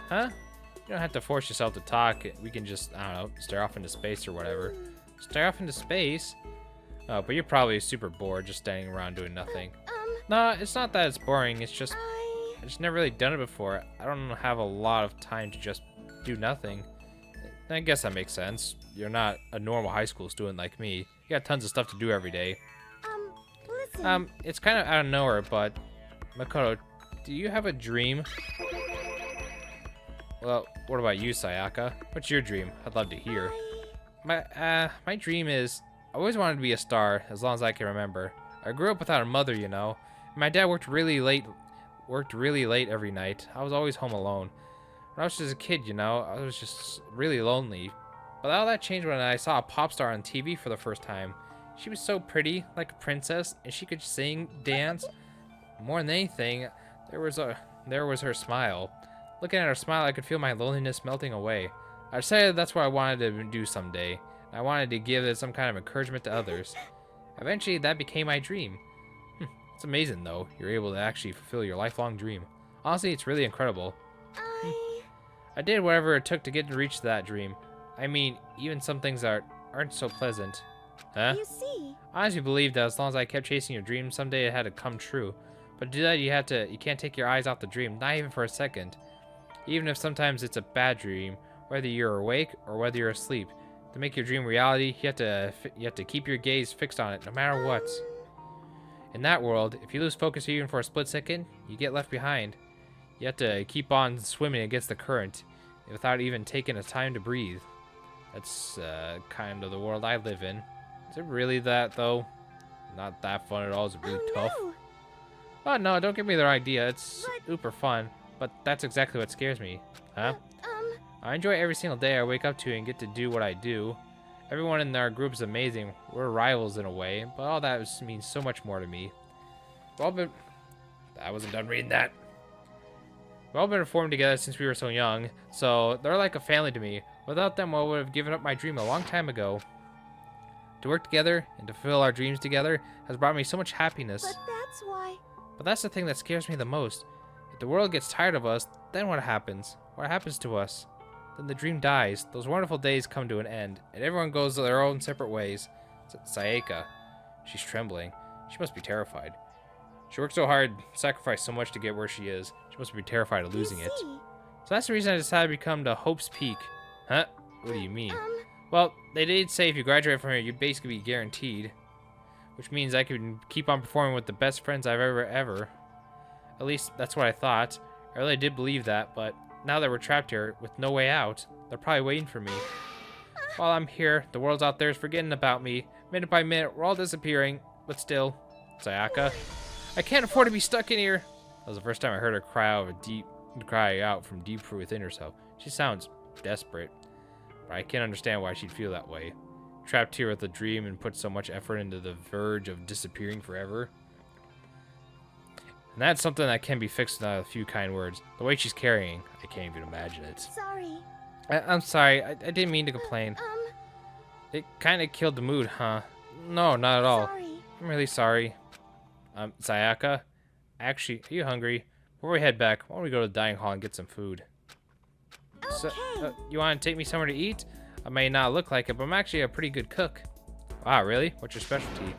Huh? You don't have to force yourself to talk. We can just, I don't know, stare off into space or whatever. Stare off into space? Oh, but you're probably super bored just standing around doing nothing. No, it's not that it's boring. It's just, I just never really done it before. I don't have a lot of time to just do nothing. I guess that makes sense. You're not a normal high school student like me. You got tons of stuff to do every day. Listen. It's kind of out of nowhere, but Makoto, do you have a dream? Well, what about you, Sayaka? What's your dream? I'd love to hear. My dream is I always wanted to be a star as long as I can remember. I grew up without a mother, you know. My dad worked really late every night. I was always home alone. When I was just a kid, you know, I was just really lonely. But all that changed when I saw a pop star on TV for the first time. She was so pretty, like a princess, and she could sing, dance. More than anything, there was her smile. Looking at her smile, I could feel my loneliness melting away. I decided that's what I wanted to do someday. I wanted to give it some kind of encouragement to others. Eventually, that became my dream. It's amazing, though. You're able to actually fulfill your lifelong dream. Honestly, it's really incredible. I did whatever it took to get to reach that dream. I mean, even some things aren't so pleasant. Huh? You see. I honestly believe that as long as I kept chasing your dream, someday it had to come true. But to do that, you can't take your eyes off the dream, not even for a second. Even if sometimes it's a bad dream, whether you're awake or whether you're asleep. To make your dream reality, you have to keep your gaze fixed on it, no matter what. In that world, if you lose focus even for a split second, you get left behind. You have to keep on swimming against the current, without even taking a time to breathe. That's kind of the world I live in. Is it really that, though? Not that fun at all. Is it really tough? No. Oh, no, don't give me their idea. It's super fun. But that's exactly what scares me. Huh? I enjoy every single day I wake up to and get to do what I do. Everyone in our group is amazing. We're rivals in a way, but all that means so much more to me. I wasn't done reading that. We've all been formed together since we were so young, so they're like a family to me. Without them, I would have given up my dream a long time ago. To work together and to fulfill our dreams together has brought me so much happiness. But that's why. But that's the thing that scares me the most. If the world gets tired of us, then what happens? What happens to us? Then the dream dies. Those wonderful days come to an end, and everyone goes their own separate ways. Sayaka. She's trembling. She must be terrified. She worked so hard, sacrificed so much to get where she is. She must be terrified of losing it. So that's the reason I decided to become the Hope's Peak. Huh? What do you mean? Well, they did say if you graduate from here, you'd basically be guaranteed. Which means I could keep on performing with the best friends I've ever. At least, that's what I thought. I really did believe that, but now that we're trapped here with no way out, they're probably waiting for me. While I'm here, the world's out there is forgetting about me. Minute by minute, we're all disappearing. But still, Sayaka, I can't afford to be stuck in here. That was the first time I heard her cry out from deep within herself. She sounds desperate, but I can't understand why she'd feel that way. Trapped here with a dream and put so much effort into the verge of disappearing forever. And that's something that can be fixed with a few kind words. The way she's carrying, I can't even imagine it. Sorry. I'm sorry, I didn't mean to complain. It kind of killed the mood, huh? No, not at all. Sorry. I'm really sorry. Sayaka, actually, are you hungry? Before we head back, why don't we go to the dining hall and get some food? Okay. So, you want to take me somewhere to eat? I may not look like it, but I'm actually a pretty good cook. Wow, really? What's your specialty?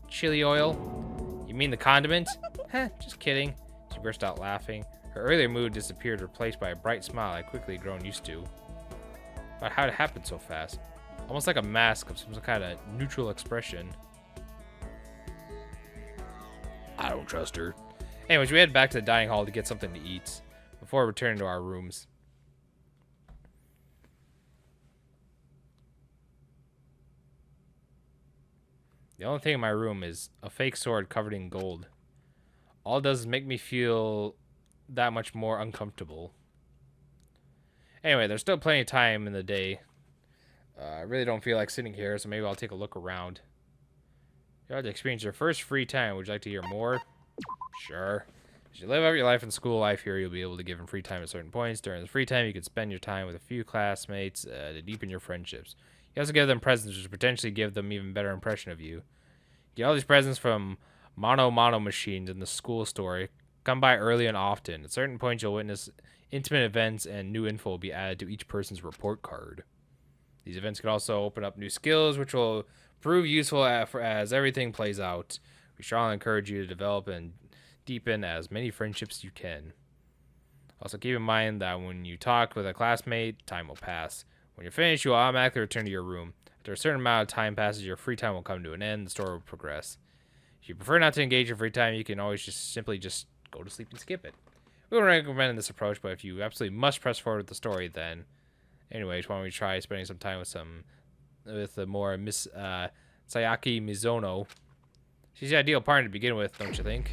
Chili oil? You mean the condiment? Heh, just kidding. She burst out laughing. Her earlier mood disappeared, replaced by a bright smile I'd quickly grown used to. But how'd it happen so fast? Almost like a mask of some kind of neutral expression. I don't trust her. Anyways, we head back to the dining hall to get something to eat before returning to our rooms. The only thing in my room is a fake sword covered in gold. All it does is make me feel that much more uncomfortable. Anyway, there's still plenty of time in the day. I really don't feel like sitting here, so maybe I'll take a look around. You're about to experience your first free time. Would you like to hear more? Sure. As you live out your life in school life here, you'll be able to give them free time at certain points. During the free time, you can spend your time with a few classmates to deepen your friendships. You also give them presents, which potentially give them even better impression of you. Get all these presents from Mono machines in the school store. Come by early and often. At certain points, you'll witness intimate events, and new info will be added to each person's report card. These events could also open up new skills, which will prove useful as everything plays out. We strongly encourage you to develop and deepen as many friendships you can. Also, keep in mind that when you talk with a classmate, time will pass. When you're finished, you will automatically return to your room. After a certain amount of time passes, your free time will come to an end. The story will progress. If you prefer not to engage in free time, you can always simply go to sleep and skip it. We wouldn't recommend this approach, but if you absolutely must press forward with the story, then anyways, why don't we try spending some time with the more Miss Sayaki Mizono. She's the ideal partner to begin with, don't you think?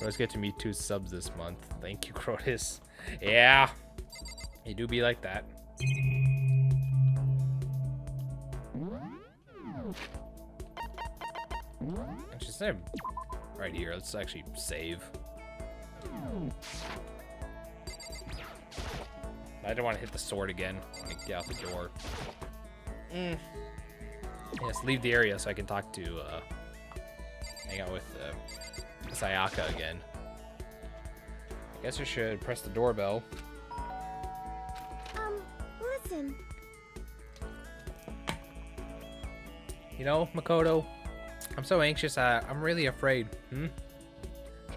Let's get to meet 2 subs this month. Thank you, Crotus. Yeah, you do be like that. Actually, instead of right here, let's actually save. I don't want to hit the sword again. I want to get out the door. Yes, leave the area so I can talk to, hang out with Sayaka again. I guess I should press the doorbell. Listen. You know, Makoto, I'm so anxious. I'm really afraid. Should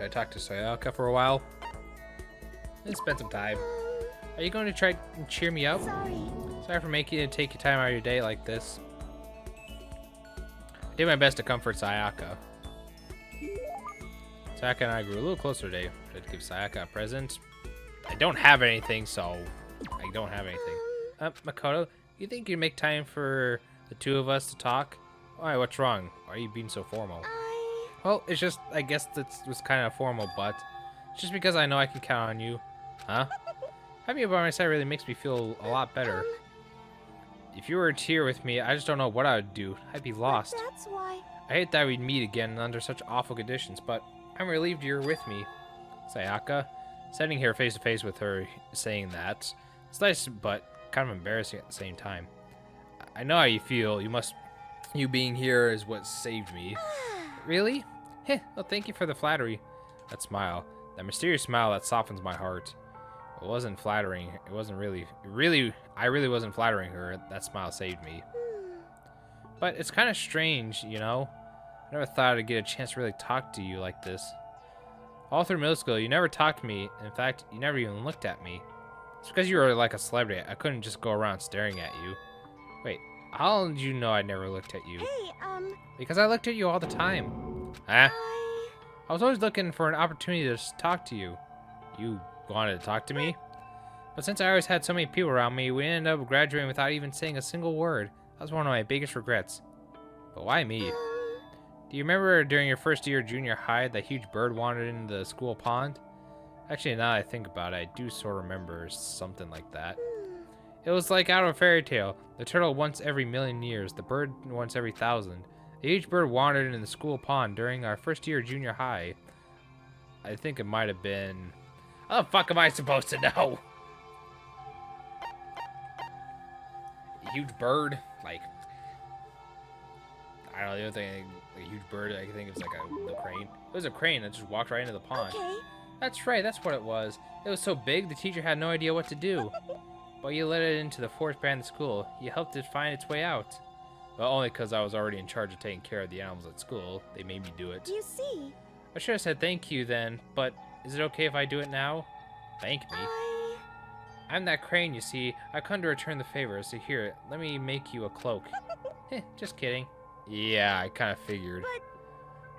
I talk to Sayaka for a while? Let's spend some time. Are you going to try and cheer me up? Sorry for making you take your time out of your day like this. I did my best to comfort Sayaka. Sayaka and I grew a little closer today. Should I give Sayaka a present? I don't have anything, so I don't have anything. Makoto, you think you'd make time for the 2 of us to talk? Why, what's wrong? Why are you being so formal? Well, it's just, I guess that was kind of formal, but it's just because I know I can count on you. Huh? Having you by my side really makes me feel a lot better. If you were here with me, I just don't know what I would do. I'd be lost. That's why. I hate that we'd meet again under such awful conditions, but I'm relieved you're with me. Sayaka, sitting here face to face with her saying that, it's nice, but kind of embarrassing at the same time. I know how you feel. You being here is what saved me. Really? Heh, well, thank you for the flattery. That smile, that mysterious smile that softens my heart. It wasn't flattering. It wasn't really. I really wasn't flattering her. That smile saved me. But it's kind of strange, you know? I never thought I'd get a chance to really talk to you like this. All through middle school, you never talked to me. In fact, you never even looked at me. It's because you were like a celebrity. I couldn't just go around staring at you. Wait, how did you know I never looked at you? Hey, Because I looked at you all the time. Huh? I was always looking for an opportunity to talk to you. You wanted to talk to me? But since I always had so many people around me, we ended up graduating without even saying a single word. That was one of my biggest regrets. But why me? Do you remember during your first year of junior high, that huge bird wandered into the school pond? Actually, now that I think about it, I do sort of remember something like that. It was like out of a fairy tale. The turtle once every 1,000,000 years, the bird once every 1,000. The huge bird wandered into the school pond during our first year of junior high. I think it might have been... How the fuck am I supposed to know? A huge bird? Like... I don't know, the other thing, a huge bird, I think it was like a crane. It was a crane that just walked right into the pond. okay. That's right, that's what it was. It was so big, the teacher had no idea what to do. But you let it into the forest behind the school. You helped it find its way out. Well, only because I was already in charge of taking care of the animals at school. They made me do it. You see. I should have said thank you then, but Is it okay if I do it now? Thank me. I'm that crane, you see. I've come to return the favor, so here, let me make you a cloak. Just kidding. Yeah, I kind of figured.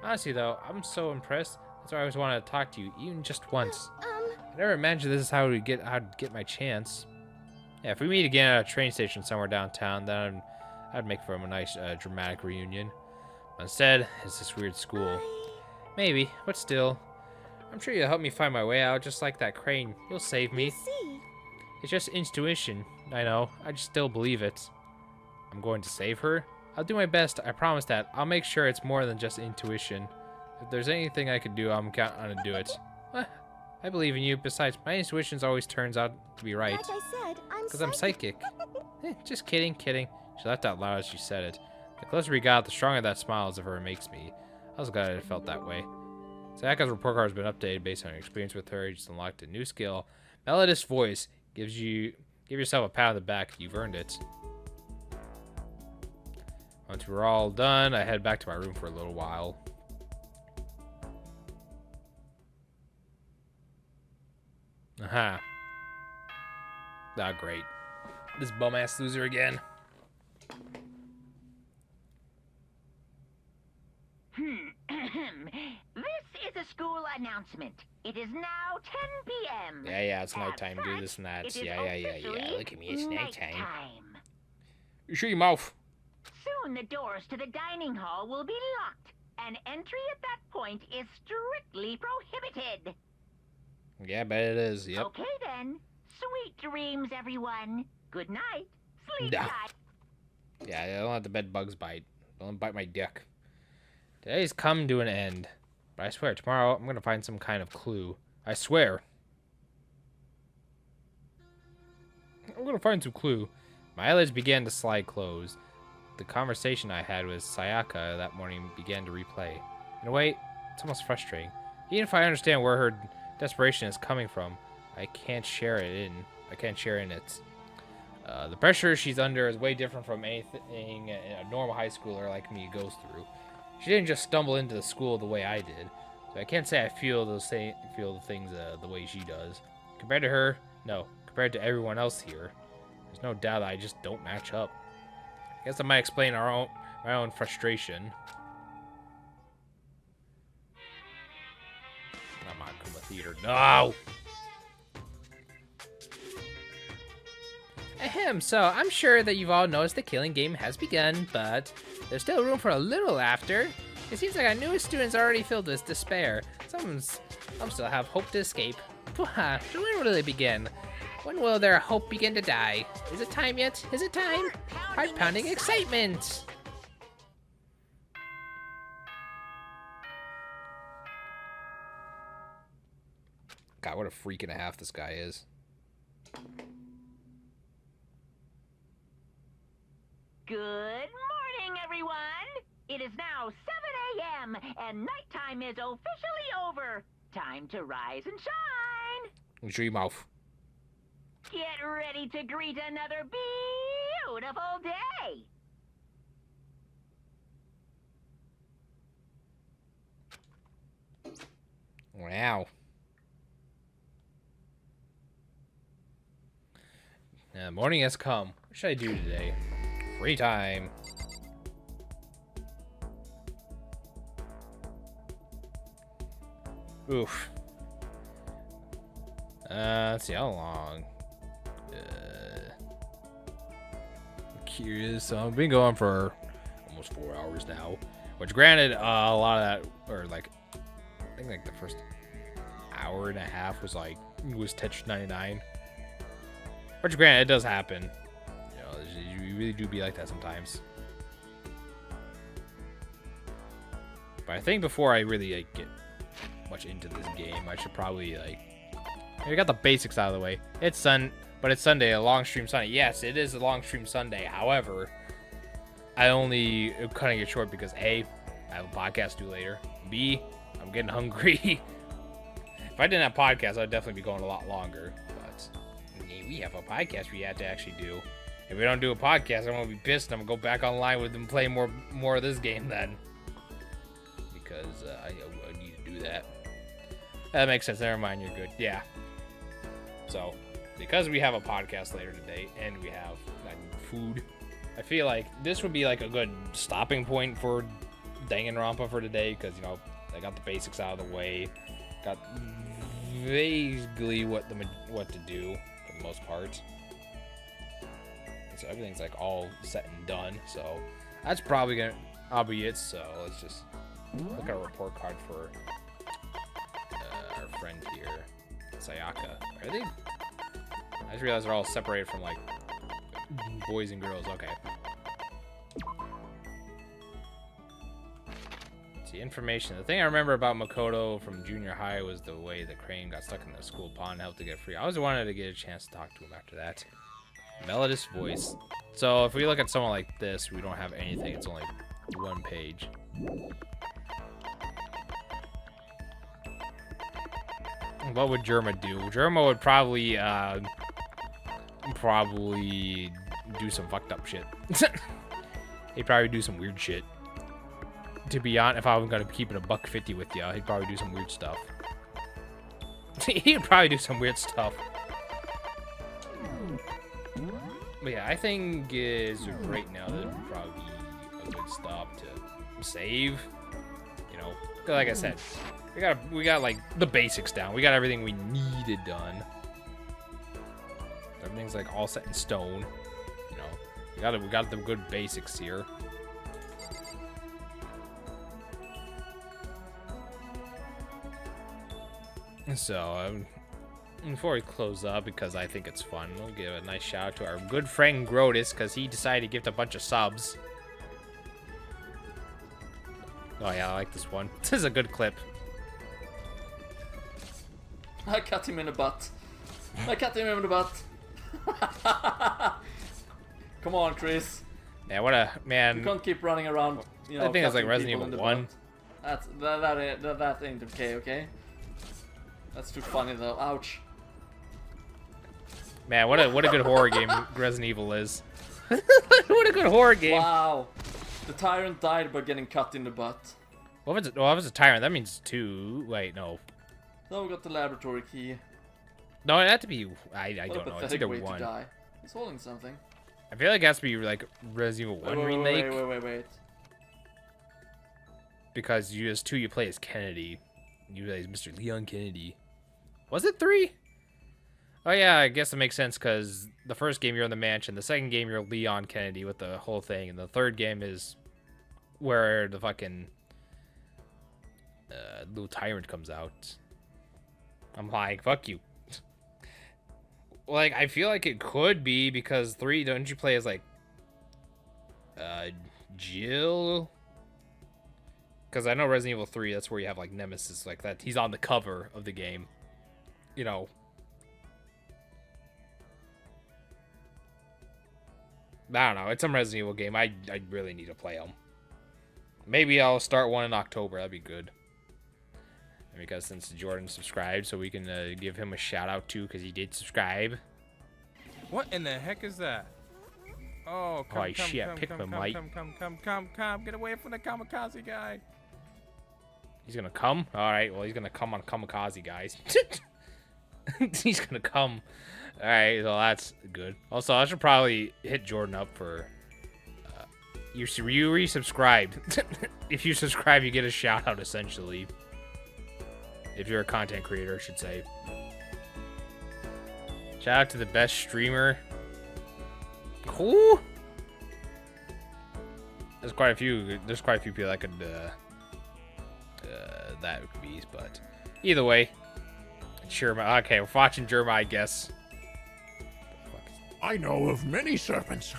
Honestly, though, I'm so impressed. That's why I always wanted to talk to you, even just once. I never imagined this is how I'd get my chance. Yeah, if we meet again at a train station somewhere downtown, then I'd make for a nice dramatic reunion. Instead, it's this weird school. Maybe, but still. I'm sure you'll help me find my way out, just like that crane. You'll save me. It's just intuition. I know. I just still believe it. I'm going to save her. I'll do my best. I promise that. I'll make sure it's more than just intuition. If there's anything I can do, I'm gonna do it. I believe in you. Besides, my intuition always turns out to be right. Like I said, Because I'm psychic. Just kidding. She laughed out loud as she said it. The closer we got, the stronger that smile of her makes me. I was glad it felt that way. Sayaka's report card has been updated based on your experience with her. You just unlocked a new skill. Melodious voice. Give yourself a pat on the back. You've earned it. Once we're all done, I head back to my room for a little while. Aha. Ah, great. This bum-ass loser again. This is a school announcement. It is now 10 p.m. Yeah, it's nighttime. Do this and that. Yeah. Look at me, it's nighttime. You shut your mouth. Soon the doors to the dining hall will be locked, and entry at that point is strictly prohibited. Yeah, I bet it is. Yep. Okay then. Sweet dreams, everyone. Good night. Sleep tight. Yeah, I don't let the bed bugs bite. Don't bite my dick. Today's come to an end. But I swear, tomorrow I'm going to find some kind of clue. I swear. I'm going to find some clue. My eyelids began to slide closed. The conversation I had with Sayaka that morning began to replay. In a way, it's almost frustrating. Even if I understand where her desperation is coming from, I can't share in it. The pressure she's under is way different from anything a normal high schooler like me goes through. She didn't just stumble into the school the way I did, so I can't say I feel the things the way she does. Compared to her, no. Compared to everyone else here, there's no doubt that I just don't match up. I guess I might explain my own frustration. Not my Kuma Theater. No! Ahem, so I'm sure that you've all noticed the killing game has begun, but there's still room for a little laughter. It seems like our newest students are already filled with despair. Some still have hope to escape. So when will they begin? When will their hope begin to die? Is it time yet? Is it time? Heart-pounding excitement! God, what a freak and a half this guy is. Good morning, everyone! It is now 7 a.m. and nighttime is officially over. Time to rise and shine! Shut your mouth. Get ready to greet another beautiful day! Wow. Morning has come. What should I do today? Free time. Oof. Let's see how long. I'm curious. I've been going for almost 4 hours now. Which, granted, a lot of that, or like, I think like the first hour and a half was Tetris 99. Which, granted, it does happen. You know, you really do be like that sometimes. But I think before I really get much into this game, I should probably we got the basics out of the way. It's but it's Sunday, a long stream Sunday. Yes, it is a long stream Sunday. However, I'm cutting it short because A, I have a podcast to do later. B, I'm getting hungry. If I didn't have podcasts, I'd definitely be going a lot longer. But we have a podcast we have to actually do. If we don't do a podcast, I'm gonna be pissed. I'm gonna go back online with them, play more of this game then, because I need to do that. That makes sense. Never mind. You're good. Yeah. So, because we have a podcast later today and we have food, I feel like this would be like a good stopping point for Danganronpa for today, because, you know, I got the basics out of the way, got vaguely what to do for the most part. And so everything's like all set and done. So that's probably gonna be it. So let's just look at a report card for our friend here, Sayaka. Are they? I just realized they're all separated from like boys and girls. Okay. See, information. The thing I remember about Makoto from junior high was the way the crane got stuck in the school pond and helped to get free. I always wanted to get a chance to talk to him after that. Melodious voice. So if we look at someone like this, we don't have anything. It's only one page. What would Germa do? Germa would probably do some fucked up shit. He'd probably do some weird shit. To be honest, if I was gonna keep it $1.50 with you, he'd probably do some weird stuff. He'd probably do some weird stuff. But yeah, I think is right now that would probably be a good stop to save. You know, like I said, we got like the basics down. We got everything we needed done. Everything's like all set in stone. You know, we got the good basics here. So, before we close up, because I think it's fun, we'll give a nice shout out to our good friend Grotus, because he decided to give a bunch of subs. Oh yeah, I like this one. This is a good clip. I cut him in the butt. I cut him in the butt. Come on, Chris. Yeah, what a man. You can't keep running around. You know, I think it's like Resident Evil 1. That ain't okay. That's too funny though. Ouch. Man, what a good horror game Resident Evil is. What a good horror game. Wow. The tyrant died by getting cut in the butt. What if it's a tyrant? That means 2. Wait, no. No, we got the laboratory key. No, it had to be. I don't know. It's either way 1. To die. He's holding something. I feel like it has to be like Resident Evil 1 remake. Wait. Because you as 2, you play as Kennedy. You play as Mr. Leon Kennedy. Was it 3? Oh yeah, I guess it makes sense, because the first game you're in the mansion, the second game you're Leon Kennedy with the whole thing, and the third game is where the fucking little tyrant comes out. I'm like, fuck you. Like, I feel like it could be, because 3, don't you play as like Jill? Because I know Resident Evil 3, that's where you have like Nemesis like that. He's on the cover of the game. You know. I don't know. It's some Resident Evil game. I really need to play them. Maybe I'll start one in October. That'd be good. And because since Jordan subscribed, so we can give him a shout out too, because he did subscribe. What in the heck is that? Oh, come, Holy shit, Pikmin, come. Get away from the kamikaze guy. He's gonna come? Alright, well, he's gonna come on kamikaze, guys. He's gonna come. Alright, so that's good. Also, I should probably hit Jordan up for... you resubscribe. If you subscribe, you get a shout out, essentially. If you're a content creator, I should say. Shout out to the best streamer. Cool. There's quite a few people that could that would be, but either way, Germa. Okay, we're watching Germa, I guess. I know of many serpents.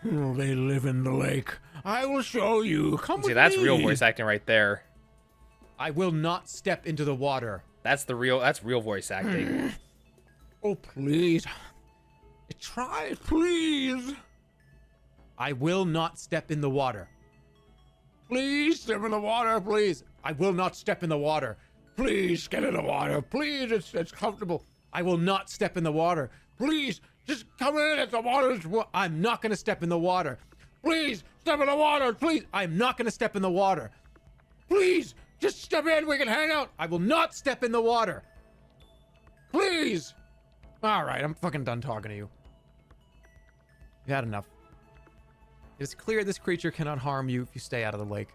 They live in the lake. I will show you. Come with me. See, that's real voice acting right there. I will not step into the water. That's real voice acting. Oh, please. Try, please. I will not step in the water. Please step in the water, please. I will not step in the water. Please get in the water. Please, it's comfortable. I will not step in the water. Please, just come in. It's the water. I'm not going to step in the water. Please, step in the water. Please. I'm not going to step in the water. Please, Just step in, we can hang out. I will not step in the water. Please. All right, I'm fucking done talking to you. You had enough. It's clear this creature cannot harm you if you stay out of the lake.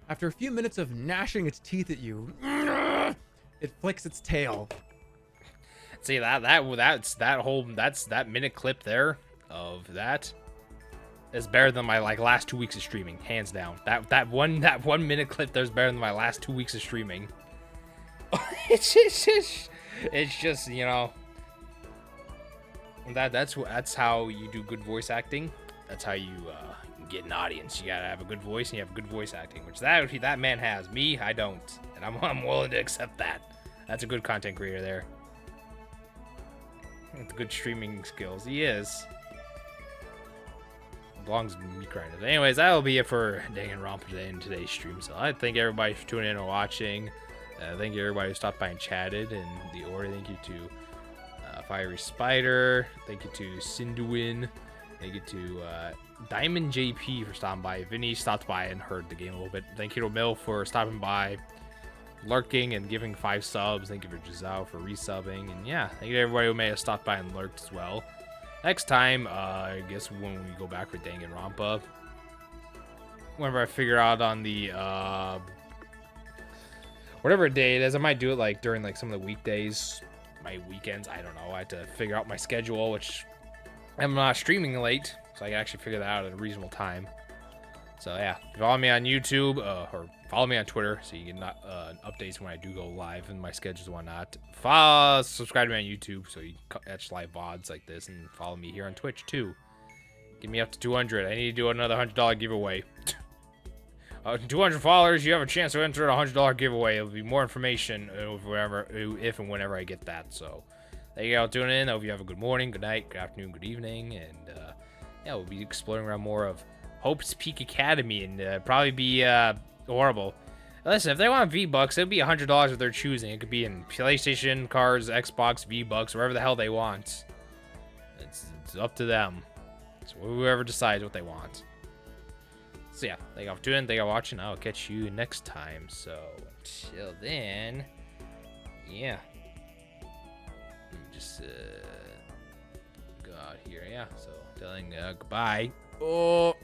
After a few minutes of gnashing its teeth at you, it flicks its tail. See that minute clip there of that is better than my last 2 weeks of streaming, hands down. That 1 minute clip there's better than my last 2 weeks of streaming. it's just you know, that's how you do good voice acting. That's how you get an audience. You gotta have a good voice and you have good voice acting, which that man has. Me, I don't, and I'm willing to accept that. That's a good content creator there. With good streaming skills, he is. Belongs to me grinders. Anyways, that will be it for Danganronpa today in today's stream. So I thank everybody for tuning in and watching. Thank you everybody who stopped by and chatted in the order. Thank you to Fiery Spider. Thank you to Sinduin. Thank you to Diamond JP for stopping by. Vinny stopped by and heard the game a little bit. Thank you to Mill for stopping by, lurking and giving 5 subs. Thank you for Giselle for resubbing. And yeah, thank you to everybody who may have stopped by and lurked as well. Next time, I guess when we go back for Danganronpa, whenever I figure out on the whatever day it is, I might do it like during like some of the weekdays, my weekends. I don't know. I have to figure out my schedule, which I'm not streaming late, so I can actually figure that out at a reasonable time. So yeah, follow me on YouTube or follow me on Twitter so you get updates when I do go live and my schedules and whatnot. Subscribe to me on YouTube so you can catch live VODs like this, and follow me here on Twitch too. Get me up to 200. I need to do another $100 giveaway. 200 followers, you have a chance to enter a $100 giveaway. It'll be more information if and whenever I get that. So thank you all for tuning in. I hope you have a good morning, good night, good afternoon, good evening, and yeah, we'll be exploring around more of Hope's Peak Academy, and probably be horrible. Listen, if they want V-Bucks, it'll be $100 of their choosing. It could be in PlayStation, cars, Xbox, V-Bucks, wherever the hell they want. It's up to them. It's whoever decides what they want. So yeah, thank you all for tuning in, thank you all for watching. I'll catch you next time. So until then, yeah. Let me just go out here, yeah. So telling goodbye. Oh.